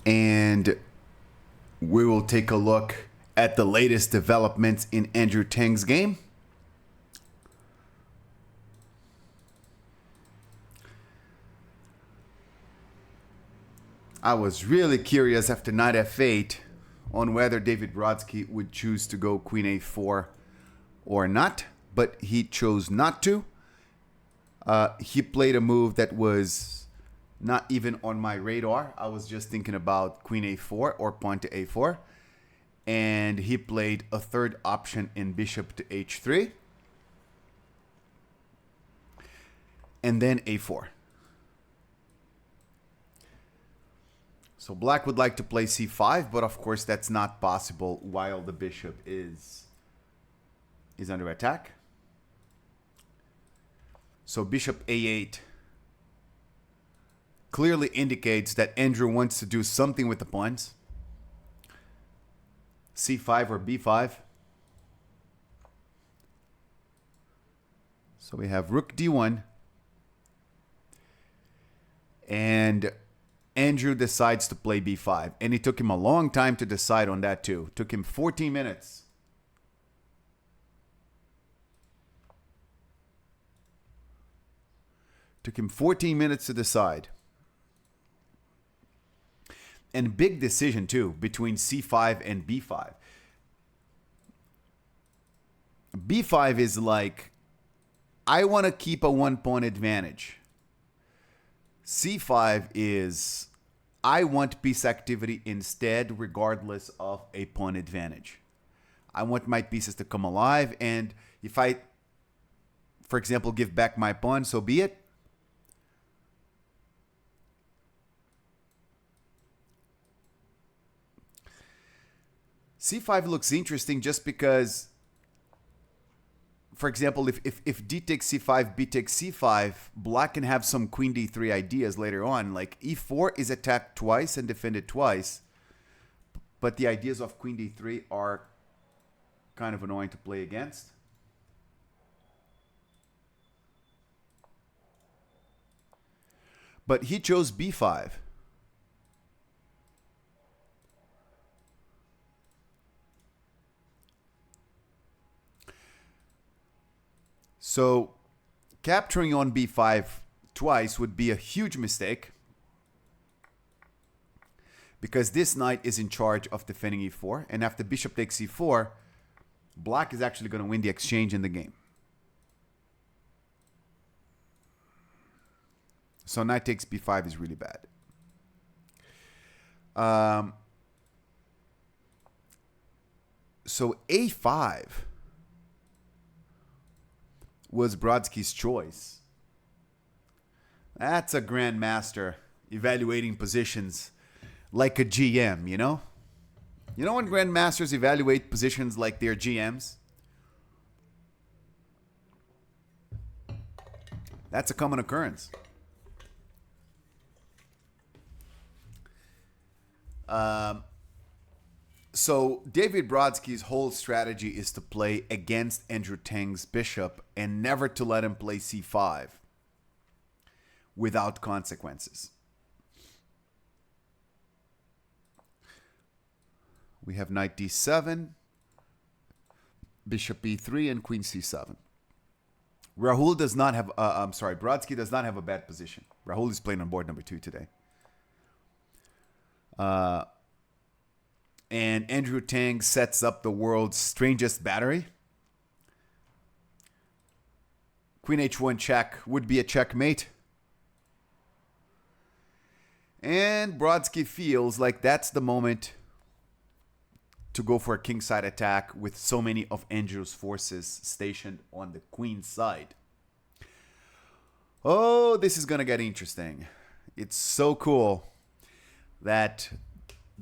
And we will take a look at the latest developments in Andrew Tang's game. I was really curious after knight f8 on whether David Brodsky would choose to go queen a4 or not, but he chose not to. He played a move that was not even on my radar. I was just thinking about queen a4 or pawn to a4. And he played a third option in bishop to h3. And then a4. So black would like to play c5, but of course that's not possible while the bishop is under attack. So bishop a8 clearly indicates that Andrew wants to do something with the pawns. c5 or b5. So we have rook d1. And Andrew decides to play b5. And it took him a long time to decide on that too. It took him 14 minutes. Took him 14 minutes to decide. And big decision too between c5 and b5. b5 is like, I want to keep a one pawn advantage. c5 is, I want piece activity instead, regardless of a pawn advantage. I want my pieces to come alive, and if I, for example, give back my pawn, so be it. c5 looks interesting just because, for example, if d takes c5, b takes c5, black can have some queen d3 ideas later on. Like e4 is attacked twice and defended twice, but the ideas of queen d3 are kind of annoying to play against. But he chose b5. So capturing on b5 twice would be a huge mistake, because this knight is in charge of defending e4, and after bishop takes e4, black is actually going to win the exchange in the game. So knight takes b5 is really bad. So a5 was Brodsky's choice. That's a grandmaster evaluating positions like a GM, you know? You know when grandmasters evaluate positions like they're GMs? That's a common occurrence. So David Brodsky's whole strategy is to play against Andrew Tang's bishop and never to let him play c5 without consequences. We have knight d7, bishop e3, and queen c7. Rahul does not have, Brodsky does not have a bad position. Rahul is playing on board number 2 today. And Andrew Tang sets up the world's strangest battery. Queen h1 check would be a checkmate. And Brodsky feels like that's the moment to go for a kingside attack with so many of Andrew's forces stationed on the queen side. Oh, this is going to get interesting. It's so cool that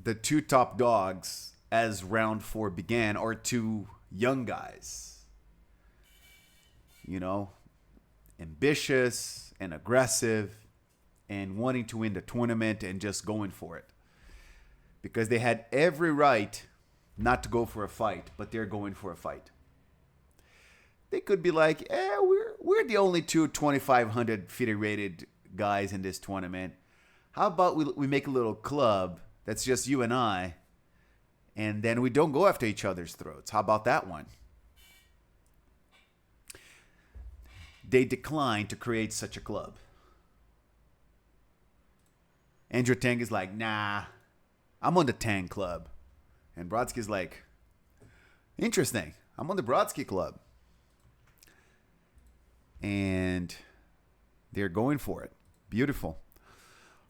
the two top dogs as round 4 began are two young guys. You know, ambitious and aggressive and wanting to win the tournament and just going for it. Because they had every right not to go for a fight, but they're going for a fight. They could be like, we're we're the only two 2,500 FIDE rated guys in this tournament. How about we make a little club that's just you and I, and then we don't go after each other's throats? How about that one? They declined to create such a club. Andrew Tang is like, nah, I'm on the Tang club. And Brodsky's like, interesting, I'm on the Brodsky club. And they're going for it. Beautiful.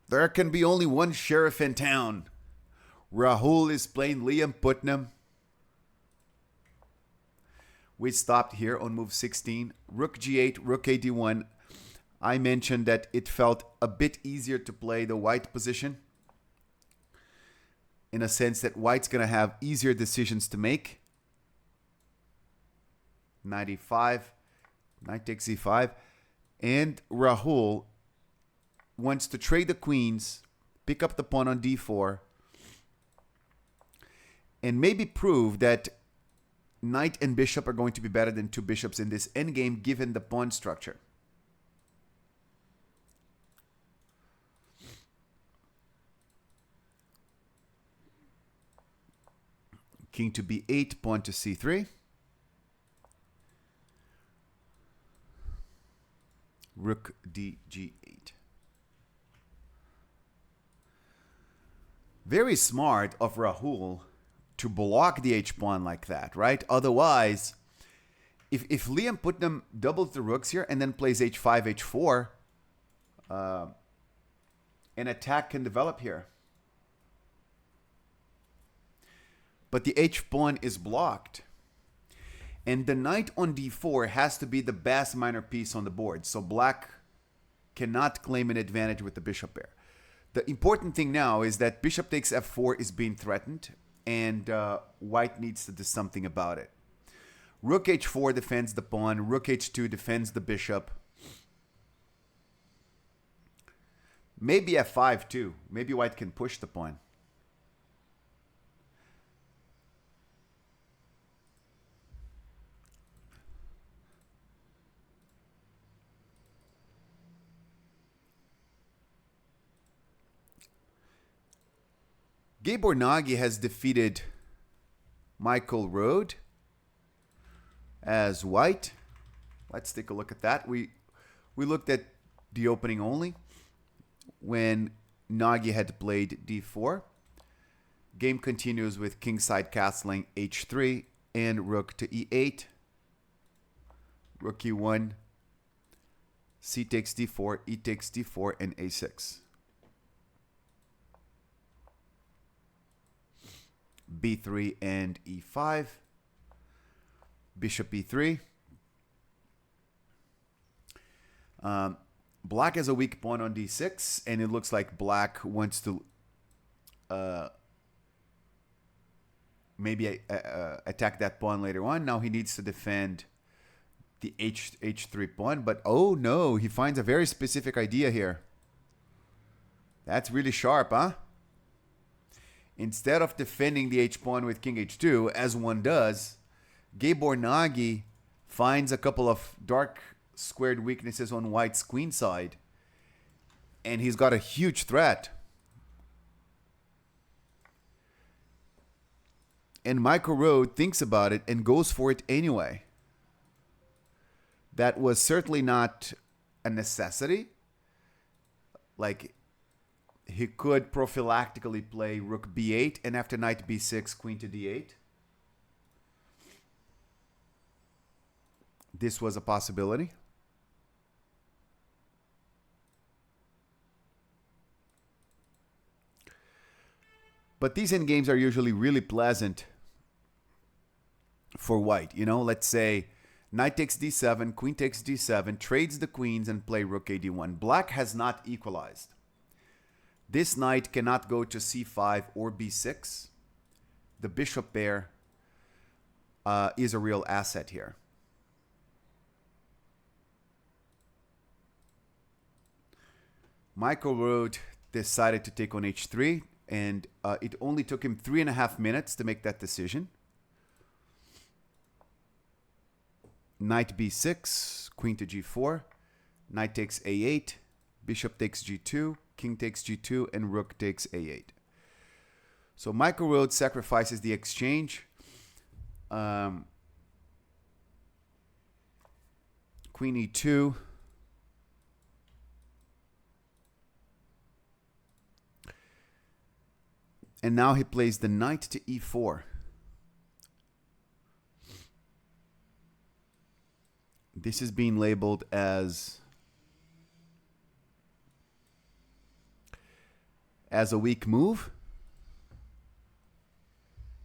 There can be only one sheriff in town. Rahul is playing Liam Putnam. We stopped here on move 16. Rook G8, Rook AD1. I mentioned that it felt a bit easier to play the white position, in a sense that white's going to have easier decisions to make. 95, knight takes e5. And Rahul wants to trade the queens, pick up the pawn on d4, and maybe prove that knight and bishop are going to be better than two bishops in this endgame given the pawn structure. King to b8, pawn to c3. Rook dg8. Very smart of Rahul to block the h-pawn like that, right? Otherwise, if Liam Putnam doubles the rooks here and then plays h5, h4, an attack can develop here. But the h-pawn is blocked. And the knight on d4 has to be the best minor piece on the board. So black cannot claim an advantage with the bishop pair. The important thing now is that bishop takes f4 is being threatened, and white needs to do something about it. Rook h4 defends the pawn. Rook h2 defends the bishop. Maybe f5 too. Maybe white can push the pawn. Gabor Nagy has defeated Michael Rode as white. Let's take a look at that. We looked at the opening only when Nagy had played d4. Game continues with kingside castling h3 and rook to e8. Rook e1. C takes d4, e takes d4, and a6. b3 and e5. Bishop e3. Black has a weak pawn on d6, and it looks like black wants to maybe attack that pawn later on. Now he needs to defend the h3 pawn, but oh no, he finds a very specific idea here. That's really sharp, huh? Instead of defending the h-pawn with king h2, as one does, Gabor Nagy finds a couple of dark squared weaknesses on white's queen side, and he's got a huge threat. And Michael Rode thinks about it and goes for it anyway. That was certainly not a necessity. Like, he could prophylactically play rook b8 and after knight b6, queen to d8. This was a possibility. But these endgames are usually really pleasant for white. You know, let's say knight takes d7, queen takes d7, trades the queens and play rook ad1. Black has not equalized. This knight cannot go to c5 or b6. The bishop pair is a real asset here. Michael Rode decided to take on h3, and it only took him 3.5 minutes to make that decision. Knight b6, queen to g4, knight takes a8, bishop takes g2, king takes g2, and rook takes a8. So Michael Rhodes sacrifices the exchange. Queen e2. And now he plays the knight to e4. This is being labeled as a weak move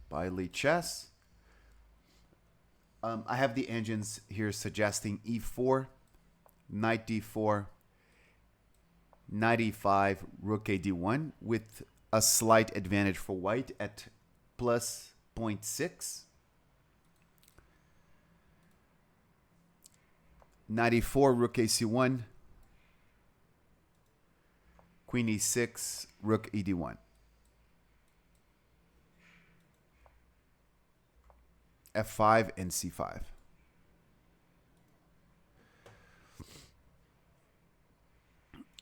by Lichess. I have the engines here suggesting e4, knight d4, knight e5, rook a d1, with a slight advantage for white at plus 0.6. Knight e4, rook a c1, queen e6, rook e d1. f5 and c5.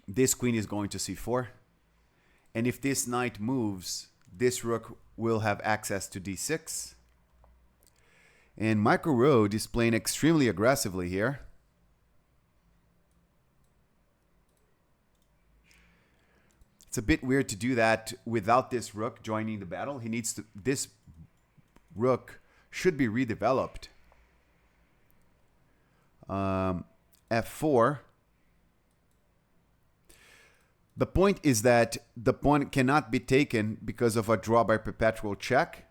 This queen is going to c4. And if this knight moves, this rook will have access to d6. And Michael Rhodes is playing extremely aggressively here. It's a bit weird to do that without this rook joining the battle. He needs to, this rook should be redeveloped. F4. The point is that the pawn cannot be taken because of a draw by perpetual check.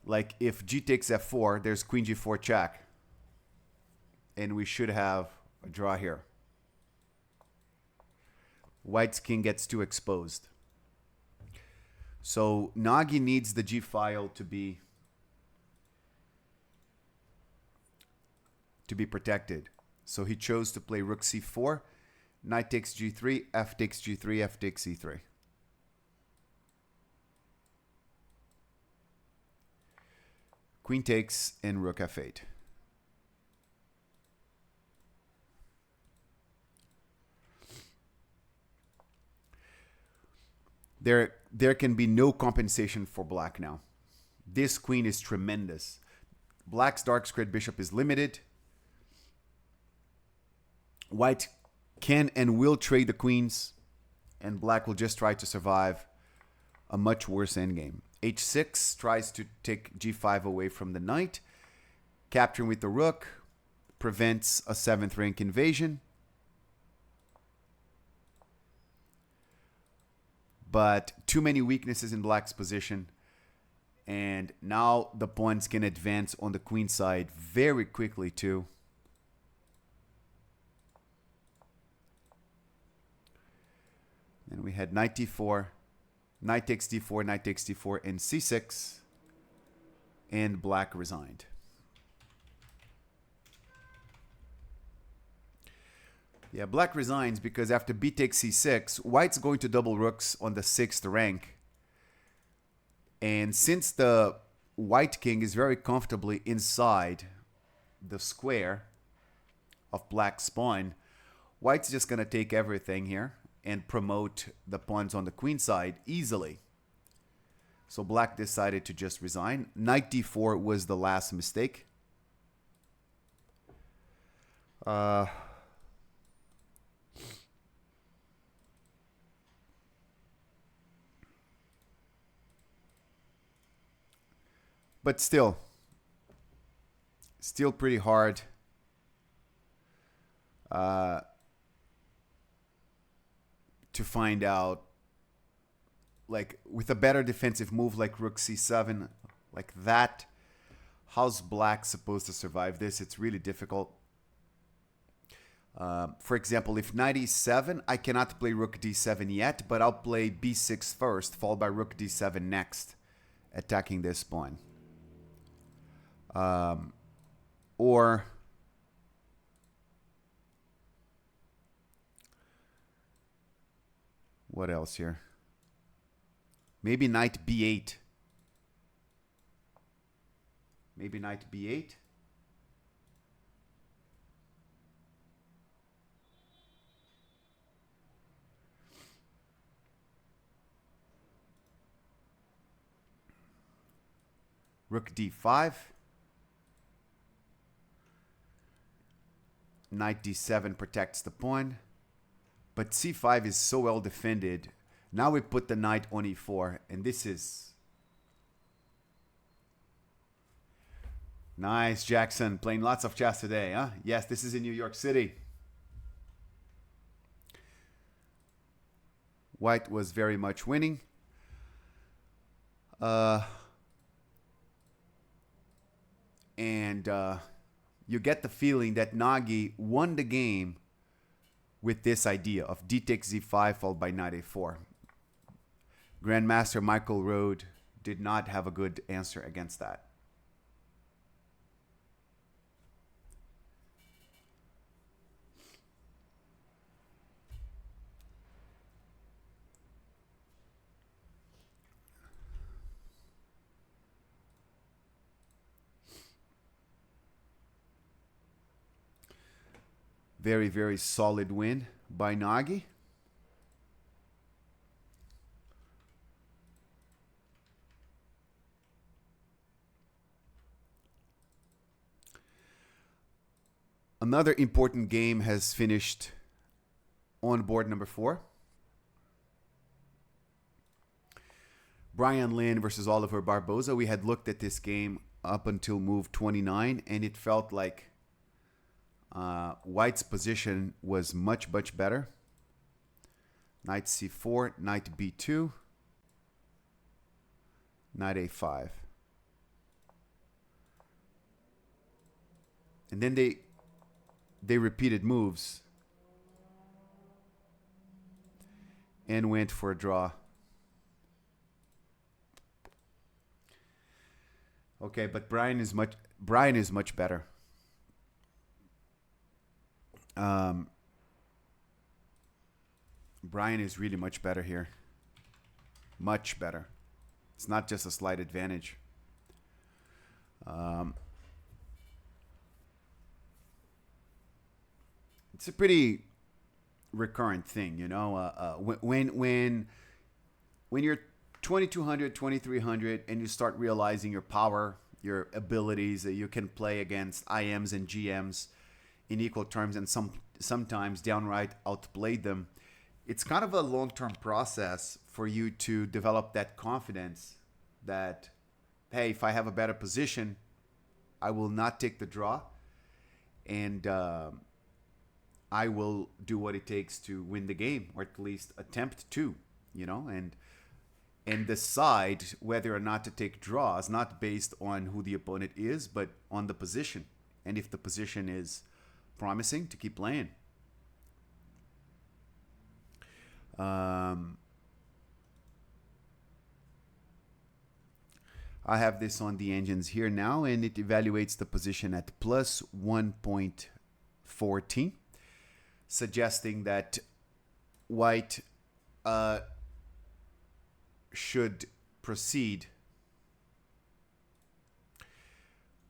Like if g takes f4, there's queen g4 check. And we should have a draw here. White's king gets too exposed. So Nagy needs the g file to be protected. So he chose to play rook c4, knight takes g3, f takes g3, f takes e3. Queen takes and rook f8. There can be no compensation for black now. This queen is tremendous. Black's dark squared bishop is limited. White can and will trade the queens, and black will just try to survive a much worse endgame. h6 tries to take g5 away from the knight. Capturing with the rook prevents a 7th rank invasion. But too many weaknesses in black's position. And now the pawns can advance on the queen side very quickly too. And we had knight d4, knight takes d4, knight takes d4, and c6. And black resigned. Yeah, black resigns because after b takes c6, white's going to double rooks on the 6th rank. And since the white king is very comfortably inside the square of black's pawn, white's just going to take everything here and promote the pawns on the queen side easily. So black decided to just resign. Knight d4 was the last mistake. But still pretty hard. To find out, like, with a better defensive move like rook c7, like that, how's black supposed to survive this? It's really difficult. For example, if knight e7, I cannot play rook d7 yet, but I'll play b6 first, followed by rook d7 next, attacking this pawn. Or what else here? Maybe knight b8. Maybe knight b8. Rook d5. Knight d7 protects the pawn. But c5 is so well defended. Now we put the knight on e4. And this is... Nice, Jackson. Playing lots of chess today, huh? Yes, this is in New York City. White was very much winning. You get the feeling that Nagy won the game with this idea of d takes z5 followed by knight a4. Grandmaster Michael Rode did not have a good answer against that. Very, very solid win by Nagy. Another important game has finished on board number 4. Brian Lynn versus Oliver Barboza. We had looked at this game up until move 29, and it felt like White's position was much, much better. Knight c4, knight b2, knight a5. And then they repeated moves and went for a draw. Okay, but Brian is much better. Brian is really much better here. Much better. It's not just a slight advantage. It's a pretty recurrent thing, you know. When you're 2200, 2300, and you start realizing your power, your abilities, that you can play against IMs and GMs in equal terms, and sometimes downright outplay them. It's kind of a long-term process for you to develop that confidence that, hey, if I have a better position, I will not take the draw, and I will do what it takes to win the game, or at least attempt to, you know, and decide whether or not to take draws, not based on who the opponent is, but on the position. And if the position is promising, to keep playing. I have this on the engines here now, and it evaluates the position at plus 1.14, suggesting that White should proceed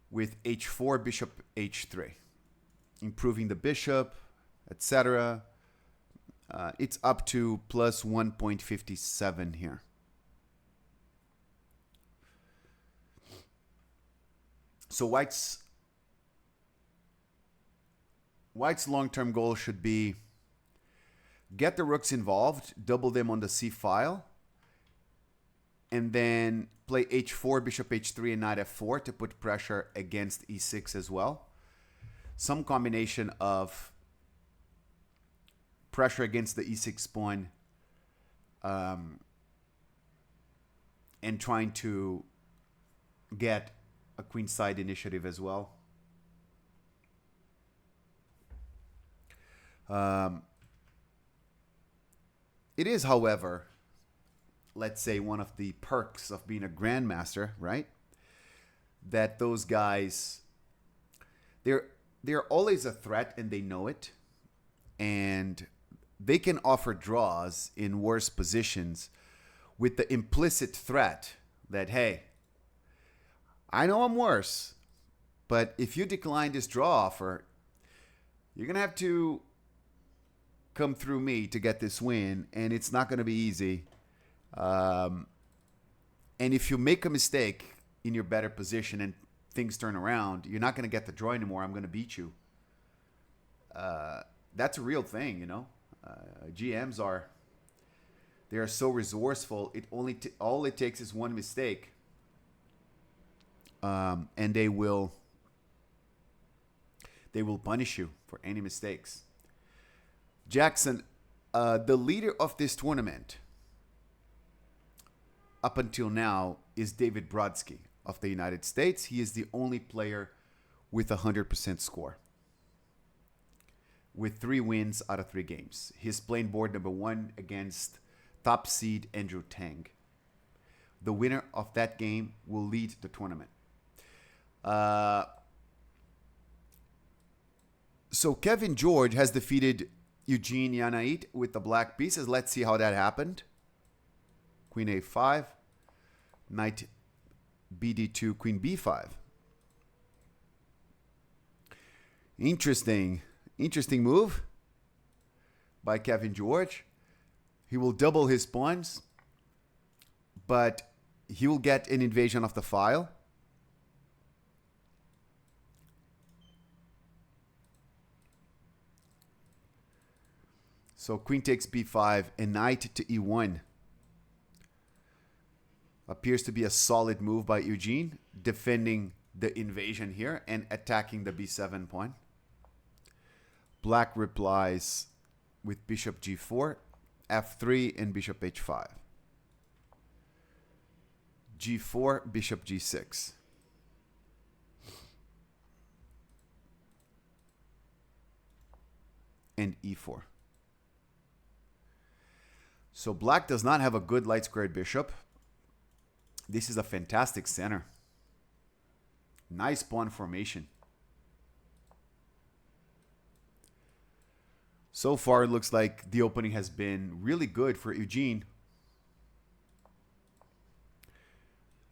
with h4, bishop h3, improving the bishop, etc. It's up to plus 1.57 here. So White's long-term goal should be get the rooks involved, double them on the c file, and then play h4, bishop h3, and knight f4 to put pressure against e6 as well. Some combination of pressure against the e6 pawn and trying to get a queenside initiative as well. It is, however, let's say, one of the perks of being a grandmaster, right? That those guys, they're always a threat, and they know it, and they can offer draws in worse positions with the implicit threat that, hey, I know I'm worse, But if you decline this draw offer, you're going to have to come through me to get this win, and it's not going to be easy. And if you make a mistake in your better position and things turn around, you're not going to get the draw anymore. I'm going to beat you. That's a real thing, you know. GMs they are so resourceful. All it takes is one mistake, and they will punish you for any mistakes. Jackson, the leader of this tournament up until now is David Brodsky of the United States. He is the only player with a 100% score, with 3 wins out of 3 games. He's playing board number 1 against top seed Andrew Tang. The winner of that game will lead the tournament. So Kevin George has defeated Eugene Yanait with the black pieces. Let's see how that happened. Queen A5, Knight BD2, Queen B5. Interesting move by Kevin George. He will double his pawns, but he will get an invasion of the file. So queen takes b5 and knight to e1. Appears to be a solid move by Eugene, defending the invasion here and attacking the b7 pawn. Black replies with bishop g4, f3, and bishop h5. g4, bishop g6. And e4. So black does not have a good light squared bishop. This is a fantastic center. Nice pawn formation. So far, it looks like the opening has been really good for Eugene.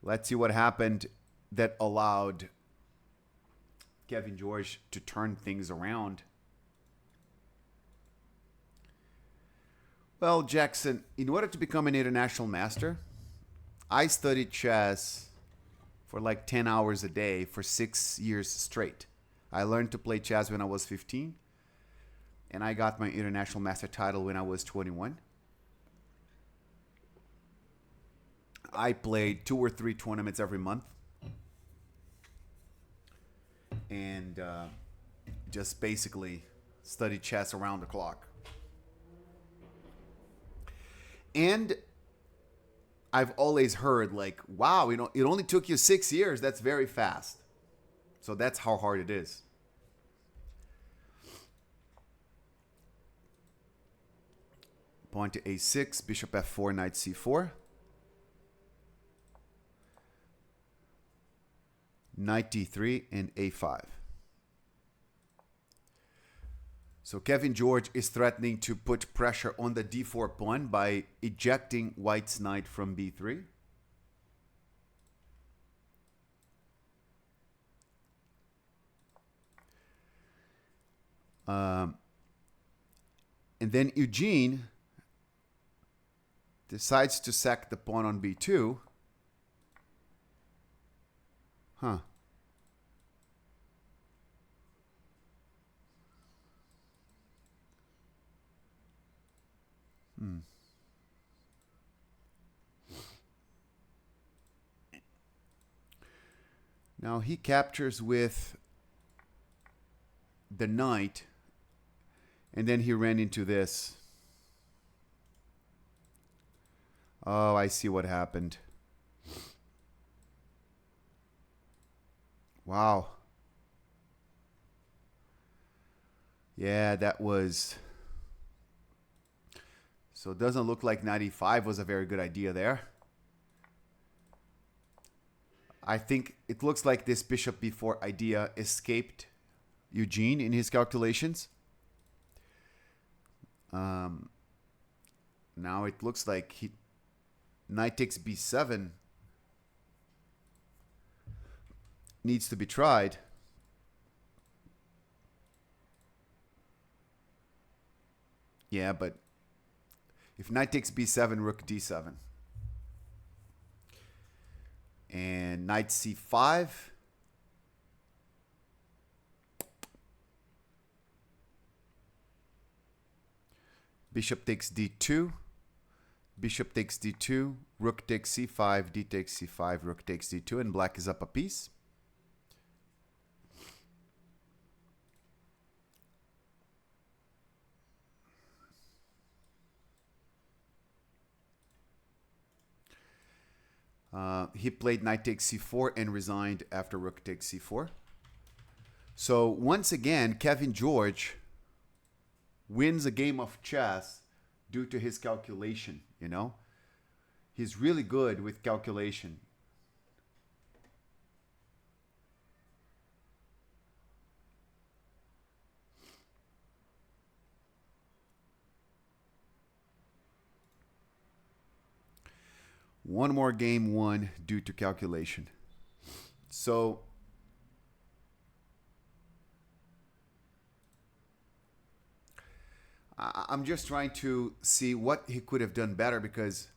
Let's see what happened that allowed Kevin George to turn things around. Well, Jackson, in order to become an international master, I studied chess for like 10 hours a day for 6 years straight. I learned to play chess when I was 15, and I got my international master title when I was 21. I played 2 or 3 tournaments every month, and just basically studied chess around the clock. And I've always heard like, wow, you know, it only took you 6 years. That's very fast. So that's how hard it is. Pawn to a6, bishop f4, knight c4. Knight d3 and a5. So Kevin George is threatening to put pressure on the d4 pawn by ejecting white's knight from b3. And then Eugene decides to sack the pawn on b2. Huh. Now he captures with the knight, and then he ran into this. Oh, I see what happened. Wow. Yeah, that was... So it doesn't look like knight e5 was a very good idea there. I think it looks like this bishop b4 idea escaped Eugene in his calculations. Now it looks like knight takes b7 needs to be tried. Yeah, but if knight takes b7, rook d7. And knight c5. Bishop takes d2. Bishop takes d2. Rook takes c5. D takes c5. Rook takes d2. And black is up a piece. He played knight takes c4 and resigned after rook takes c4. So once again, Kevin George wins a game of chess due to his calculation, you know? He's really good with calculation. One more game won due to calculation. So I'm just trying to see what he could have done better, because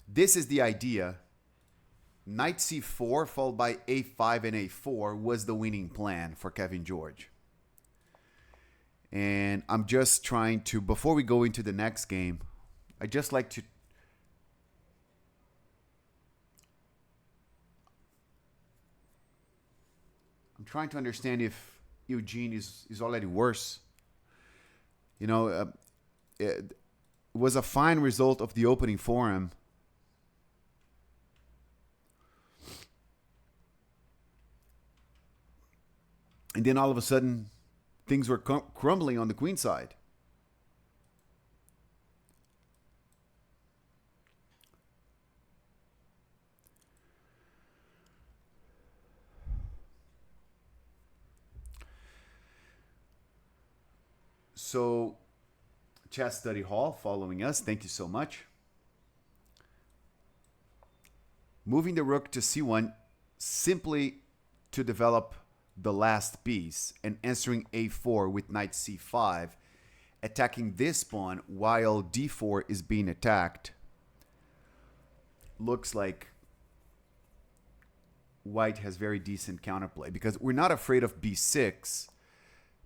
this is the idea. Knight c4 followed by a5 and a4 was the winning plan for Kevin George. And I'm just trying to, before we go into the next game, I just like to I'm trying to understand if Eugene is already worse. You know, it was a fine result of the opening for him. And then all of a sudden, things were crumbling on the queen side. So, Chess Study Hall following us. Thank you so much. Moving the rook to c1 simply to develop the last piece and answering a4 with knight c5, attacking this pawn while d4 is being attacked. Looks like white has very decent counterplay, because we're not afraid of b6,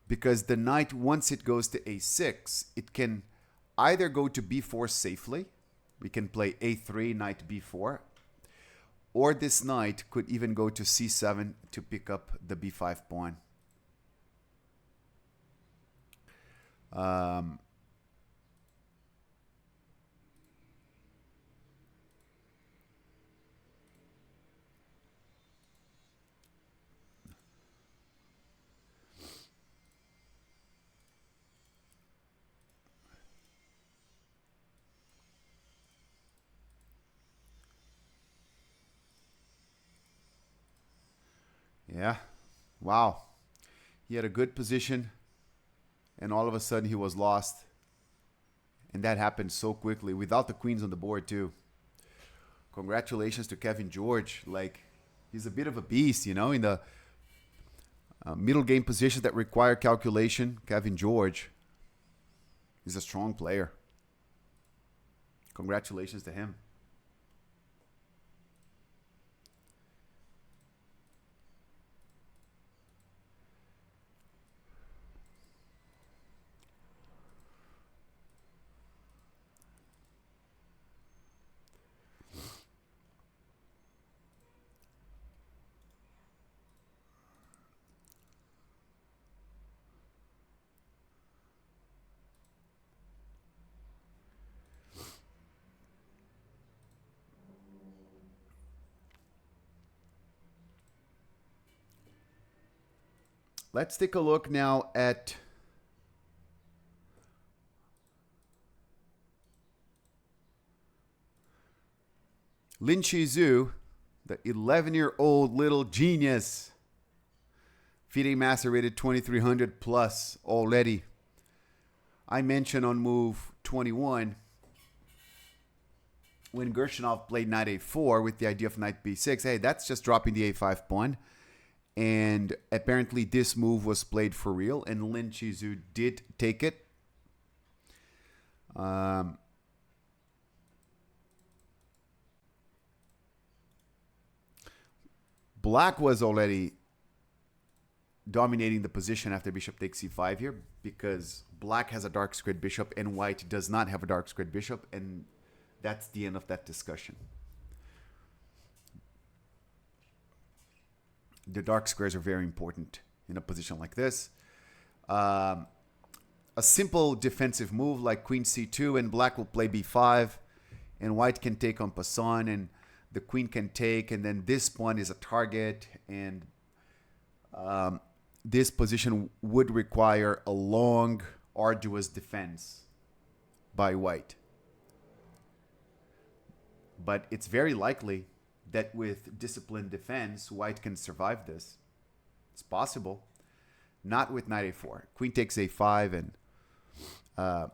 because the knight, once it goes to a6, it can either go to b4 safely. We can play a3, knight b4, or this knight could even go to c7 to pick up the b5 pawn. Yeah. Wow. He had a good position, and all of a sudden he was lost. And that happened so quickly without the queens on the board too. Congratulations to Kevin George. Like, he's a bit of a beast, you know, in the middle game positions that require calculation. Kevin George is a strong player. Congratulations to him. Let's take a look now at Lin Shizu, the 11-year-old little genius. FIDE Master rated 2300 plus already. I mentioned on move 21 when Gershinov played knight a4 with the idea of knight b6. Hey, that's just dropping the a5 pawn. And apparently this move was played for real, and Lin Shizu did take it. Um, Black was already dominating the position after bishop takes c5 here because black has a dark squared bishop and white does not have a dark squared bishop, and that's the end of that discussion. The dark squares are very important in a position like this. A simple defensive move like queen c2 and black will play b5 and white can take en passant and the queen can take, and then this pawn is a target, and this position would require a long, arduous defense by white. But it's very likely that with disciplined defense, white can survive this. It's possible. Not with knight a4. Queen takes a5, and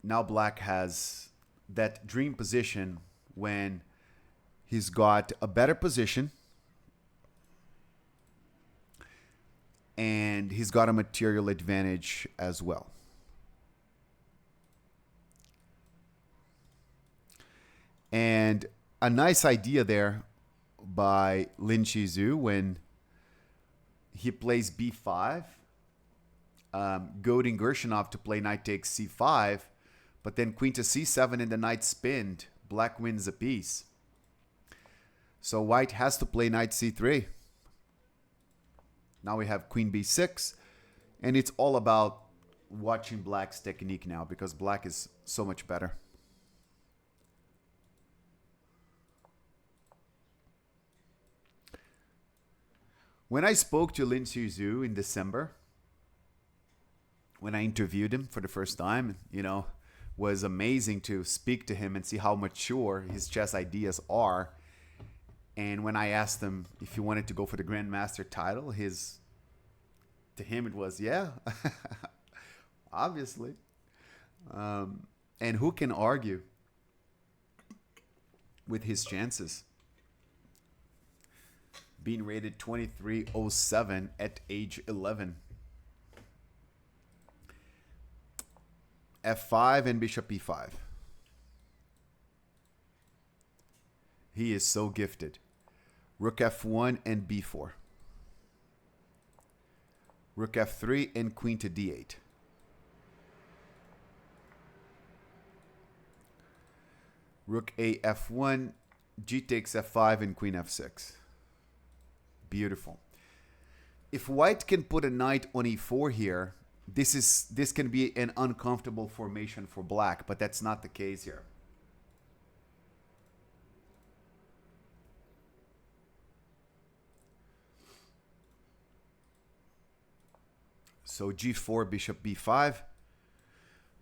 now black has that dream position when he's got a better position and he's got a material advantage as well. And a nice idea there by Lin Chizhu when he plays b5, goading Gershinov to play knight takes c5, but then queen to c7 and the knight spinned. Black wins a piece. So white has to play knight c3. Now we have queen b6, and it's all about watching black's technique now because black is so much better. When I spoke to Lin Chizhu in December, when I interviewed him for the first time, was amazing to speak to him and see how mature his chess ideas are. And when I asked him if he wanted to go for the Grandmaster title, to him it was, yeah, obviously. And who can argue with his chances? Being rated 2307 at age 11. F5 and bishop e5. He is so gifted. Rook f1 and b4. Rook f3 and queen to d8. Rook a f1, g takes f5 and queen f6. Beautiful. If white can put a knight on e4 here, this can be an uncomfortable formation for black, but that's not the case here. So g4, bishop b5.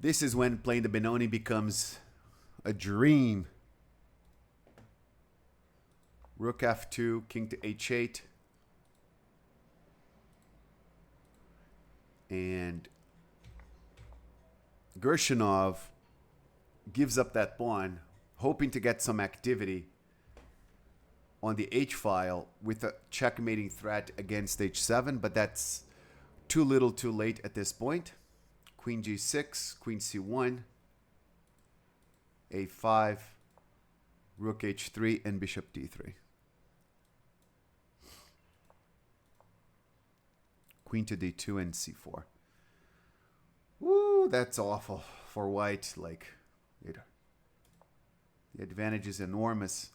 This is when playing the Benoni becomes a dream. Rook f2, king to h8. And Gershinov gives up that pawn, hoping to get some activity on the h-file with a checkmating threat against h7, but that's too little too late at this point. Queen g6, queen c1, a5, rook h3, and bishop d3. Queen to d2 and c4. Woo, that's awful for white. The advantage is enormous.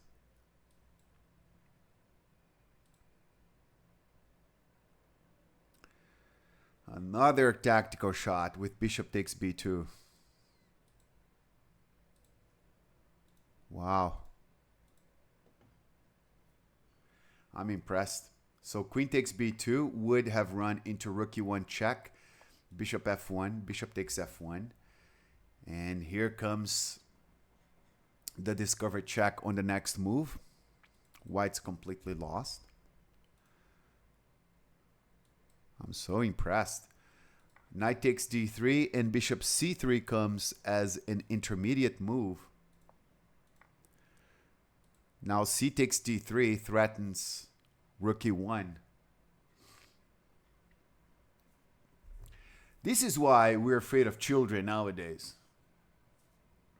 Another tactical shot with bishop takes b2. Wow. I'm impressed. So queen takes b2 would have run into rook e1 check, bishop f1, bishop takes f1. And here comes the discovered check on the next move. White's completely lost. I'm so impressed. Knight takes d3 and bishop c3 comes as an intermediate move. Now c takes d3 threatens rook e1. This is why we're afraid of children nowadays.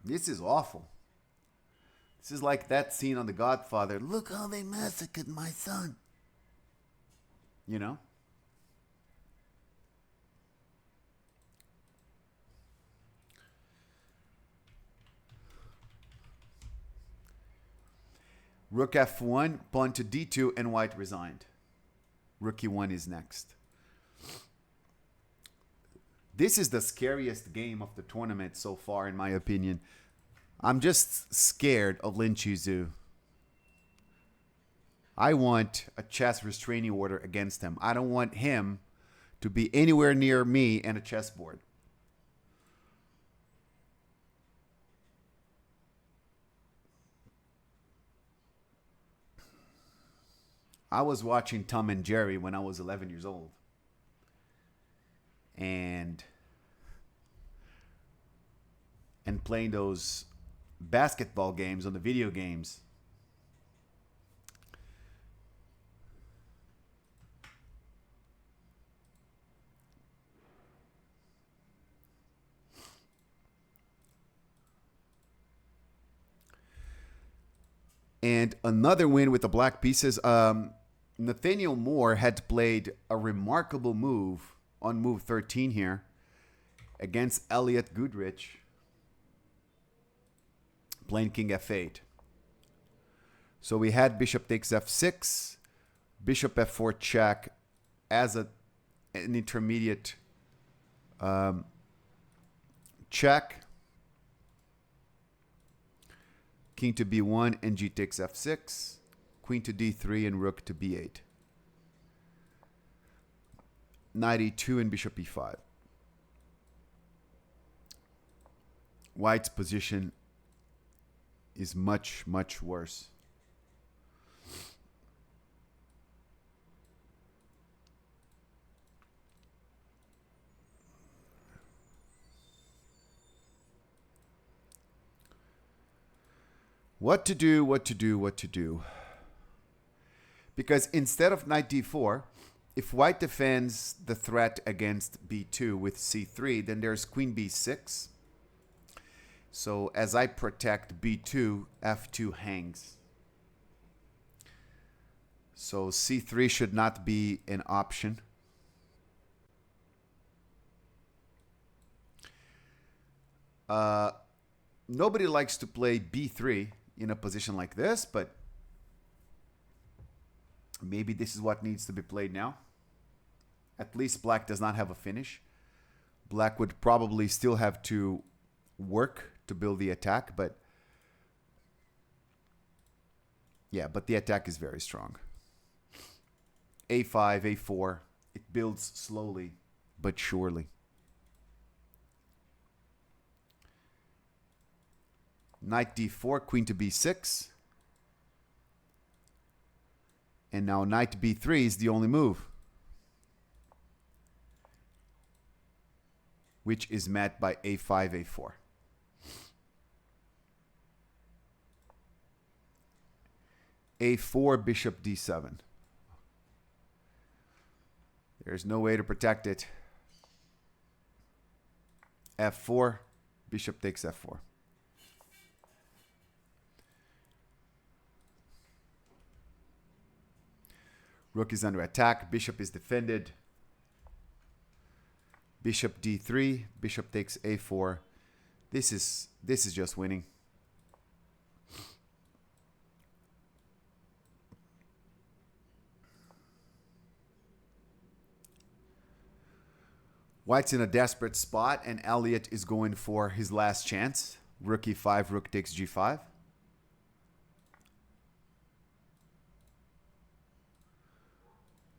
This is awful. This is like that scene on The Godfather. Look how they massacred my son. You know? Rook f1, pawn to d2, and white resigned. Rook e1 is next. This is the scariest game of the tournament so far, in my opinion. I'm just scared of Lin Chizhu. I want a chess restraining order against him. I don't want him to be anywhere near me and a chessboard. I was watching Tom and Jerry when I was 11 years old. And playing those basketball games on the video games. And another win with the black pieces. Nathaniel Moore had played a remarkable move on move 13 here against Elliot Goodrich, playing king f8. So we had bishop takes f6, bishop f4 check as an intermediate check. King to b1 and g takes f6. Queen to d3 and rook to b8. Knight e2 and bishop e5. White's position is much, much worse. What to do, what to do, what to do. Because instead of knight d4, if white defends the threat against b2 with c3, then there's queen b6. So as I protect b2, f2 hangs. So c3 should not be an option. Nobody likes to play b3 in a position like this, but maybe this is what needs to be played now. At least black does not have a finish. Black would probably still have to work to build the attack, but yeah, but the attack is very strong. a5, a4, it builds slowly but surely. Knight d4, queen to b6. And now knight b3 is the only move, which is met by a5, a4. a4, bishop d7. There's no way to protect it. f4, bishop takes f4. Rook is under attack. Bishop is defended. Bishop d3. Bishop takes a4. This is just winning. White's in a desperate spot, and Elliot is going for his last chance. Rook e5. Rook takes g5.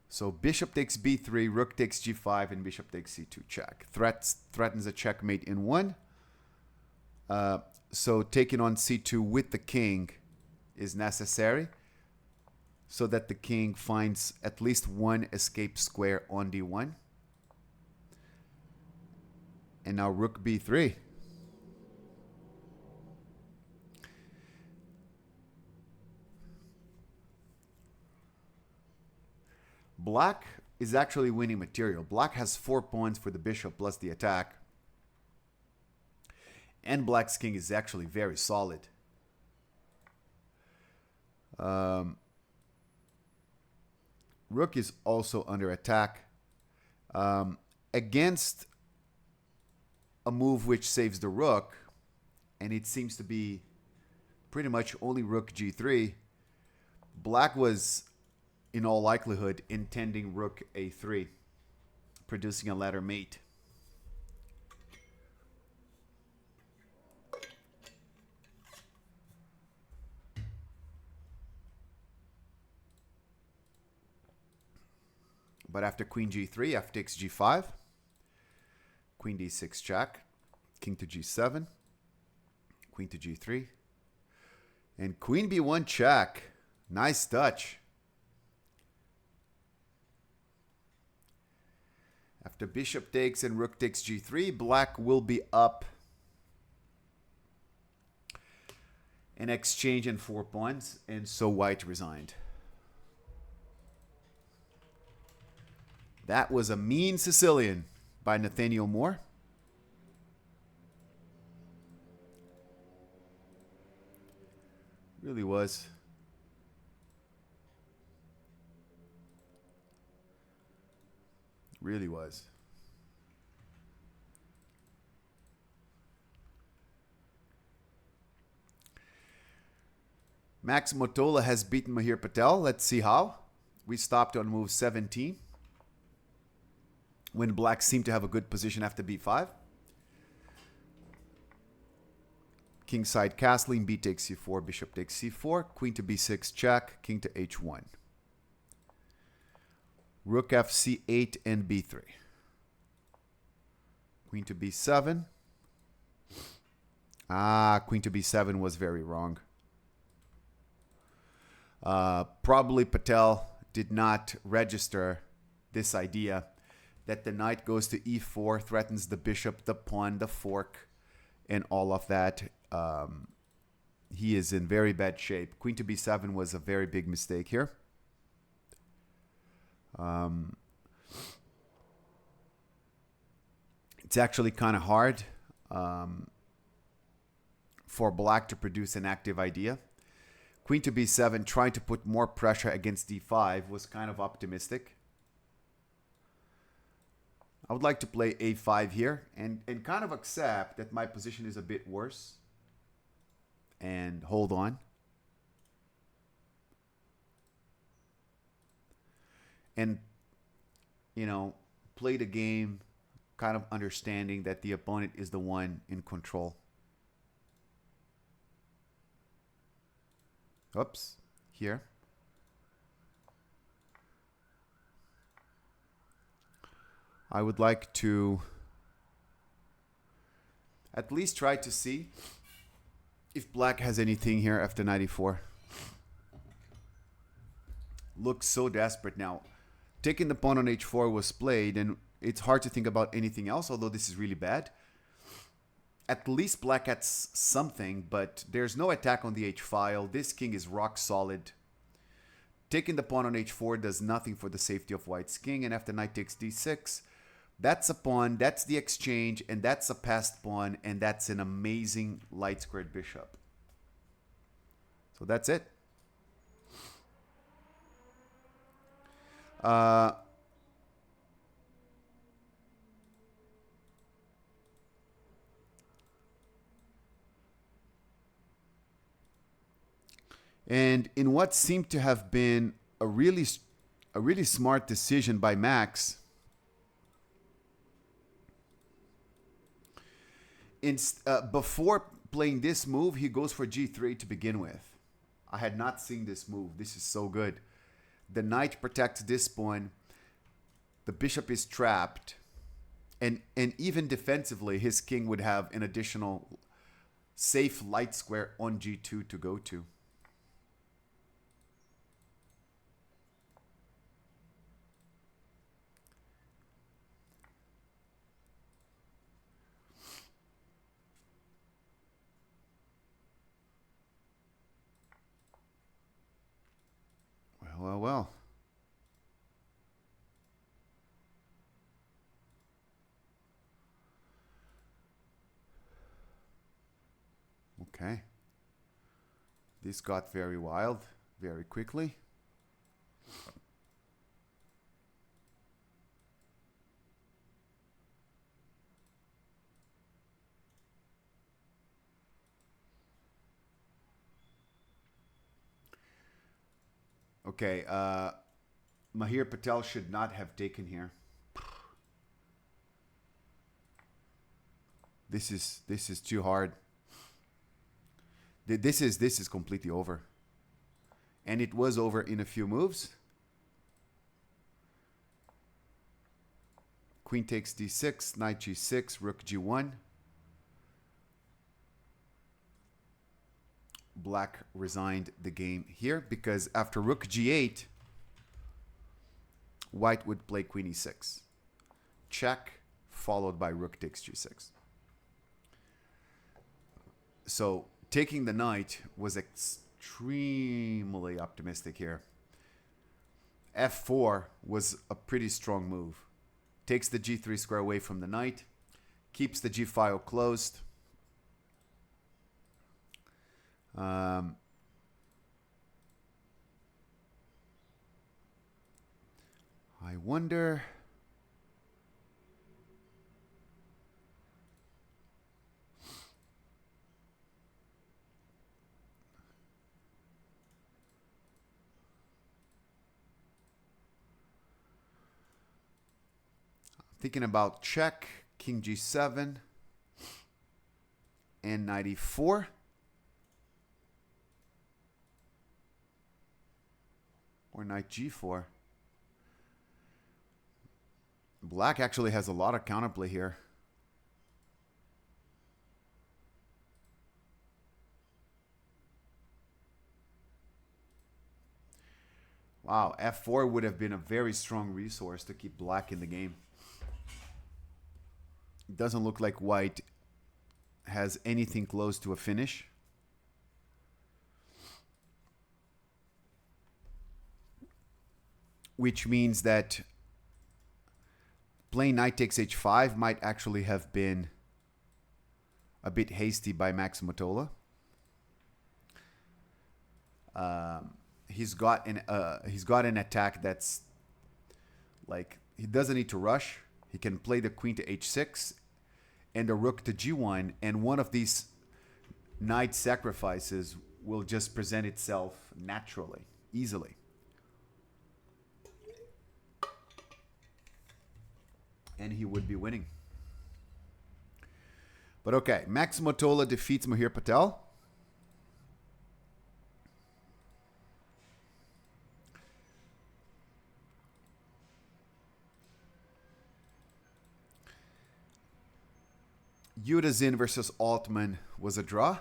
So bishop takes b3, rook takes g5, and bishop takes c2 check. Threatens a checkmate in one. So taking on c2 with the king is necessary so that the king finds at least one escape square on d1. And now rook b3. Black is actually winning material. Black has 4 pawns for the bishop plus the attack. And black's king is actually very solid. Rook is also under attack. Against a move which saves the rook, and it seems to be pretty much only rook g3, black was, in all likelihood, intending rook a3, producing a ladder mate. But after queen g3, f takes g5, queen d6 check, king to g7, queen to g3, and queen b1 check. Nice touch. After bishop takes and rook takes g3, black will be up an exchange in 4 pawns, and so white resigned. That was a mean Sicilian by Nathaniel Moore. Really was. Really was. Max Motola has beaten Mahir Patel. Let's see how. We stopped on move 17, when black seemed to have a good position after b5. Kingside castling, b takes c4, bishop takes c4, queen to b6 check, king to h1. Rook f c8 and b3. Queen to b7. Queen to b7 was very wrong. Probably Patel did not register this idea that the knight goes to e4, threatens the bishop, the pawn, the fork, and all of that. He is in very bad shape. Queen to b7 was a very big mistake here. It's actually kind of hard for black to produce an active idea. Queen to b7, trying to put more pressure against d5, was kind of optimistic. I would like to play a5 here and kind of accept that my position is a bit worse and hold on. And, you know, play the game kind of understanding that the opponent is the one in control. Oops, here. I would like to at least try to see if black has anything here after 94. Looks so desperate now. Taking the pawn on h4 was played, and it's hard to think about anything else, although this is really bad. At least black has something, but there's no attack on the h-file. This king is rock solid. Taking the pawn on h4 does nothing for the safety of white's king, and after knight takes d6, that's a pawn, that's the exchange, and that's a passed pawn, and that's an amazing light squared bishop. So that's it. And in what seemed to have been a really smart decision by Max, before playing this move, he goes for g3 to begin with. I had not seen this move. This is so good. The knight protects this pawn. The bishop is trapped. And even defensively, his king would have an additional safe light square on g2 to go to. Well. Okay. This got very wild very quickly. Okay, Mahir Patel should not have taken here. This is too hard. This is completely over. And it was over in a few moves. Queen takes d6, knight g6, rook g1. Black resigned the game here because after rook g8, white would play queen e6. Check, followed by rook takes g6. So taking the knight was extremely optimistic here. f4 was a pretty strong move. Takes the g3 square away from the knight, keeps the g file closed. I wonder. Thinking about check, king g7, and knight e4. Or knight g4. Black actually has a lot of counterplay here. Wow, f4 would have been a very strong resource to keep black in the game. It doesn't look like white has anything close to a finish. Which means that playing knight takes h5 might actually have been a bit hasty by Max Motola. He's got an attack that's like, he doesn't need to rush. He can play the queen to h6 and the rook to g1, and one of these knight sacrifices will just present itself naturally, easily. And he would be winning. But okay, Max Motola defeats Mahir Patel. Yuta Zin versus Altman was a draw.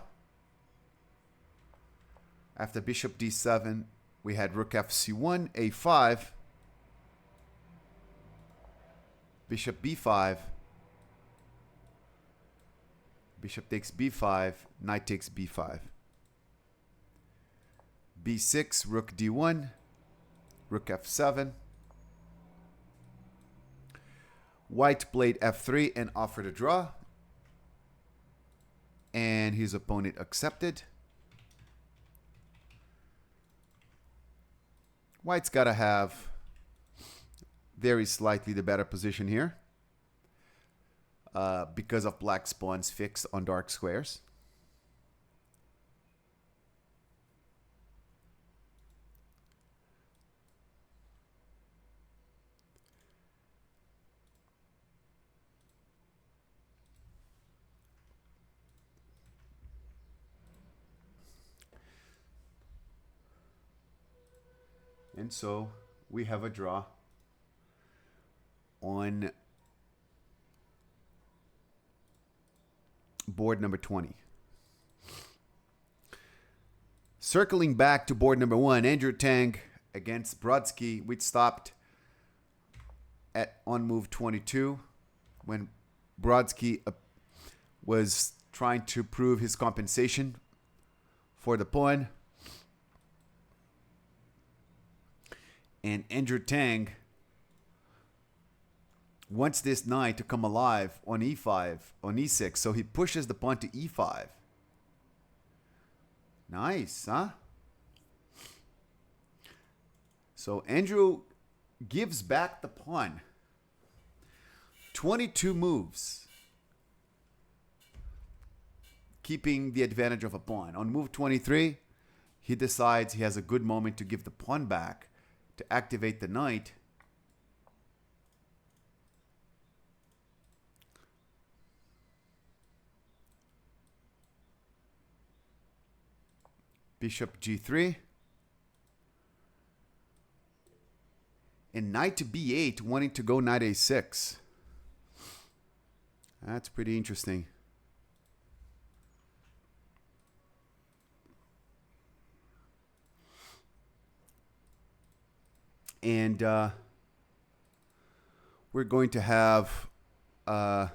After bishop d7, we had rook fc1, a5, bishop b5, bishop takes b5, knight takes b5, b6, rook d1, rook f7. White played f3 and offered a draw, and his opponent accepted. White's got to have very slightly the better position here because of black's pawns fixed on dark squares. And so we have a draw on board number 20. Circling back to board number 1, Andrew Tang against Brodsky, which stopped on move 22 when Brodsky was trying to prove his compensation for the pawn. And Andrew Tang wants this knight to come alive on e5, on e6. So he pushes the pawn to e5. Nice, huh? So Andrew gives back the pawn. 22 moves, keeping the advantage of a pawn. On move 23, he decides he has a good moment to give the pawn back to activate the knight. Bishop g3. And knight to b8, wanting to go knight a6. That's pretty interesting. And we're going to have our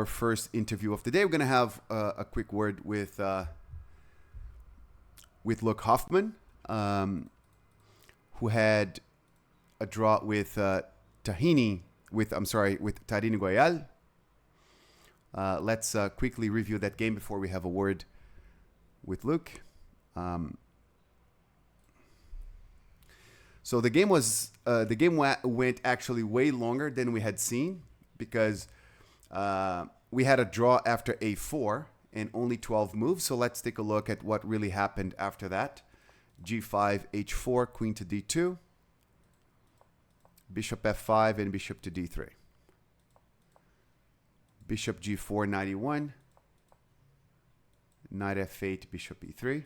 first interview of the day. We're going to have a quick word with Luke Hoffman, who had a draw with Tarini Goyal. Let's quickly review that game before we have a word with Luke. So the game went actually way longer than we had seen, because we had a draw after a4 and only 12 moves. So let's take a look at what really happened after that. g5, h4, queen to d2, bishop f5, and bishop to d3. Bishop g4, knight e1, knight f8, bishop e3.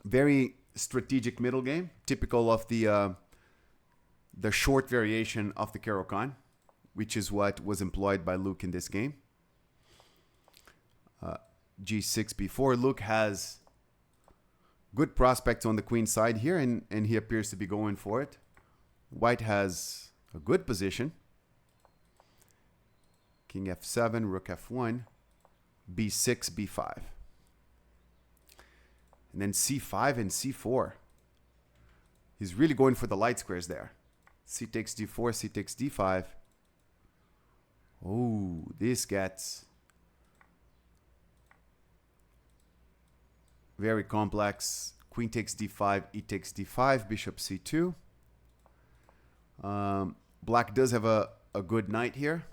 Very strategic middle game, typical of the short variation of the Caro-Kann, which is what was employed by Luke in this game. G6, b4. Luke has good prospects on the queen side here, and he appears to be going for it. White has a good position. King f7, rook f1, b6, b5. And then c5 and c4. He's really going for the light squares there. C takes d4, c takes d5. Oh, this gets very complex. Queen takes d5, e takes d5, bishop c2. Black does have a good knight here.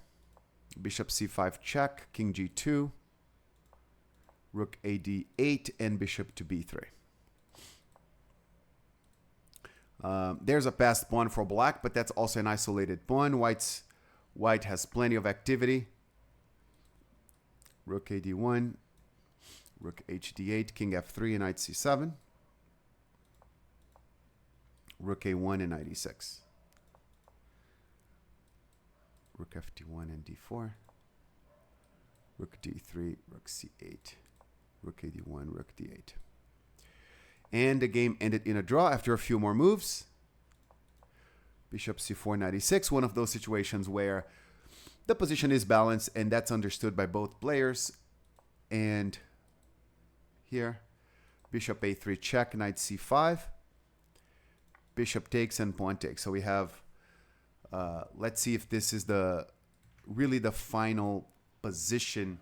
Bishop c5 check, king g2, rook a d8, and bishop to b3. There's a passed pawn for black, but that's also an isolated pawn. White has plenty of activity. Rook a d1, rook h d8, king f3, and knight c7. Rook a1 and knight e6. Rook ft1 and d4. Rook d3, rook c8. Rook a d1, rook d8. And the game ended in a draw after a few more moves. Bishop c4, knight e6. One of those situations where the position is balanced, and that's understood by both players. And here, bishop a3 check, knight c5. Bishop takes and pawn takes. So we have, let's see if this is really the final position.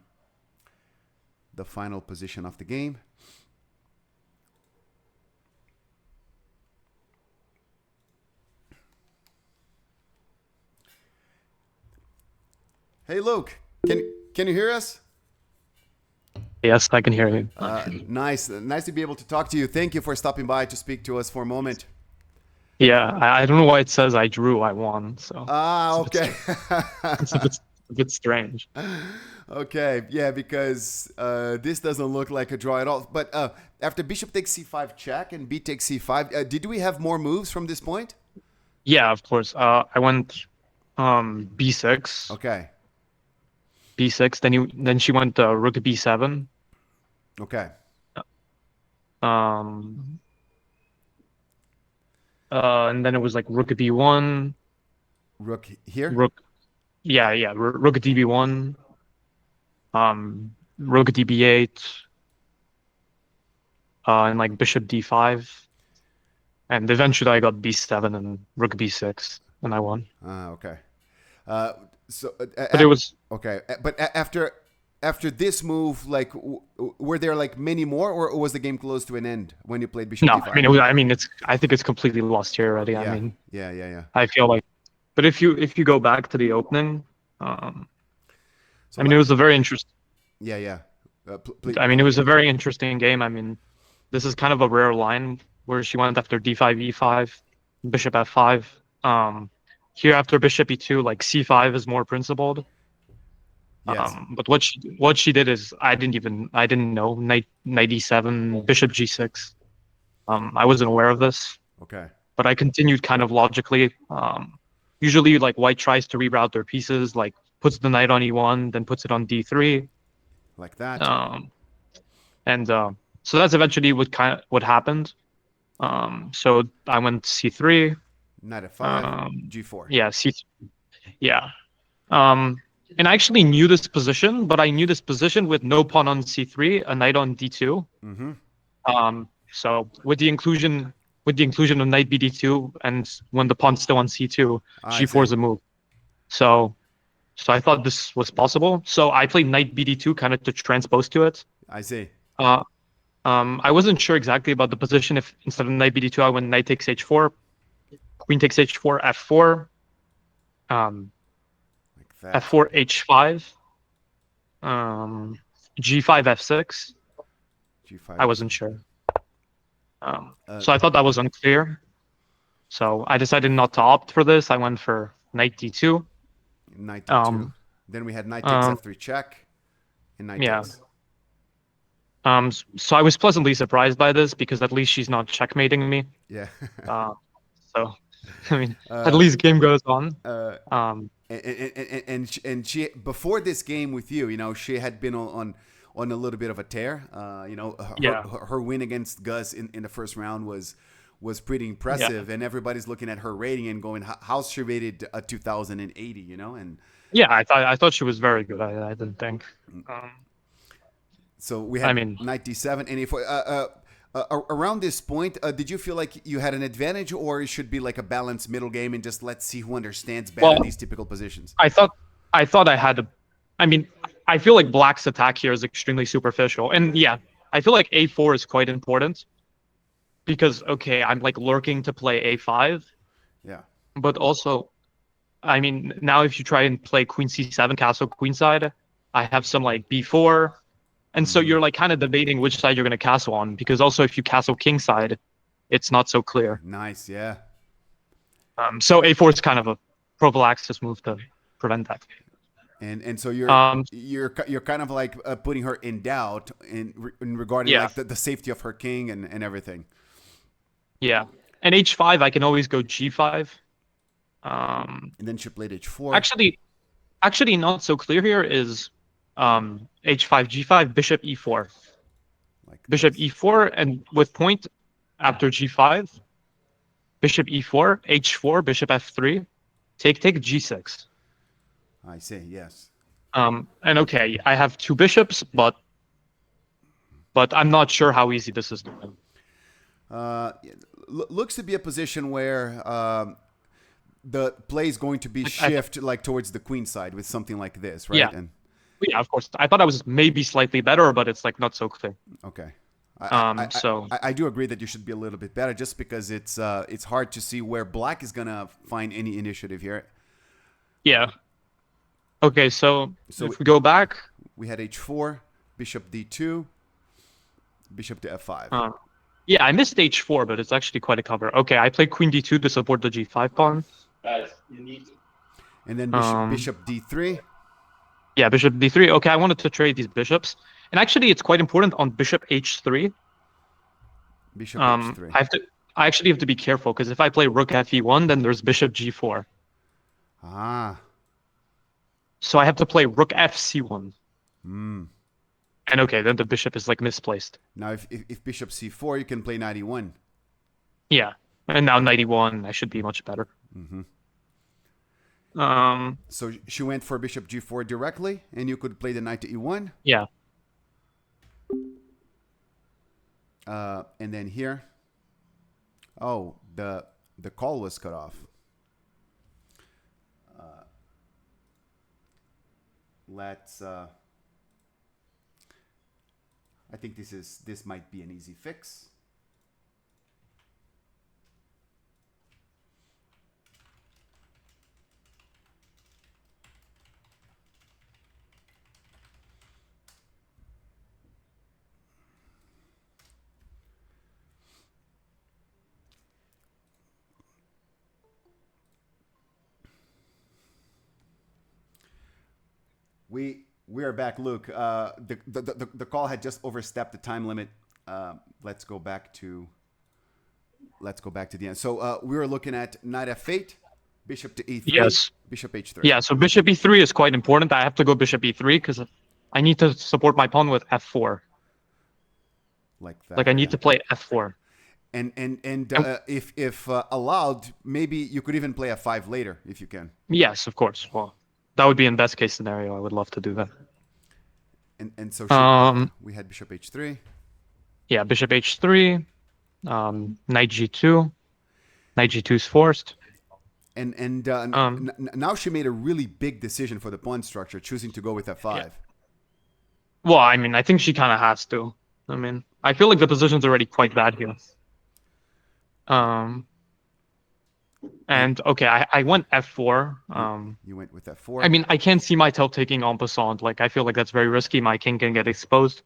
The final position of the game. Hey, Luke, can you hear us? Yes, I can hear you. Nice to be able to talk to you. Thank you for stopping by to speak to us for a moment. Yeah, I don't know why it says I drew, I won. So okay. it's a bit strange. Okay, yeah, because this doesn't look like a draw at all. But after bishop takes c5 check and b takes c5, did we have more moves from this point? Yeah, of course. I went b6. Okay. B6. Then she went rook b7. Okay. And then it was like rook b1. Rook here. Rook db1. Rook db8. And like bishop d5. And eventually I got b7 and rook b6, and I won. Okay. But it was okay. But after after this move, like, were there like many more, or was the game close to an end when you played bishop No, d5? I mean, I think it's completely lost here already. I Yeah, mean, yeah. I feel like, but if you go back to the opening, um, So, I mean, it was a very interesting. yeah. I mean, it was a very interesting game. I mean, this is kind of a rare line where she went after d5, e5, bishop f5. Here after bishop e2, like c5 is more principled. yes. But what she did is I didn't know knight e7, bishop g6. I wasn't aware of this, Okay, but I continued kind of logically. Usually, like white tries to reroute their pieces, like puts the knight on e1, then puts it on d3. like that. Um, and so that's eventually what happened. So I went c3. Knight f5, Um, g4. yeah, yeah. Um, and I actually knew this position, but I knew this position with no pawn on c3, a knight on d2. Mm-hmm. So with the inclusion of knight bd2, and when the pawn's still on c2, I g4 see. is a move. So I thought this was possible. So I played knight bd2 kind of to transpose to it. I see. Uh, I wasn't sure exactly about the position. If instead of knight bd2, I went knight takes h4, queen takes h4, f4, um, Like that. f4 h5, um, g5 f6. G5. I wasn't sure. Uh, So I thought that was unclear. So I decided not to opt for this. I went for knight d2. Knight d2. Um, Then we had knight takes um, f3 check, and knight yeah. takes. So I was pleasantly surprised by this because at least she's not checkmating me. Yeah. Uh, so I mean, at uh, least game goes on. uh, Um, and she before this game with you, she had been on a little bit of a tear. yeah, Her win against Gus in the first round was pretty yeah, impressive, and everybody's looking at her rating and going, how's she rated a 2080? And yeah. I thought she was very good. I didn't think. Um, so we I had mean, knight d7 and around this point, did you feel like you had an advantage, or it should be like a balanced middle game and just let's see who understands better well, these typical positions? I thought I had. I mean, I feel like Black's attack here is extremely superficial, and yeah, I feel like a4 is quite important because okay, I'm like lurking to play a5, Yeah, but also I mean, now if you try and play queen c7, castle queenside, I have some like b4, and so you're like kind of debating which side you're going to castle on because also if you castle kingside, it's not so clear. nice. Yeah, So a4 is kind of a prophylaxis move to prevent that. and so you're Um, you're you're kind of like putting her in doubt in regarding yeah, like the safety of her king and everything. yeah, and h5 I can always go g5. Um, And then she played h4 actually, actually not so clear here is h5 g5 bishop e4 like bishop this. e4 and with point after g5 bishop e4 h4 bishop f3 take g6. I see. Yes. And okay, I have two bishops, but I'm not sure how easy this is to win. Yeah, looks to be a position where the play is going to be Like, shift like towards the queen side with something like this, right? yeah, And yeah, of course. I thought I was maybe slightly better, but it's like not so clear. okay, So I do agree that you should be a little bit better, just because it's hard to see where Black is gonna find any initiative here. yeah, okay. So So if we go back, we had h4, bishop d2, bishop to f5, uh, yeah, I missed h4, but it's actually quite a cover. Okay, I played queen d2 to support the g5 pawn. and then Um, bishop d3, yeah, bishop d3. Okay, I wanted to trade these bishops, and actually, it's quite important on bishop h3. bishop h3. I actually have to be careful because if I play rook fe1, then there's bishop g4. Ah, So I have to play rook fc1. hmm. And okay, then the bishop is like misplaced. Now if bishop c4, you can play knight e1. Yeah. And now 91, I should be much better. Mm-hmm. Um, So she went for bishop g4 directly, and you could play the knight to e1. yeah. And then here, oh, the call was cut off. Let's I think this might be an easy fix. We are back, Luke. The call had just overstepped the time limit. Let's go back to the end. So we were looking at knight f8, bishop to e3, Yes. bishop h3. Yeah, so bishop e3 is quite important. I have to go bishop e3 because I need to support my pawn with f4. Like that. Like I need to play f4. And if allowed, maybe you could even play f5 later if you can. Yes, of course. Well, that would be in best case scenario. I would love to do that. And so we had bishop h3. Yeah, bishop h3, knight g2, knight g2 is forced. And now she made a really big decision for the pawn structure, choosing to go with f5. Yeah. Well, I mean, I think she kind of has to. I mean, I feel like the position's already quite bad here. And okay, I went f4. You went with f4. I mean, I can't see myself taking en passant. Like, I feel like that's very risky. My king can get exposed.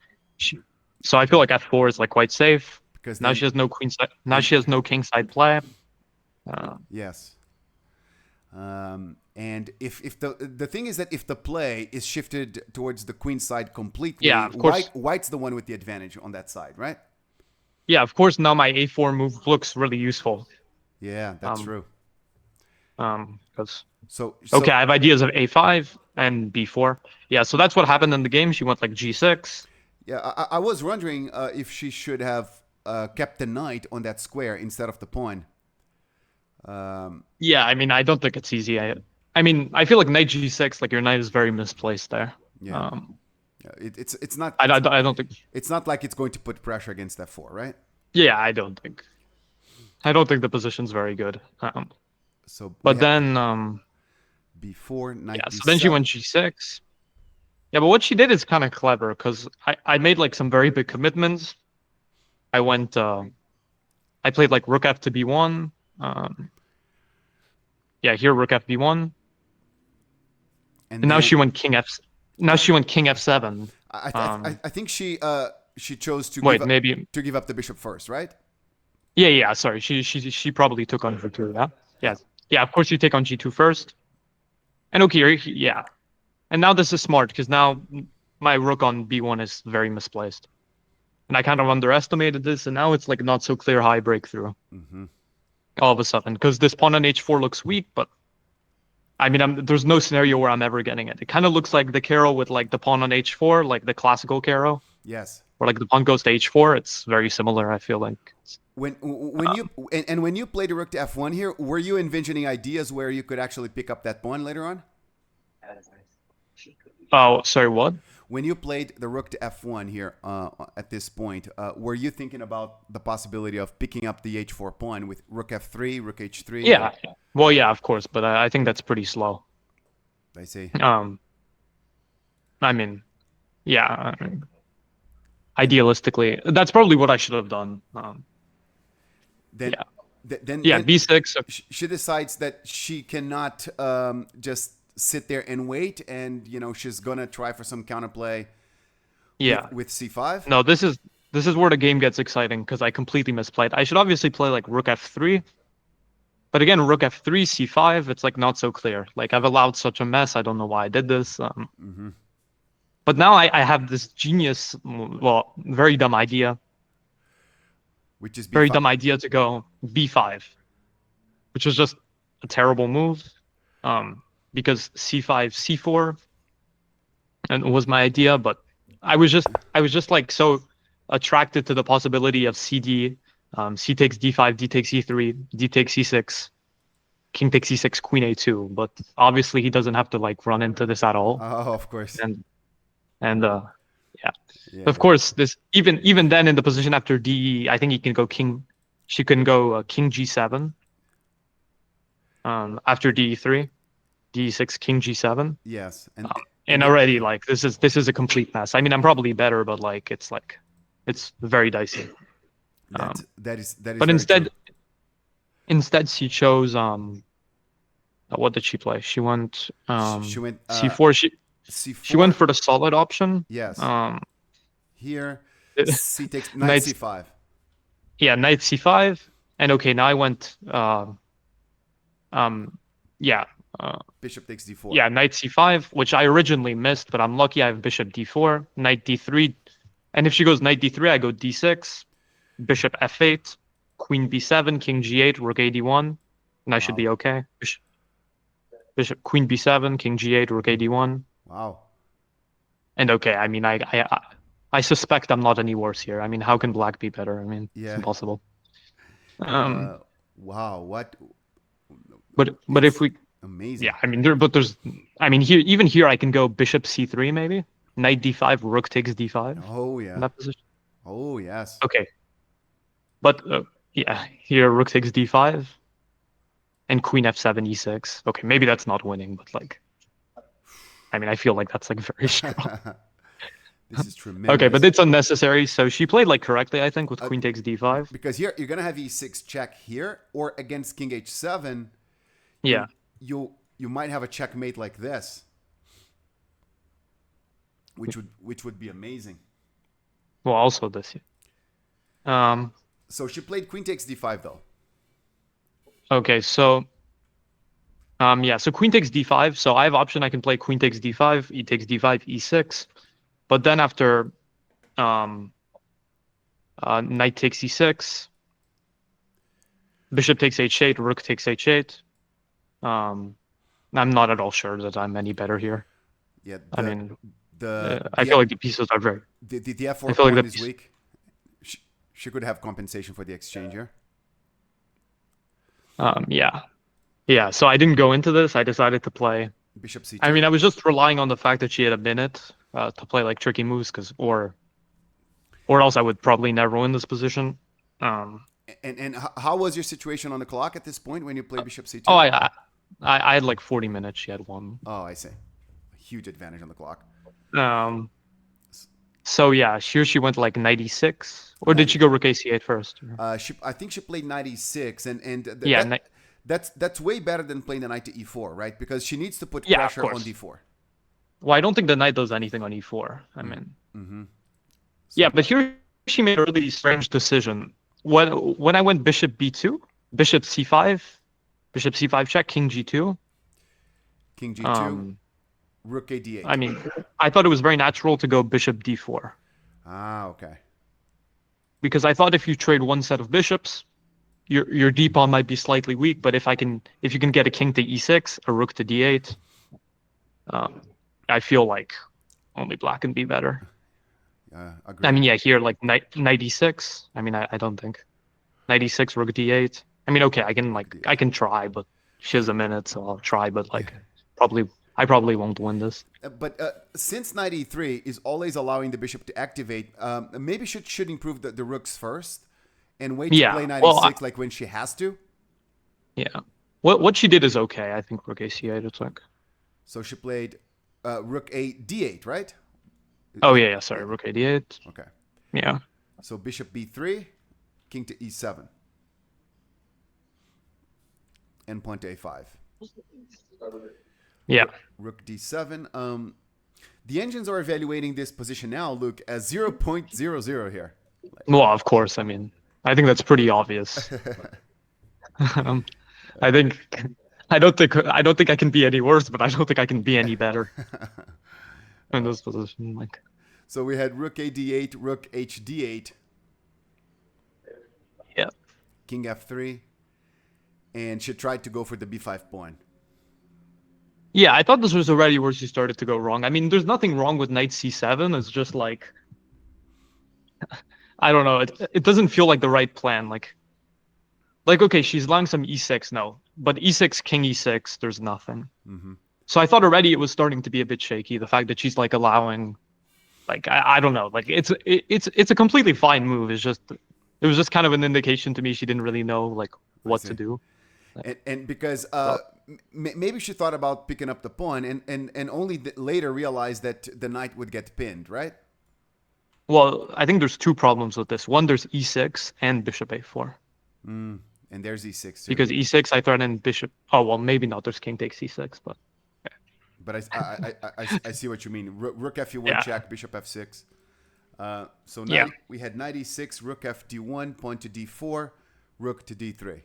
So I feel like f4 is like quite safe. Because now she has no queen side. Now she has no king side play. Yes. And if the thing is that if the play is shifted towards the queen side completely, yeah, of course. White's the one with the advantage on that side, right? Yeah, of course. Now my a4 move looks really useful. Yeah, that's true. Because so okay, I have ideas of a5 and b4. Yeah, so that's what happened in the game. She went like g6. Yeah, I was wondering if she should have kept the knight on that square instead of the pawn. Yeah, I mean, I don't think it's easy. I mean, I feel like knight g6, like your knight is very misplaced there. Yeah. It's not. I don't think. It's not like it's going to put pressure against f4, right? Yeah, I don't think. I don't think the position's very good. But then before knight. Yeah, so then she went g6. Yeah, but what she did is kind of clever because I made like some very big commitments. I went. I played like rook f to b1. Yeah, here rook f b1. And now she went king f. Now she went king f7. I think she chose to give up the bishop first, right? Yeah. Sorry, she probably took on g2. Yeah. Of course, you take on g2 first. And okay, yeah. And now this is smart because now my rook on b1 is very misplaced, and I kind of underestimated this, and now it's like not so clear how I break through. All of a sudden, because this pawn on h4 looks weak, but I mean, there's no scenario where I'm ever getting it. It kind of looks like the Caro with like the pawn on h4, like the classical Caro. Yes. Or like the pawn goes to h4. It's very similar. I feel like. When you played the rook to f1 here, were you envisioning ideas where you could actually pick up that pawn later on? Oh, sorry, what? When you played the rook to f1 here at this point, were you thinking about the possibility of picking up the h4 pawn with rook f3, rook h3? Yeah. Well, yeah, of course, but I think that's pretty slow. I see. I mean, yeah. Idealistically, that's probably what I should have done. Then b6. So she decides that she cannot just sit there and wait, and she's gonna try for some counterplay. Yeah. With c5. No, this is where the game gets exciting because I completely misplayed. I should obviously play like rook f3, but again, rook f3, c5. It's like not so clear. Like I've allowed such a mess. I don't know why I did this. But now I have this genius, well, very dumb idea. Which is very dumb idea to go b5, which was just a terrible move. Because c5, c4, and it was my idea, but I was just like so attracted to the possibility of cd, c takes d5, d takes e3, d takes c6, king takes c6, queen a2. But obviously he doesn't have to like run into this at all. Oh, of course. Of course, this even then in the position after d, I think he can go king. She can go king g7. After d3. d6, king g7. Yes, and already like this is a complete mess. I mean, I'm probably better, but like it's like it's very dicey. That is But very true. instead she chose what did she play? She went She went c4. She went c4. for the solid option. Yes. Um, Here, c takes knight knight, c5. yeah, knight c5, and okay, now I went yeah, Bishop takes d4. yeah, knight c5, which I originally missed, but I'm lucky I have bishop d4, knight d3, and if she goes knight d3, I go d6, bishop f8, queen b7, king g8, rook a d1, and I should Wow. be okay. Bishop queen b7, king g8, rook a d1, Wow. and okay. I mean, I suspect I'm not any worse here. I mean, how can black be better? I mean, it's Yeah. impossible. Um, Wow. What? but if It's we, amazing. yeah, I mean, I mean, here, even here, I can go bishop c3 maybe, knight d5, rook takes d5 Oh in yeah. that position. Oh yes. Okay, but yeah, here rook takes d5 and queen f7 e6. Okay, maybe that's not winning, but like, I mean, I feel like that's like very strong. This is Okay, but tremendous. it's unnecessary. So she played like correctly, I think, with Uh, queen takes d5. because here you're gonna have e6 check here, or against king h7, Yeah. you might have a checkmate like this, which would be amazing. Well, also this. Um. So she played queen takes d5 though. Okay, so yeah, so queen takes d5. So I have option. I can play queen takes d5, e takes d5, e6. But then after um, knight takes e6, bishop takes h8, rook takes h8. Um, I'm not at all sure that I'm any better here. Yeah. I mean, I the feel like the pieces are very. the I f4 feel like pawn the is weak. She could have compensation for the exchange here. Yeah, yeah. So I didn't go into this. I decided to play. Bishop c2. I mean, I was just relying on the fact that she had a minute to play like tricky moves, or else I would probably never win this position. Um, And how was your situation on the clock at this point when you played bishop c2? oh, I had like 40 minutes. She had one. Oh, I see. A huge advantage on the clock. Um, so yeah, here she went like 96, or did she go rook a8 first? I think she played 96, Yeah, that's way better than playing the knight to e4, right? Because she needs to put yeah, of pressure on course. d4. Well, I don't think the knight does anything on e4. I mean, So, yeah, but here she made a really strange decision. When I went bishop b2, bishop c5, bishop c5 check, king g2. king g2, rook a I d8. mean, I thought it was very natural to go bishop d4 Ah, okay. because I thought if you trade one set of bishops, your d pawn might be slightly weak. But if you can get a king to e6, a rook to d8, I feel like only black can be better. Agreed. I mean, yeah, here like knight e6. I mean, I don't think knight e6, rook d8. I mean, okay, I can try, but she has a minute, so I'll try. But like, I probably won't win this. But since knight e3 is always allowing the bishop to activate, maybe should improve the rooks first and wait to Yeah, play knight well, e6 like when she has to. Yeah, what she did is okay. I think rook a8. It's like. So she played rook a d8, right? Oh yeah, sorry, rook a d8. Okay. Yeah. So bishop b3, king to e7, and pawn to a5. Yeah. Rook d7. The engines are evaluating this position now, Luke, as 0.00 here. Well, of course. I mean, I think that's pretty obvious. um, I think I don't think I can be any worse, but I don't think I can be any better in this position. Like. So we had rook a d8, rook h d8, Yeah. king f3, and she tried to go for the b5 pawn. Yeah, I thought this was already where she started to go wrong. I mean, there's nothing wrong with knight c7. It's just like I don't know. It doesn't feel like the right plan. Like okay, she's allowing some e6 no, but e6, king e6, there's nothing. So I thought already it was starting to be a bit shaky. The fact that she's like allowing, like I don't know, like it's a completely fine move. It was just kind of an indication to me she didn't really know like what to do. And because maybe she thought about picking up the pawn and only later realized that the knight would get pinned, right? Well, I think there's two problems with this. One, there's e6 and bishop a4. And there's e6 too. Because e6, I threaten bishop. Oh, well, maybe not. There's king takes e6, but But I see what you mean. Rook f1 yeah. check, bishop f6. So Yeah. knight, we had knight e6, rook fd1, pawn to d4, rook to d3.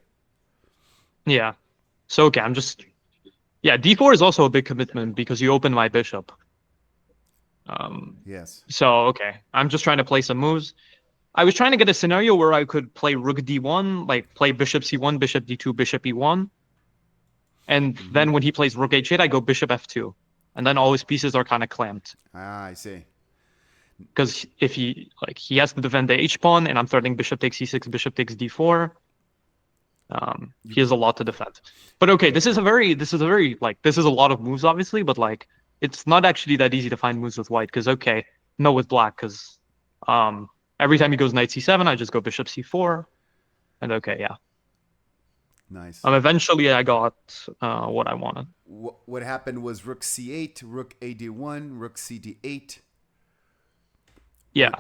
Yeah. So, okay, yeah, d4 is also a big commitment because you open my bishop. Yes. So, okay, I'm just trying to play some moves. I was trying to get a scenario where I could play rook d1, like play bishop c1, bishop d2, bishop e1. And then when he plays rook h8, I go bishop f2. And then all his pieces are kind of clamped. Ah, I see. Because if he has to defend the h pawn, and I'm threatening bishop takes e6, bishop takes d4. He has a lot to defend. But okay, this is a lot of moves, obviously, but like it's not actually that easy to find moves with white. Because okay, no, with black, because every time he goes knight c7, I just go bishop c4, and okay, yeah. Nice. Eventually, I got what I wanted. What happened was rook c8, rook ad1, rook cd8. Yeah.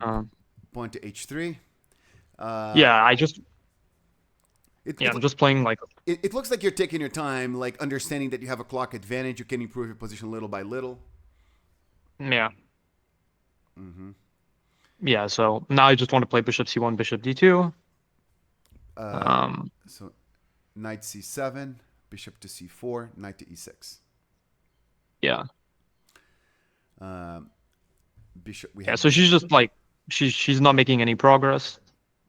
Pawn to h3. Yeah, I'm just playing like. It looks like you're taking your time, like understanding that you have a clock advantage. You can improve your position little by little. Yeah. Yeah. So now I just want to play bishop c1, bishop d2. So knight c7, bishop to c4, knight to e6. Yeah. Bishop. So she's just like she's not making any progress.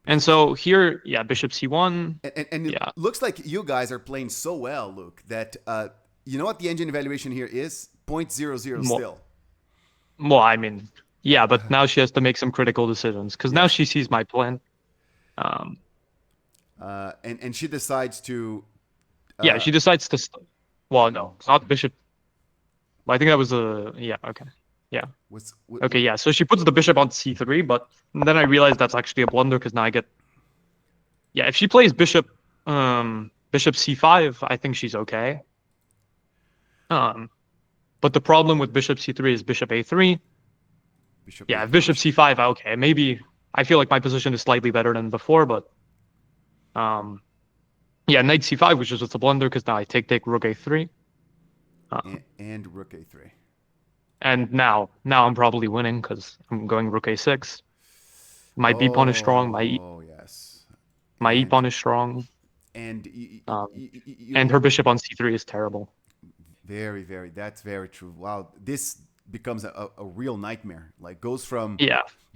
And so here, yeah, bishop c1. And it looks like you guys are playing so well, Luke, that you know what the engine evaluation here is? 0.00 still. Well, I mean, yeah, but now she has to make some critical decisions because now she sees my plan. And she decides to. Yeah, she decides to. Well, no, it's not bishop. Well, I think that was okay. Yeah. Okay, yeah. So she puts the bishop on c3, but then I realized that's actually a blunder because now I get. Yeah, if she plays bishop c5, I think she's okay. But the problem with bishop c3 is bishop a3. If bishop c5, okay, maybe I feel like my position is slightly better than before, but knight c5, which is just a blunder because now I take rook a3. And rook a3. And now I'm probably winning because I'm going rook a6. My b pawn is strong. My e pawn is strong. And and her bishop on c3 is terrible. Very, very. That's very true. Wow, this becomes a real nightmare. Like goes from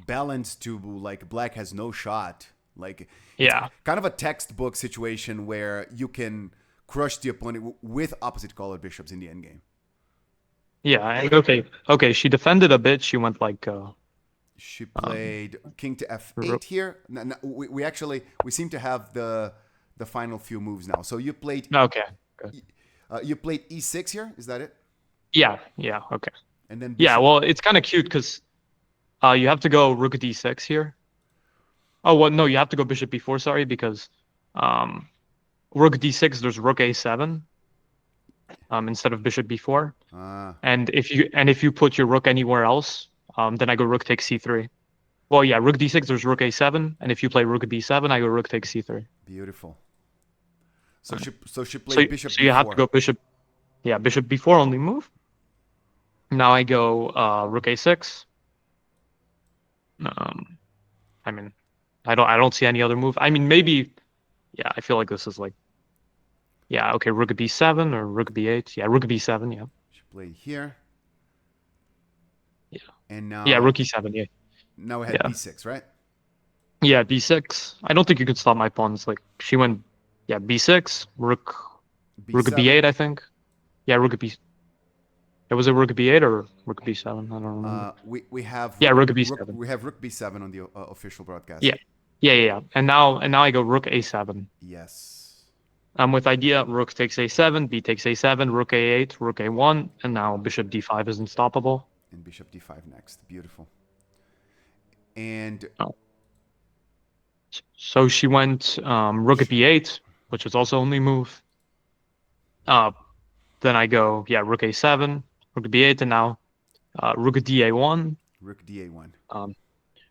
balance to like black has no shot. Like kind of a textbook situation where you can crush the opponent with opposite colored bishops in the endgame. Yeah. Okay. She defended a bit. She went like. She played king to f8 here. We seem to have the final few moves now. So you played. Okay. You played e6 here. Is that it? Yeah. Okay. And then. Well, it's kind of cute because you have to go rook d6 here. Oh, well, no, you have to go bishop b4. Sorry, because rook d6. There's rook a7. Instead of bishop b4. And if you put your rook anywhere else, then I go rook takes c3. Well, yeah, rook d6, there's rook a7, and if you play rook b7, I go rook takes c3. Beautiful. So she played bishop b4. So you have to go bishop b4 only move. Now I go rook a6. I mean, I don't see any other move. I mean, maybe, I feel like this is like. Yeah, okay, rook b7 or rook b8. Yeah, rook b7, yeah. She played here. Yeah. And now... Yeah, rook e7, yeah. Now we had b6, right? Yeah, b6. I don't think you can stop my pawns. Like, she went, b6, rook b8, I think. Yeah, rook b... Yeah, was it rook b8 or rook b7? I don't remember. We have... rook b7. We have rook b7 on the official broadcast. Yeah. And now I go rook a7. Yes. With idea, rook takes a7, b takes a7, rook a8, rook a1, and now bishop d5 is unstoppable. And bishop d5 next. Beautiful. And... So she went rook b8, which is also only move. Then I go, rook a7, rook b8, and now rook da1. Rook da1.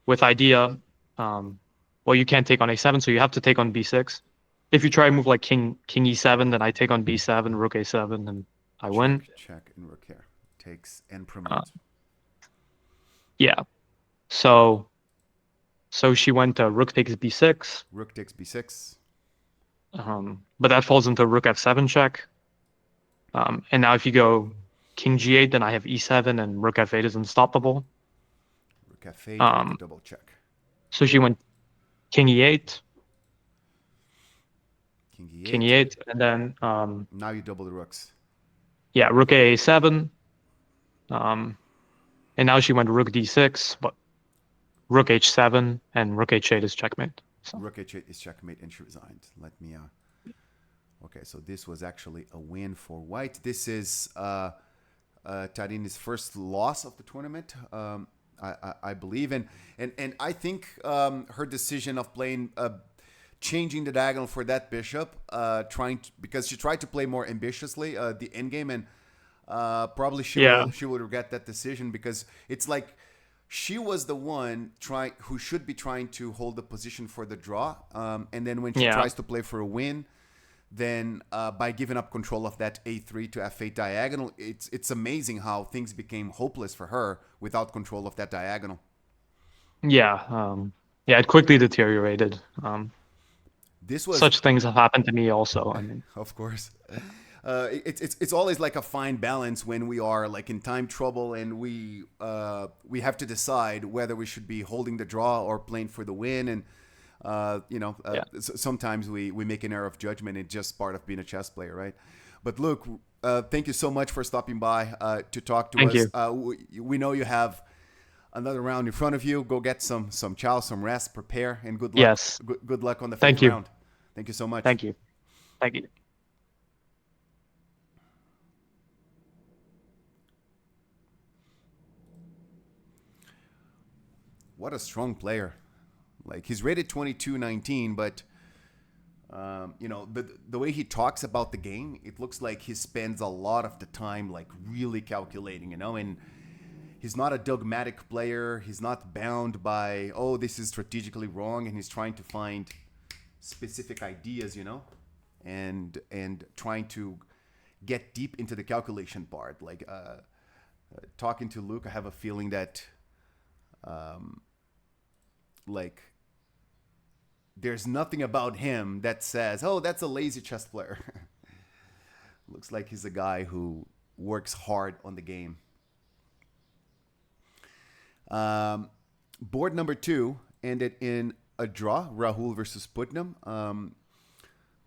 with idea. Well, you can't take on a7, so you have to take on b6. If you try to move like king e7, then I take on b7, rook a7, and I win. Check, and rook here. Takes and Uh, promotes. yeah. So she went rook takes b6. Rook takes b6. But that falls into rook f7 check. And now if you go king g8, then I have e7 and rook f8 is unstoppable. Rook f8 with the double check. So she went king e8. King e8. And then now you double the rooks. Yeah, rook a7. And now she went rook d6, but rook h7 and rook h8 is checkmate. So. Rook h8 is checkmate, and she resigned. Let me. Okay, so this was actually a win for white. This is Tarini's first loss of the tournament, I believe, and I think her decision of playing, changing the diagonal for that bishop, because she tried to play more ambitiously the endgame, and probably she will regret that decision, because it's like she was the one who should be trying to hold the position for the draw, and then when she tries to play for a win, then by giving up control of that a3 to f8 diagonal, it's amazing how things became hopeless for her without control of that diagonal. Yeah, it quickly deteriorated. Such things have happened to me also. I mean, of course. It's always like a fine balance when we are like in time trouble and we have to decide whether we should be holding the draw or playing for the win, and sometimes we make an error of judgment. It's just part of being a chess player, right? But Luke, thank you so much for stopping by to talk to us. Thank you. We know you have another round in front of you. Go get some chow, some rest, prepare, and good luck. Yes. Good luck on the fifth round. Thank you so much. Thank you. Thank you. What a strong player. Like, he's rated 22-19, but the way he talks about the game, it looks like he spends a lot of the time like really calculating, and he's not a dogmatic player. He's not bound by, oh, this is strategically wrong, and he's trying to find specific ideas, and trying to get deep into the calculation part. Like talking to Luke, I have a feeling that like there's nothing about him that says, oh, that's a lazy chess player. Looks like he's a guy who works hard on the game. Board number 2 ended in a draw, Rahul versus Putnam.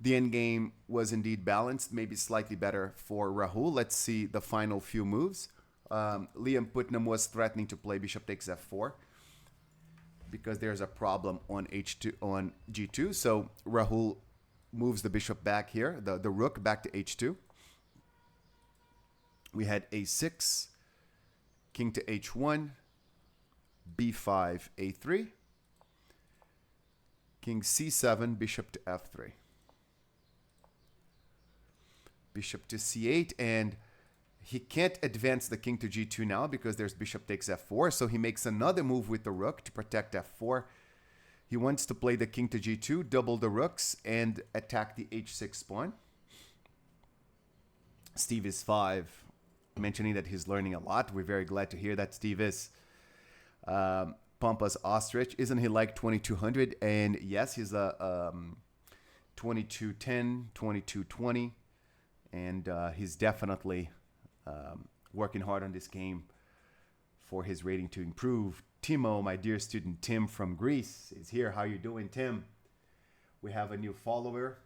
The endgame was indeed balanced, maybe slightly better for Rahul. Let's see the final few moves. Liam Putnam was threatening to play bishop takes f4 because there's a problem on g2. So Rahul moves the bishop back here, the rook back to h2. We had a6, king to h1, b5, a3, king c7, bishop to f3, bishop to c8, and he can't advance the king to g2 now because there's bishop takes f4, so he makes another move with the rook to protect f4. He wants to play the king to g2, double the rooks, and attack the h6 pawn. Steve is 5, mentioning that he's learning a lot. We're very glad to hear that Steve is. Pampas Ostrich, isn't he like 2200? And yes, he's a 2210, 2220, and he's definitely working hard on this game for his rating to improve. Timo, my dear student Tim from Greece, is here. How you doing, Tim? We have a new follower.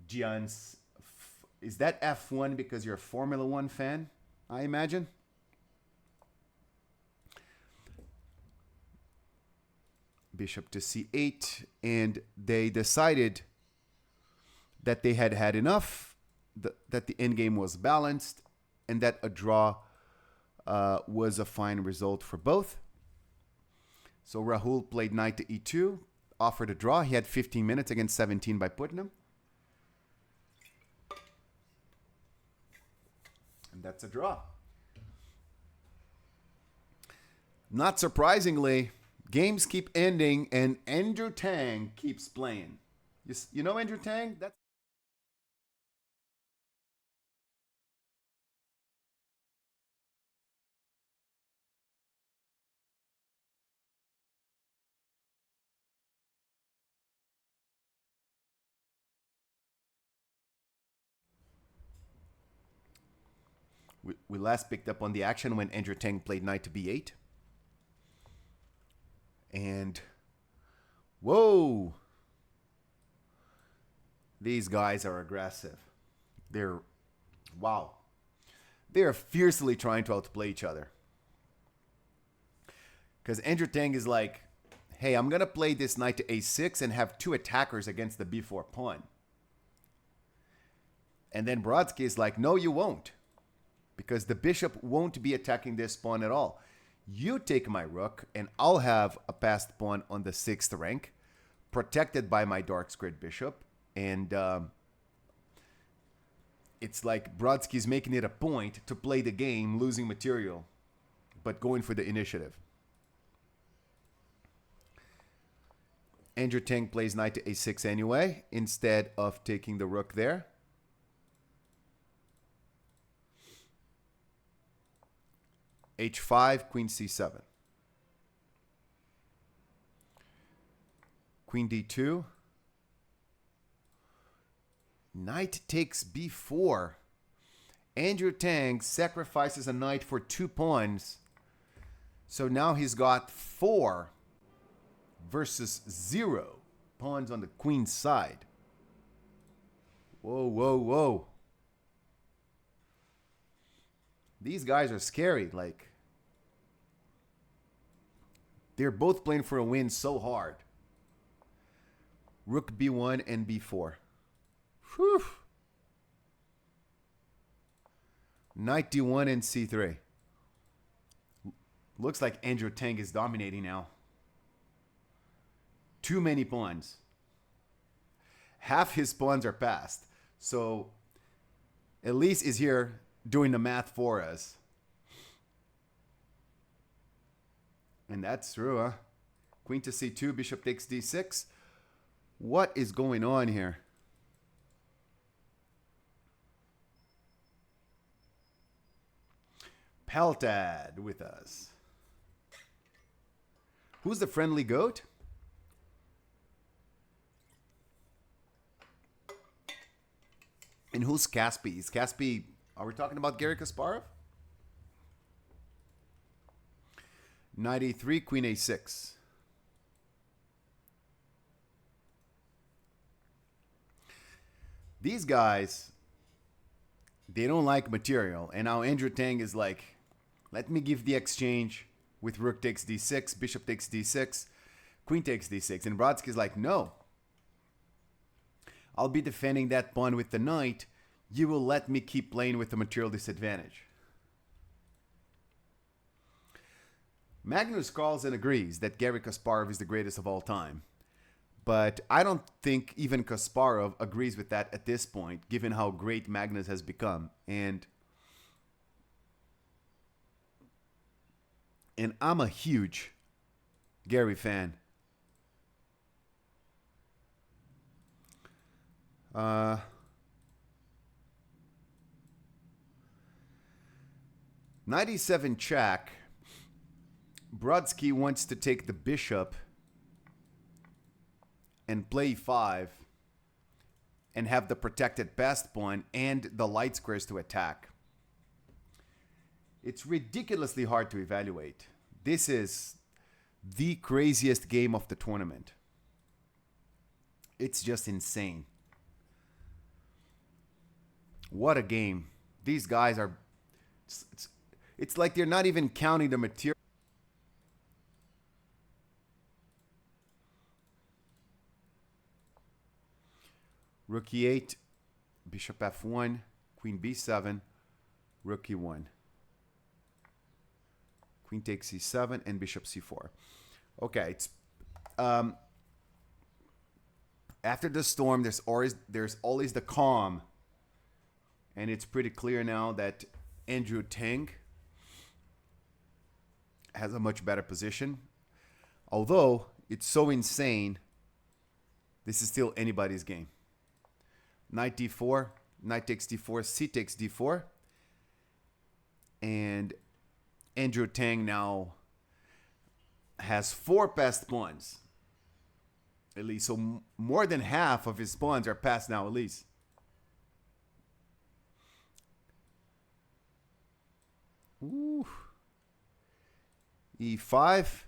Gian's, is that F1 because you're a Formula One fan, I imagine? Bishop to c8, and they decided that they had had enough, that the endgame was balanced, and that a draw was a fine result for both. So Rahul played knight to e2, offered a draw. He had 15 minutes against 17 by Putnam. And that's a draw. Not surprisingly, games keep ending and Andrew Tang keeps playing. You know Andrew Tang? That's we last picked up on the action when Andrew Tang played knight to b8. And whoa, these guys are aggressive. They're wow. They are fiercely trying to outplay each other. Because Andrew Tang is like, hey, I'm going to play this knight to a6 and have two attackers against the b4 pawn. And then Brodsky is like, no, you won't. Because the bishop won't be attacking this pawn at all. You take my rook, and I'll have a passed pawn on the 6th rank, protected by my dark squared bishop. And it's like Brodsky's making it a point to play the game, losing material, but going for the initiative. Andrew Tang plays knight to a6 anyway, instead of taking the rook there. h5, queen c7. Queen d2. Knight takes b4. Andrew Tang sacrifices a knight for 2 pawns. So now he's got 4 versus 0 pawns on the queen's side. Whoa, whoa, whoa. These guys are scary. Like, they're both playing for a win so hard. Rook b1 and b4. Whew. Knight d1 and c3. Looks like Andrew Tang is dominating now. Too many pawns. Half his pawns are passed. So Elise is here doing the math for us. And that's true, huh? Queen to c2, bishop takes d6. What is going on here? Peltad with us. Who's the friendly goat? And who's Kaspi? Is Kaspi, are we talking about Garry Kasparov? Knight e3, queen a6. These guys, they don't like material. And now Andrew Tang is like, let me give the exchange with rook takes d6, bishop takes d6, queen takes d6. And Brodsky's like, no. I'll be defending that pawn with the knight. You will let me keep playing with the material disadvantage. Magnus Carlsen agrees that Garry Kasparov is the greatest of all time. But I don't think even Kasparov agrees with that at this point, given how great Magnus has become. And I'm a huge Garry fan. 97 check. Brodsky wants to take the bishop and play 5 and have the protected passed pawn and the light squares to attack. It's ridiculously hard to evaluate. This is the craziest game of the tournament. It's just insane. What a game. These guys are... It's like they're not even counting the material. Rook e8, bishop f1, queen b7, rook e1. Queen takes c7 and bishop c4. Okay, it's after the storm, there's always the calm, and it's pretty clear now that Andrew Tang has a much better position. Although it's so insane, this is still anybody's game. Knight d4, knight takes d4, c takes d4. And Andrew Tang now has 4 passed pawns. At least, so more than half of his pawns are passed now, at least. Ooh. E5.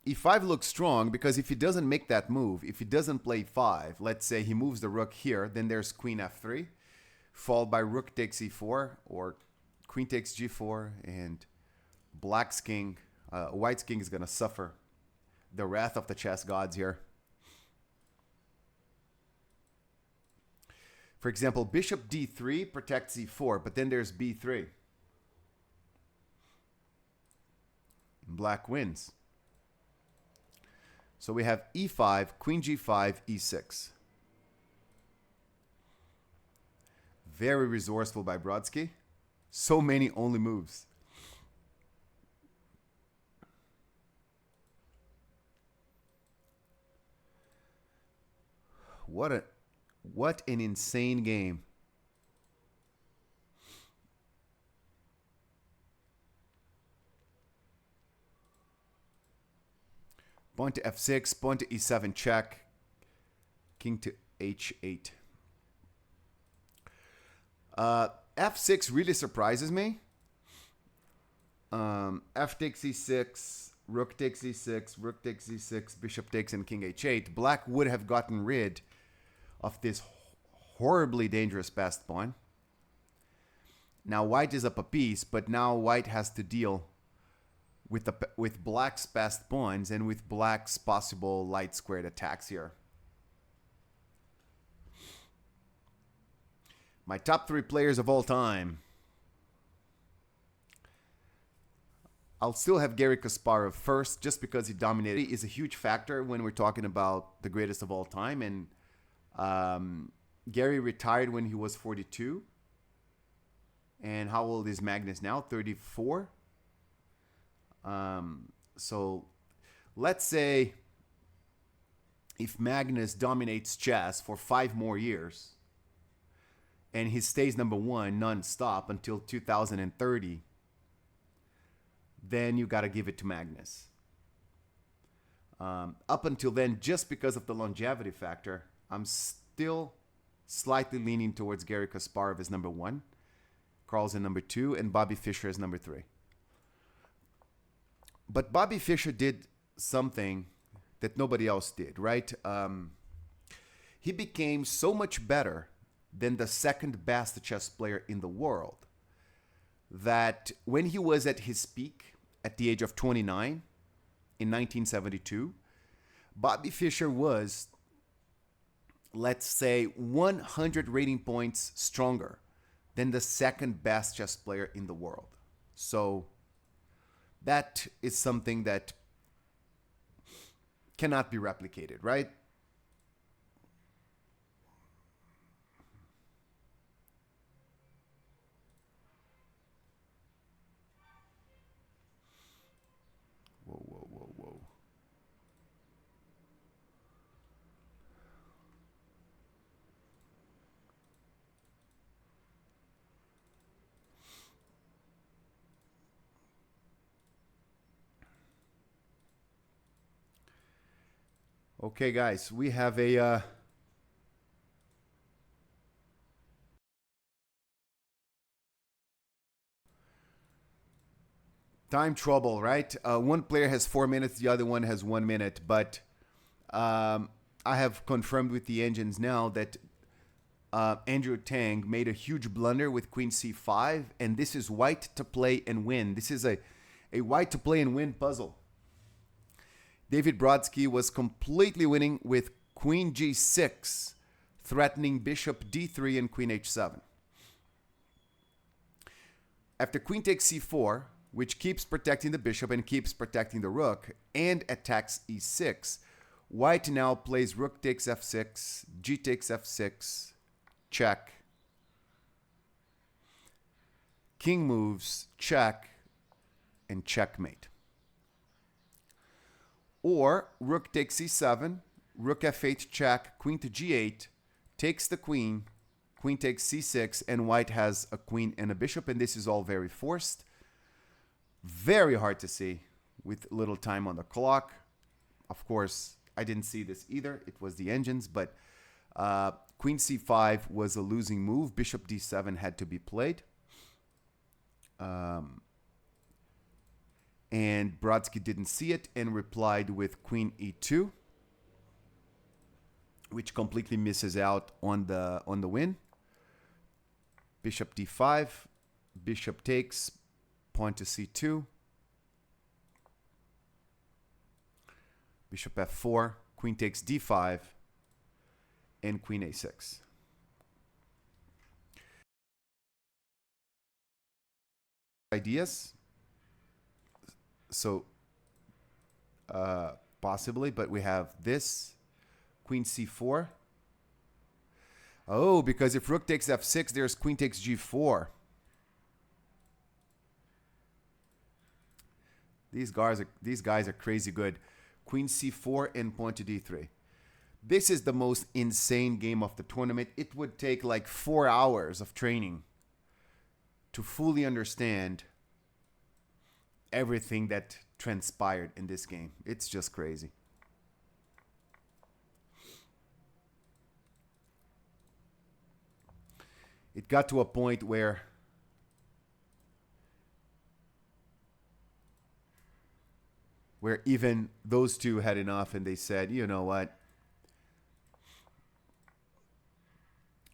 E5 looks strong because if he doesn't make that move, if he doesn't play 5, let's say he moves the rook here, then there's queen f3, followed by rook takes e4, or queen takes g4, and black's king, white's king is going to suffer the wrath of the chess gods here. For example, bishop d3 protects e4, but then there's b3. Black wins. So we have e5, queen g5, e6. Very resourceful by Brodsky. So many only moves. What an insane game. Pawn to f6, pawn to e7 check, king to h8. F6 really surprises me. F takes e6, rook takes e6, rook takes e6, bishop takes, and king h8. Black would have gotten rid of this horribly dangerous passed pawn. Now white is up a piece, but now white has to deal with black's passed pawns and with black's possible light squared attacks here. My top 3 players of all time. I'll still have Garry Kasparov first just because he dominated. He is a huge factor when we're talking about the greatest of all time. And Gary retired when he was 42. And how old is Magnus now? 34. So let's say if Magnus dominates chess for 5 more years and he stays number 1 non-stop until 2030, then you got to give it to Magnus. Up until then, just because of the longevity factor, I'm still slightly leaning towards Garry Kasparov as number 1, Carlsen number 2, and Bobby Fischer as number 3. But Bobby Fischer did something that nobody else did, right? He became so much better than the second best chess player in the world that when he was at his peak at the age of 29 in 1972, Bobby Fischer was, let's say, 100 rating points stronger than the second best chess player in the world. So that is something that cannot be replicated, right? Whoa, whoa, whoa, whoa. Okay, guys, we have a time trouble, right? One player has 4 minutes, the other one has 1 minute, but I have confirmed with the engines now that Andrew Tang made a huge blunder with queen c5, and this is white to play and win. This is a white to play and win puzzle. David Brodsky was completely winning with queen g6, threatening bishop d3 and queen h7. After queen takes c4, which keeps protecting the bishop and keeps protecting the rook, and attacks e6, white now plays rook takes f6, g takes f6, check, king moves, check, and checkmate. Or rook takes c7, rook f8 check, queen to g8, takes the queen, queen takes c6, and white has a queen and a bishop, and this is all very forced. Very hard to see with little time on the clock. Of course, I didn't see this either. It was the engines, but queen c5 was a losing move. Bishop d7 had to be played. And Brodsky didn't see it and replied with queen e2, which completely misses out on the win. Bishop d5, bishop takes, pawn to c2, bishop f4, queen takes d5, and queen a6. Ideas. So possibly, but we have this, queen c4. Oh, because if rook takes f6, there's queen takes g4. These guys are crazy good. Queen c4 and pawn to d3. This is the most insane game of the tournament. It would take like 4 hours of training to fully understand everything that transpired in this game. It's just crazy. It got to a point where even those two had enough and they said, you know what?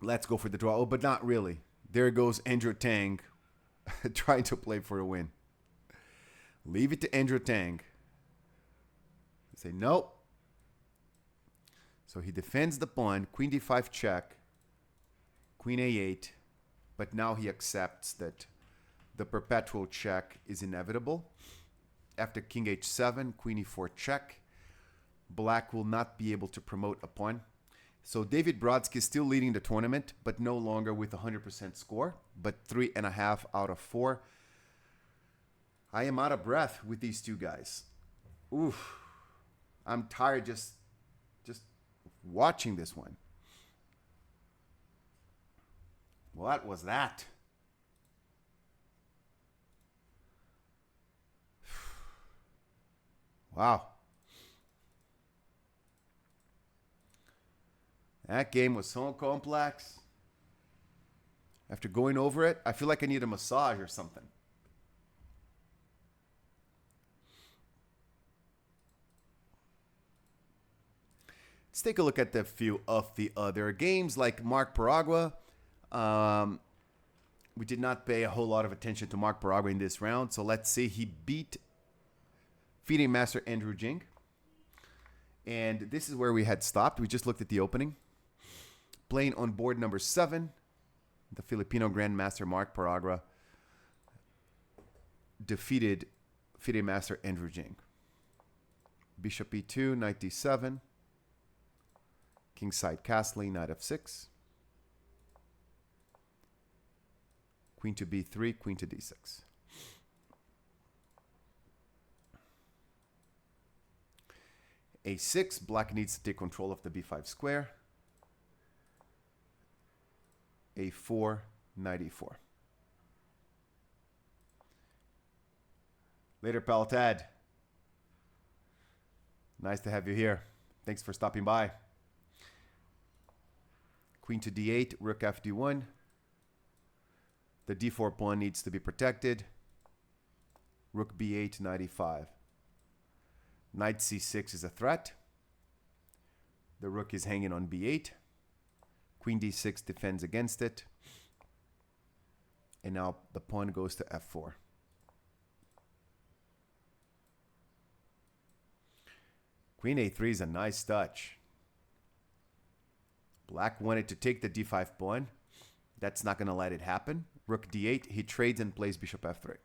Let's go for the draw. Oh, but not really. There goes Andrew Tang trying to play for a win. Leave it to Andrew Tang. Say, nope. So he defends the pawn. Queen d5 check. Queen a8. But now he accepts that the perpetual check is inevitable. After king h7, queen e4 check. Black will not be able to promote a pawn. So David Brodsky is still leading the tournament, but no longer with 100% score, but 3.5 out of 4. I am out of breath with these two guys. Oof. I'm tired just watching this one. What was that? Wow. That game was so complex. After going over it, I feel like I need a massage or something. Let's take a look at the few of the other games, like Marc Paragua. We did not pay a whole lot of attention to Marc Paragua in this round, so let's see. He beat FIDE Master Andrew Jing. And this is where we had stopped. We just looked at the opening. Playing on board number 7, the Filipino Grandmaster Marc Paragua defeated FIDE Master Andrew Jing. Bishop e2, knight d7. Kingside castling, knight f6. Queen to b3, queen to d6. a6, black needs to take control of the b5 square. a4, knight e4. Later, pal Tad. Nice to have you here. Thanks for stopping by. Queen to d8, rook fd1. The d4 pawn needs to be protected. Rook b8, knight e5. Knight c6 is a threat. The rook is hanging on b8. Queen d6 defends against it. And now the pawn goes to f4. Queen a3 is a nice touch. Black wanted to take the d5 pawn. That's not going to let it happen. Rook d8. He trades and plays bishop f3.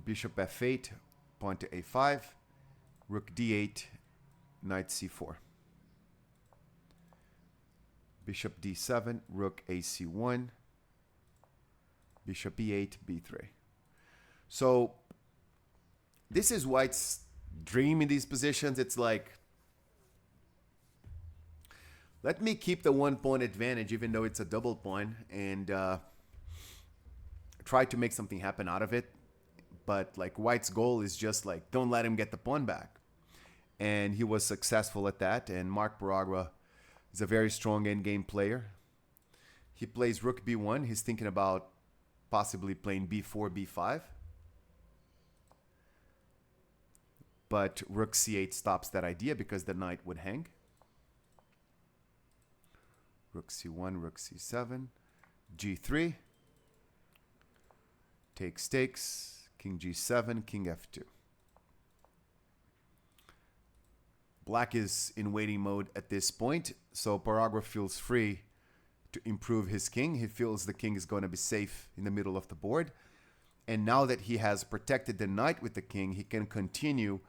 Bishop f8. Pawn to a5. Rook d8. knight c4. Bishop d7, rook ac1, bishop e8, b3. So this is White's dream in these positions. It's like, let me keep the 1 pawn advantage, even though it's a double pawn, and try to make something happen out of it. But like White's goal is just like, don't let him get the pawn back. And he was successful at that. And Marc Paragua is a very strong endgame player. He plays rook b1. He's thinking about possibly playing b4, b5. But rook c8 stops that idea because the knight would hang. Rook c1, rook c7, g3. Takes, king g7, king f2. Black is in waiting mode at this point, so Paragua feels free to improve his king. He feels the king is going to be safe in the middle of the board. And now that he has protected the knight with the king, he can continue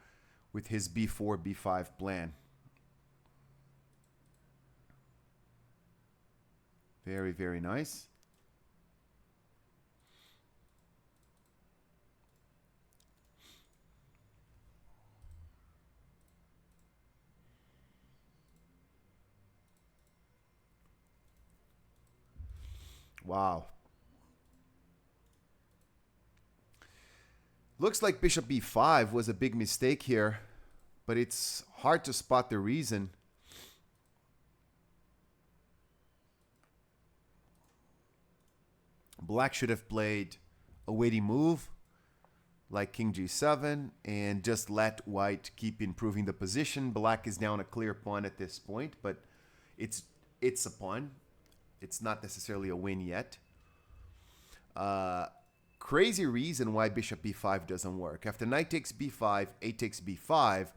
with his b4, b5 plan. Very, very nice. Wow. Looks like bishop b5 was a big mistake here, but it's hard to spot the reason. Black should have played a weighty move like king g7 and just let White keep improving the position. Black is down a clear pawn at this point, but it's a pawn. It's not necessarily a win yet. Crazy reason why bishop b5 doesn't work. After knight takes b5, a takes b5,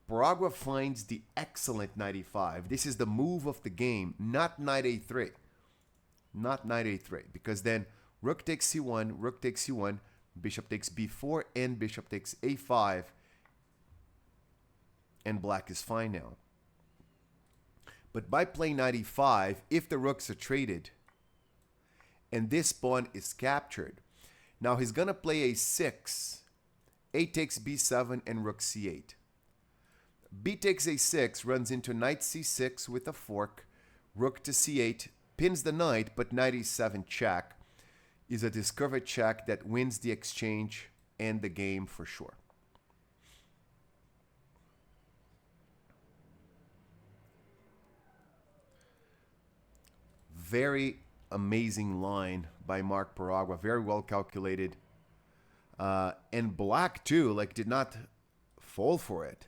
Paragua finds the excellent knight e5. This is the move of the game, not knight a3. Not knight a3, because then rook takes c1, rook takes c1, bishop takes b4, and bishop takes a5, and black is fine now. But by playing knight e5, if the rooks are traded, and this pawn is captured, now he's going to play a6, a takes b7, and rook c8. B takes a6 runs into knight c6 with a fork, rook to c8, pins the knight, but knight e7 check is a discovered check that wins the exchange and the game for sure. Very amazing line by Marc Paragua, very well calculated. And black too, like did not fall for it.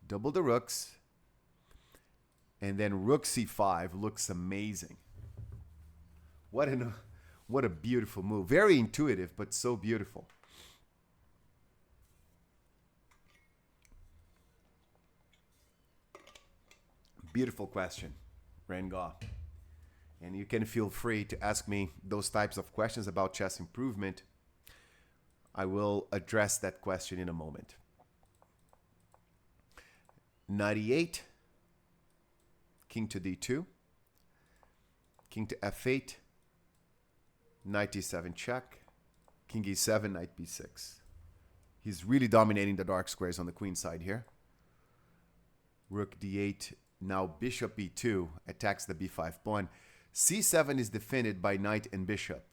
Double the rooks. And then rook c5 looks amazing. What a beautiful move. Very intuitive, but so beautiful. Beautiful question, Renga. And you can feel free to ask me those types of questions about chess improvement. I will address that question in a moment. 98. King to d2. King to f8. Knight e7 check. King e7, knight b6. He's really dominating the dark squares on the queen side here. Rook d8. Now bishop e2 attacks the b5 pawn. c7 is defended by knight and bishop.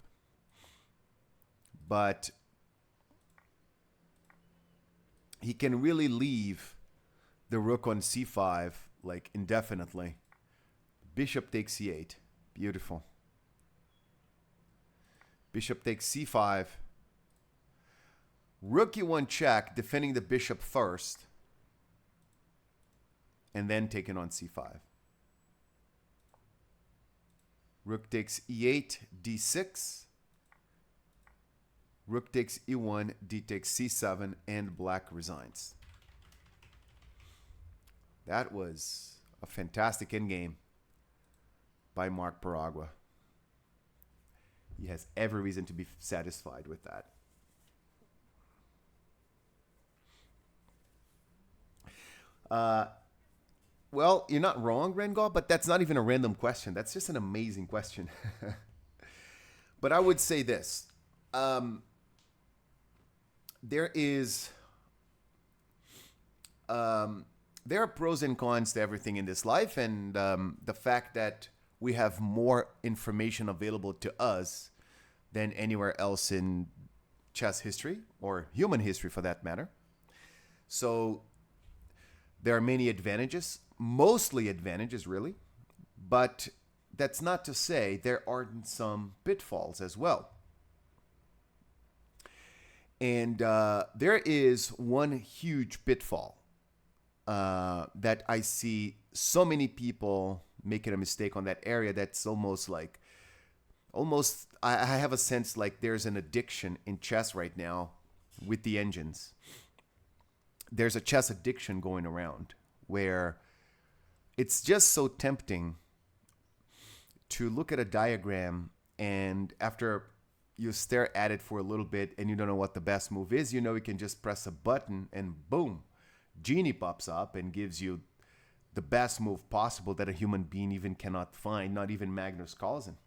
But he can really leave the rook on c5 like indefinitely. Bishop takes c8. Beautiful. Bishop takes c5. Rook e1 check, defending the bishop first. And then taking on c5. Rook takes e8, d6. Rook takes e1, d takes c7, and black resigns. That was a fantastic endgame by Marc Paragua. He has every reason to be satisfied with that. Well, you're not wrong, Rengo, but that's not even a random question. That's just an amazing question. But I would say this. There is there are pros and cons to everything in this life, and the fact that we have more information available to us than anywhere else in chess history or human history for that matter. So there are many advantages, mostly advantages really, but that's not to say there aren't some pitfalls as well. And there is one huge pitfall that I see so many people making a mistake on that area. That's almost I have a sense like there's an addiction in chess right now with the engines. There's a chess addiction going around where it's just so tempting to look at a diagram, and after you stare at it for a little bit and you don't know what the best move is, you know you can just press a button and boom, Genie pops up and gives you the best move possible that a human being even cannot find, not even Magnus Carlsen.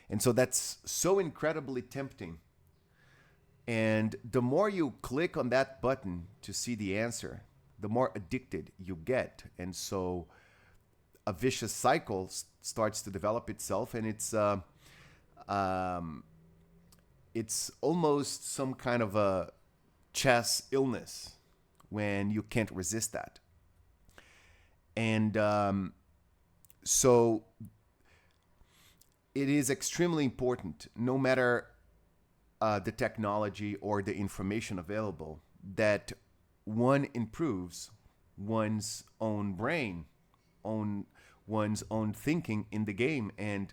And so that's so incredibly tempting. And the more you click on that button to see the answer, the more addicted you get. And so a vicious cycle starts to develop itself, and it's almost some kind of a chess illness when you can't resist that. And so it is extremely important, no matter the technology or the information available, that one improves one's own brain, one's own thinking in the game. And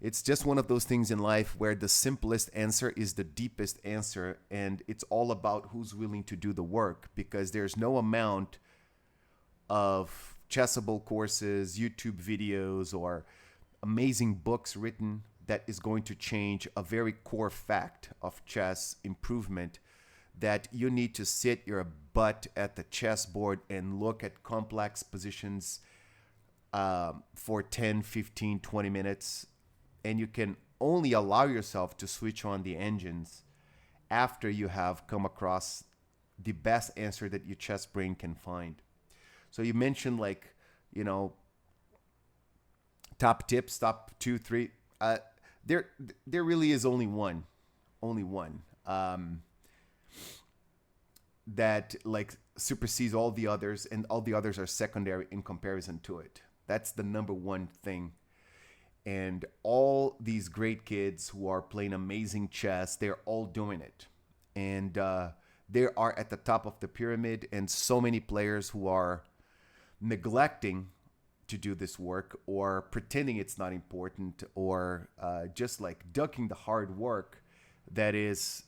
it's just one of those things in life where the simplest answer is the deepest answer, and it's all about who's willing to do the work, because there's no amount of Chessable courses, YouTube videos, or amazing books written that is going to change a very core fact of chess improvement, that you need to sit your butt at the chessboard and look at complex positions for 10, 15, 20 minutes. And you can only allow yourself to switch on the engines after you have come across the best answer that your chess brain can find. So you mentioned, like, you know, top tips, top 2, 3. There really is only one that like supersedes all the others, and all the others are secondary in comparison to it. That's the number one thing. And all these great kids who are playing amazing chess, they're all doing it. And they are at the top of the pyramid, and so many players who are neglecting to do this work, or pretending it's not important, or just like ducking the hard work that is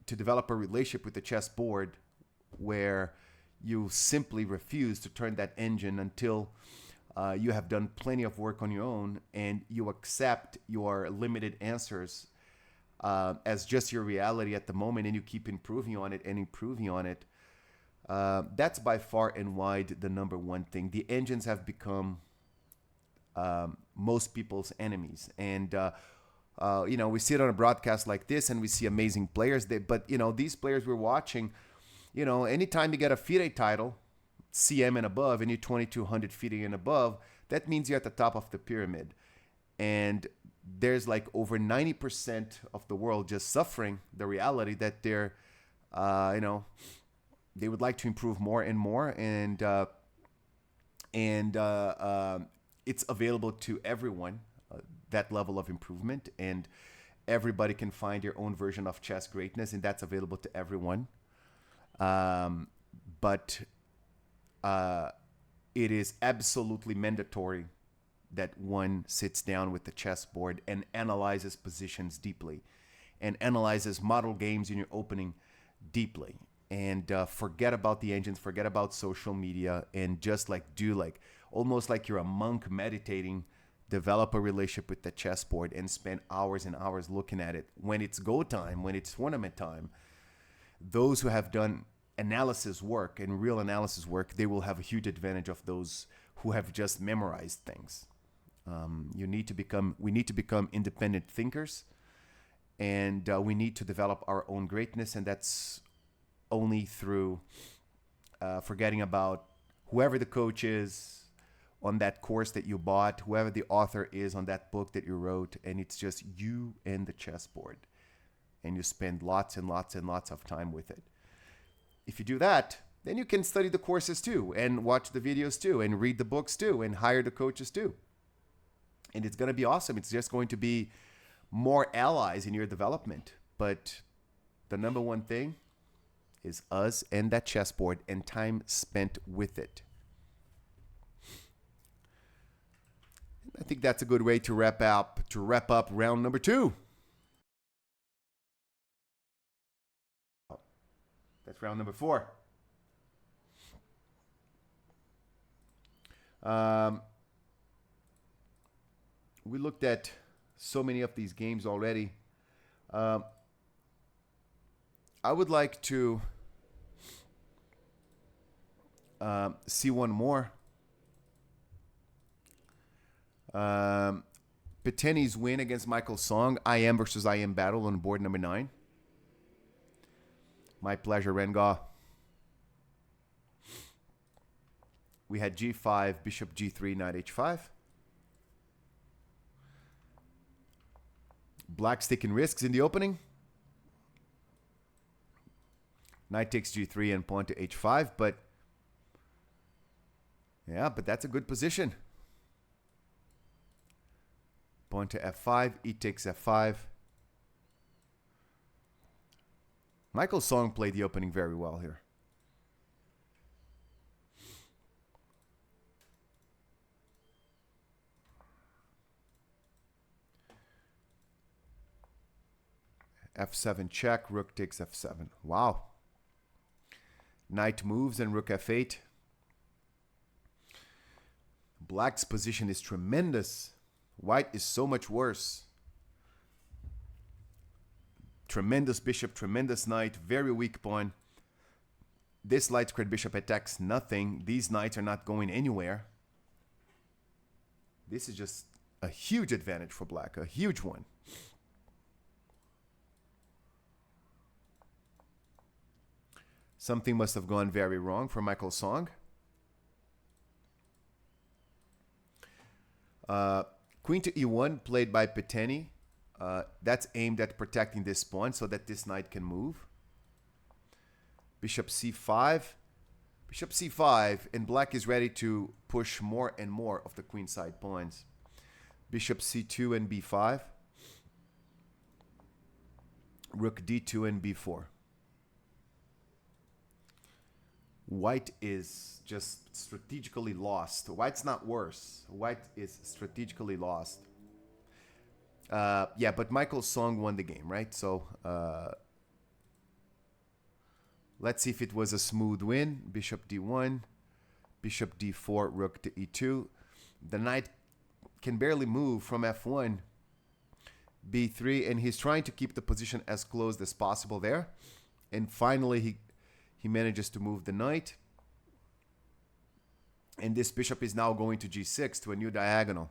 to develop a relationship with the chessboard, where you simply refuse to turn that engine until you have done plenty of work on your own, and you accept your limited answers as just your reality at the moment, and you keep improving on it and improving on it. That's by far and wide the number one thing. The engines have become most people's enemies. And, we see it on a broadcast like this, and we see amazing players. But these players we're watching, anytime you get a FIDE title, CM and above, and you're 2200 FIDE and above, that means you're at the top of the pyramid. And there's like over 90% of the world just suffering the reality that they're, they would like to improve more and more, and it's available to everyone, that level of improvement, and everybody can find their own version of chess greatness, and that's available to everyone. But it is absolutely mandatory that one sits down with the chessboard and analyzes positions deeply, and analyzes model games in your opening deeply. And forget about the engines, forget about social media, and just almost like you're a monk meditating, develop a relationship with the chessboard and spend hours and hours looking at it. When it's go time, when it's tournament time, those who have done analysis work and real analysis work, they will have a huge advantage of those who have just memorized things. We need to become independent thinkers, and we need to develop our own greatness, and that's only through forgetting about whoever the coach is on that course that you bought, whoever the author is on that book that you wrote, and it's just you and the chessboard. And you spend lots and lots and lots of time with it. If you do that, then you can study the courses too, and watch the videos too, and read the books too, and hire the coaches too. And it's going to be awesome. It's just going to be more allies in your development. But the number one thing is us and that chessboard and time spent with it. I think that's a good way to wrap up round number 2. That's round number 4. We looked at so many of these games already. I would like to see one more. Peteni's win against Michael Song, IM versus IM battle on board number 9. My pleasure, Renga. We had G5, Bishop G3, Knight H5. Black's taking risks in the opening. Knight takes G3 and pawn to H5, but that's a good position. Pawn to F5, E takes F5. Michael Song played the opening very well here. F7 check, rook takes F7. Wow. Knight moves and rook F8. Black's position is tremendous. White is so much worse. Tremendous bishop, tremendous knight, very weak pawn. This light squared bishop attacks nothing. These knights are not going anywhere. This is just a huge advantage for black, a huge one. Something must have gone very wrong for Michael Song. Queen to E1 played by Peteni. That's aimed at protecting this pawn so that this knight can move. Bishop C5. Bishop C5, and black is ready to push more and more of the queenside pawns. Bishop C2 and B5. Rook D2 and B4. White is just strategically lost. White's not worse. White is strategically lost. But Michael Song won the game, right? So let's see if it was a smooth win. Bishop D1, Bishop D4, Rook to E2. The knight can barely move from F1, B3, and he's trying to keep the position as closed as possible there. And finally, he manages to move the knight. And this bishop is now going to G6 to a new diagonal.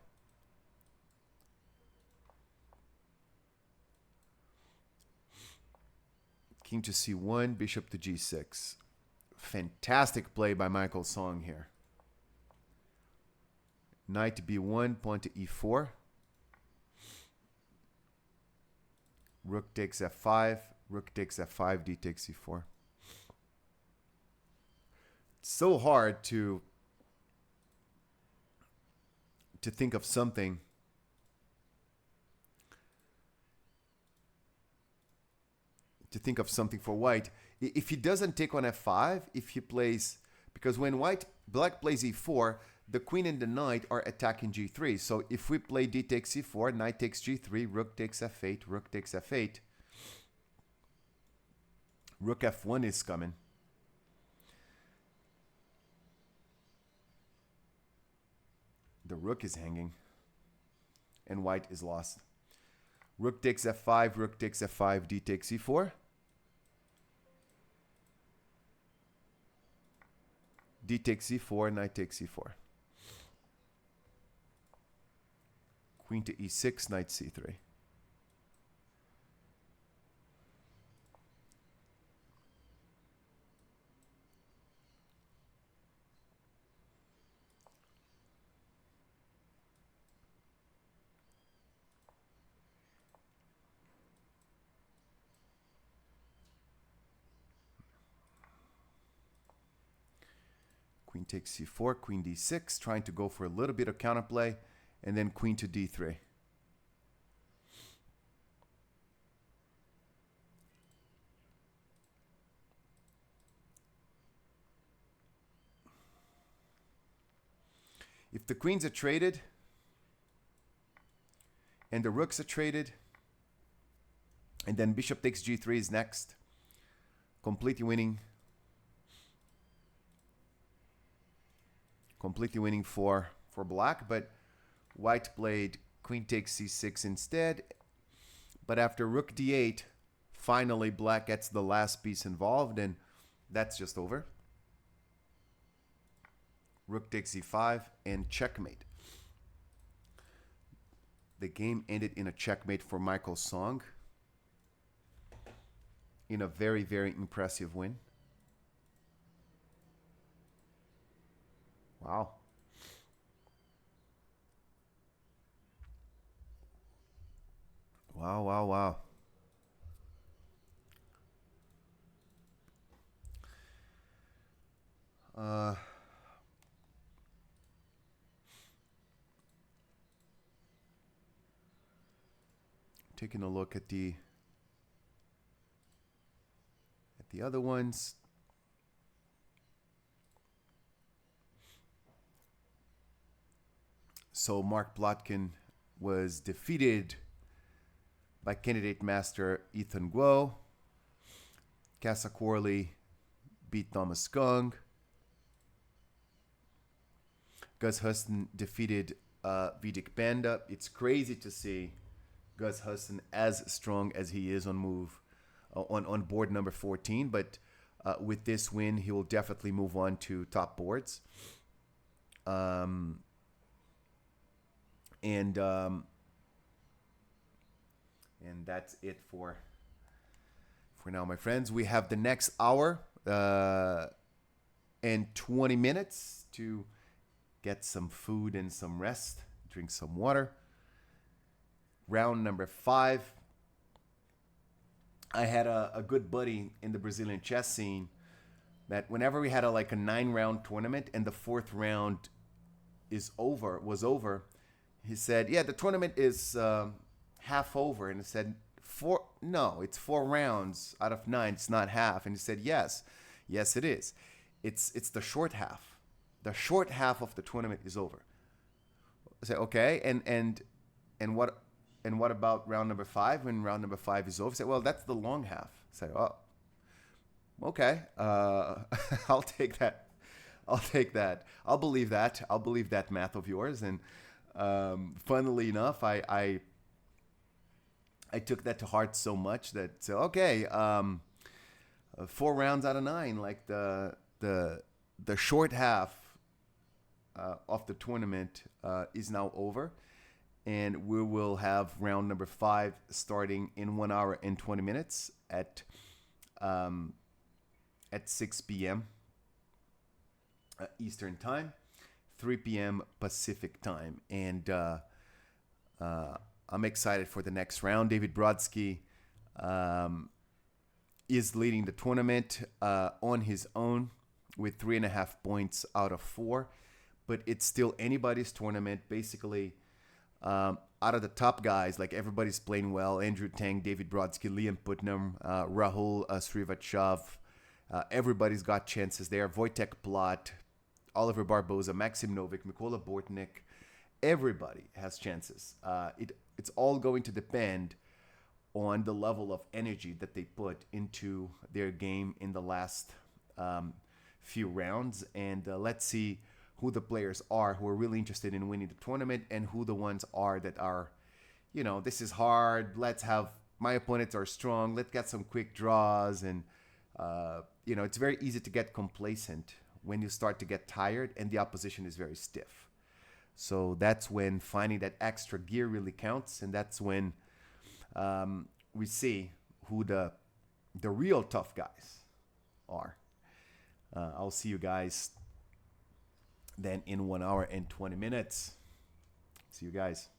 King to C1, bishop to G6. Fantastic play by Michael Song here. Knight to B1, pawn to E4. Rook takes F5, rook takes F5, D takes C4. It's so hard to think of something for white. If he doesn't take on F5, if he plays, because when black plays E4, the queen and the knight are attacking G3. So if we play D takes C4, knight takes G3, rook takes F8, rook takes F8. Rook F1 is coming. The rook is hanging, and white is lost. Rook takes F5, rook takes F5, D takes C4. D takes C4, knight takes C4. Queen to E6, knight C3. Queen takes C4, Queen D6, trying to go for a little bit of counterplay, and then Queen to D3. If the queens are traded and the rooks are traded, and then bishop takes G3 is next, completely winning. Completely winning for black, but white played queen takes C6 instead. But after rook D8, finally black gets the last piece involved, and that's just over. Rook takes E5 and checkmate. The game ended in a checkmate for Michael Song in a very, very impressive win. Wow. Wow, wow, wow. Taking a look at the other ones. So Mark Plotkin was defeated by candidate master Ethan Guo. Casa Corley beat Thomas Kung. Gus Huston defeated Vidic Banda. It's crazy to see Gus Huston as strong as he is on move on board number 14, but with this win, he will definitely move on to top boards. And that's it for now, my friends. We have the next hour and 20 minutes to get some food and some rest, drink some water. Round number 5. I had a good buddy in the Brazilian chess scene that whenever we had a 9-round tournament and the 4th round was over, he said, yeah, the tournament is half over. And I said, it's 4 rounds out of 9. It's not half. And he said, yes, it is. It's the short half. The short half of the tournament is over. I said, okay, and what about round number 5 when round number 5 is over? I said, well, that's the long half. I said, oh, okay, I'll take that. I'll believe that. I'll believe that math of yours. And funnily enough, I took that to heart so much that, so okay, 4 rounds out of 9, like the short half of the tournament is now over. And we will have round number 5 starting in 1 hour and 20 minutes at 6 p.m. Eastern Time, 3 p.m. Pacific Time. And I'm excited for the next round. David Brodsky is leading the tournament on his own with 3.5 points out of 4. But it's still anybody's tournament, basically. Out of the top guys, everybody's playing well. Andrew Tang, David Brodsky, Liam Putnam, Rahul Srivatshav. Everybody's got chances there. Wojtek Plot, Oliver Barboza, Maxim Novik, Mikola Bortnik. Everybody has chances. It's all going to depend on the level of energy that they put into their game in the last few rounds. And let's see who the players are who are really interested in winning the tournament and who the ones are that are, this is hard. My opponents are strong. Let's get some quick draws. And, it's very easy to get complacent when you start to get tired and the opposition is very stiff. So that's when finding that extra gear really counts, and that's when we see who the real tough guys are. I'll see you guys then in 1 hour and 20 minutes. See you guys.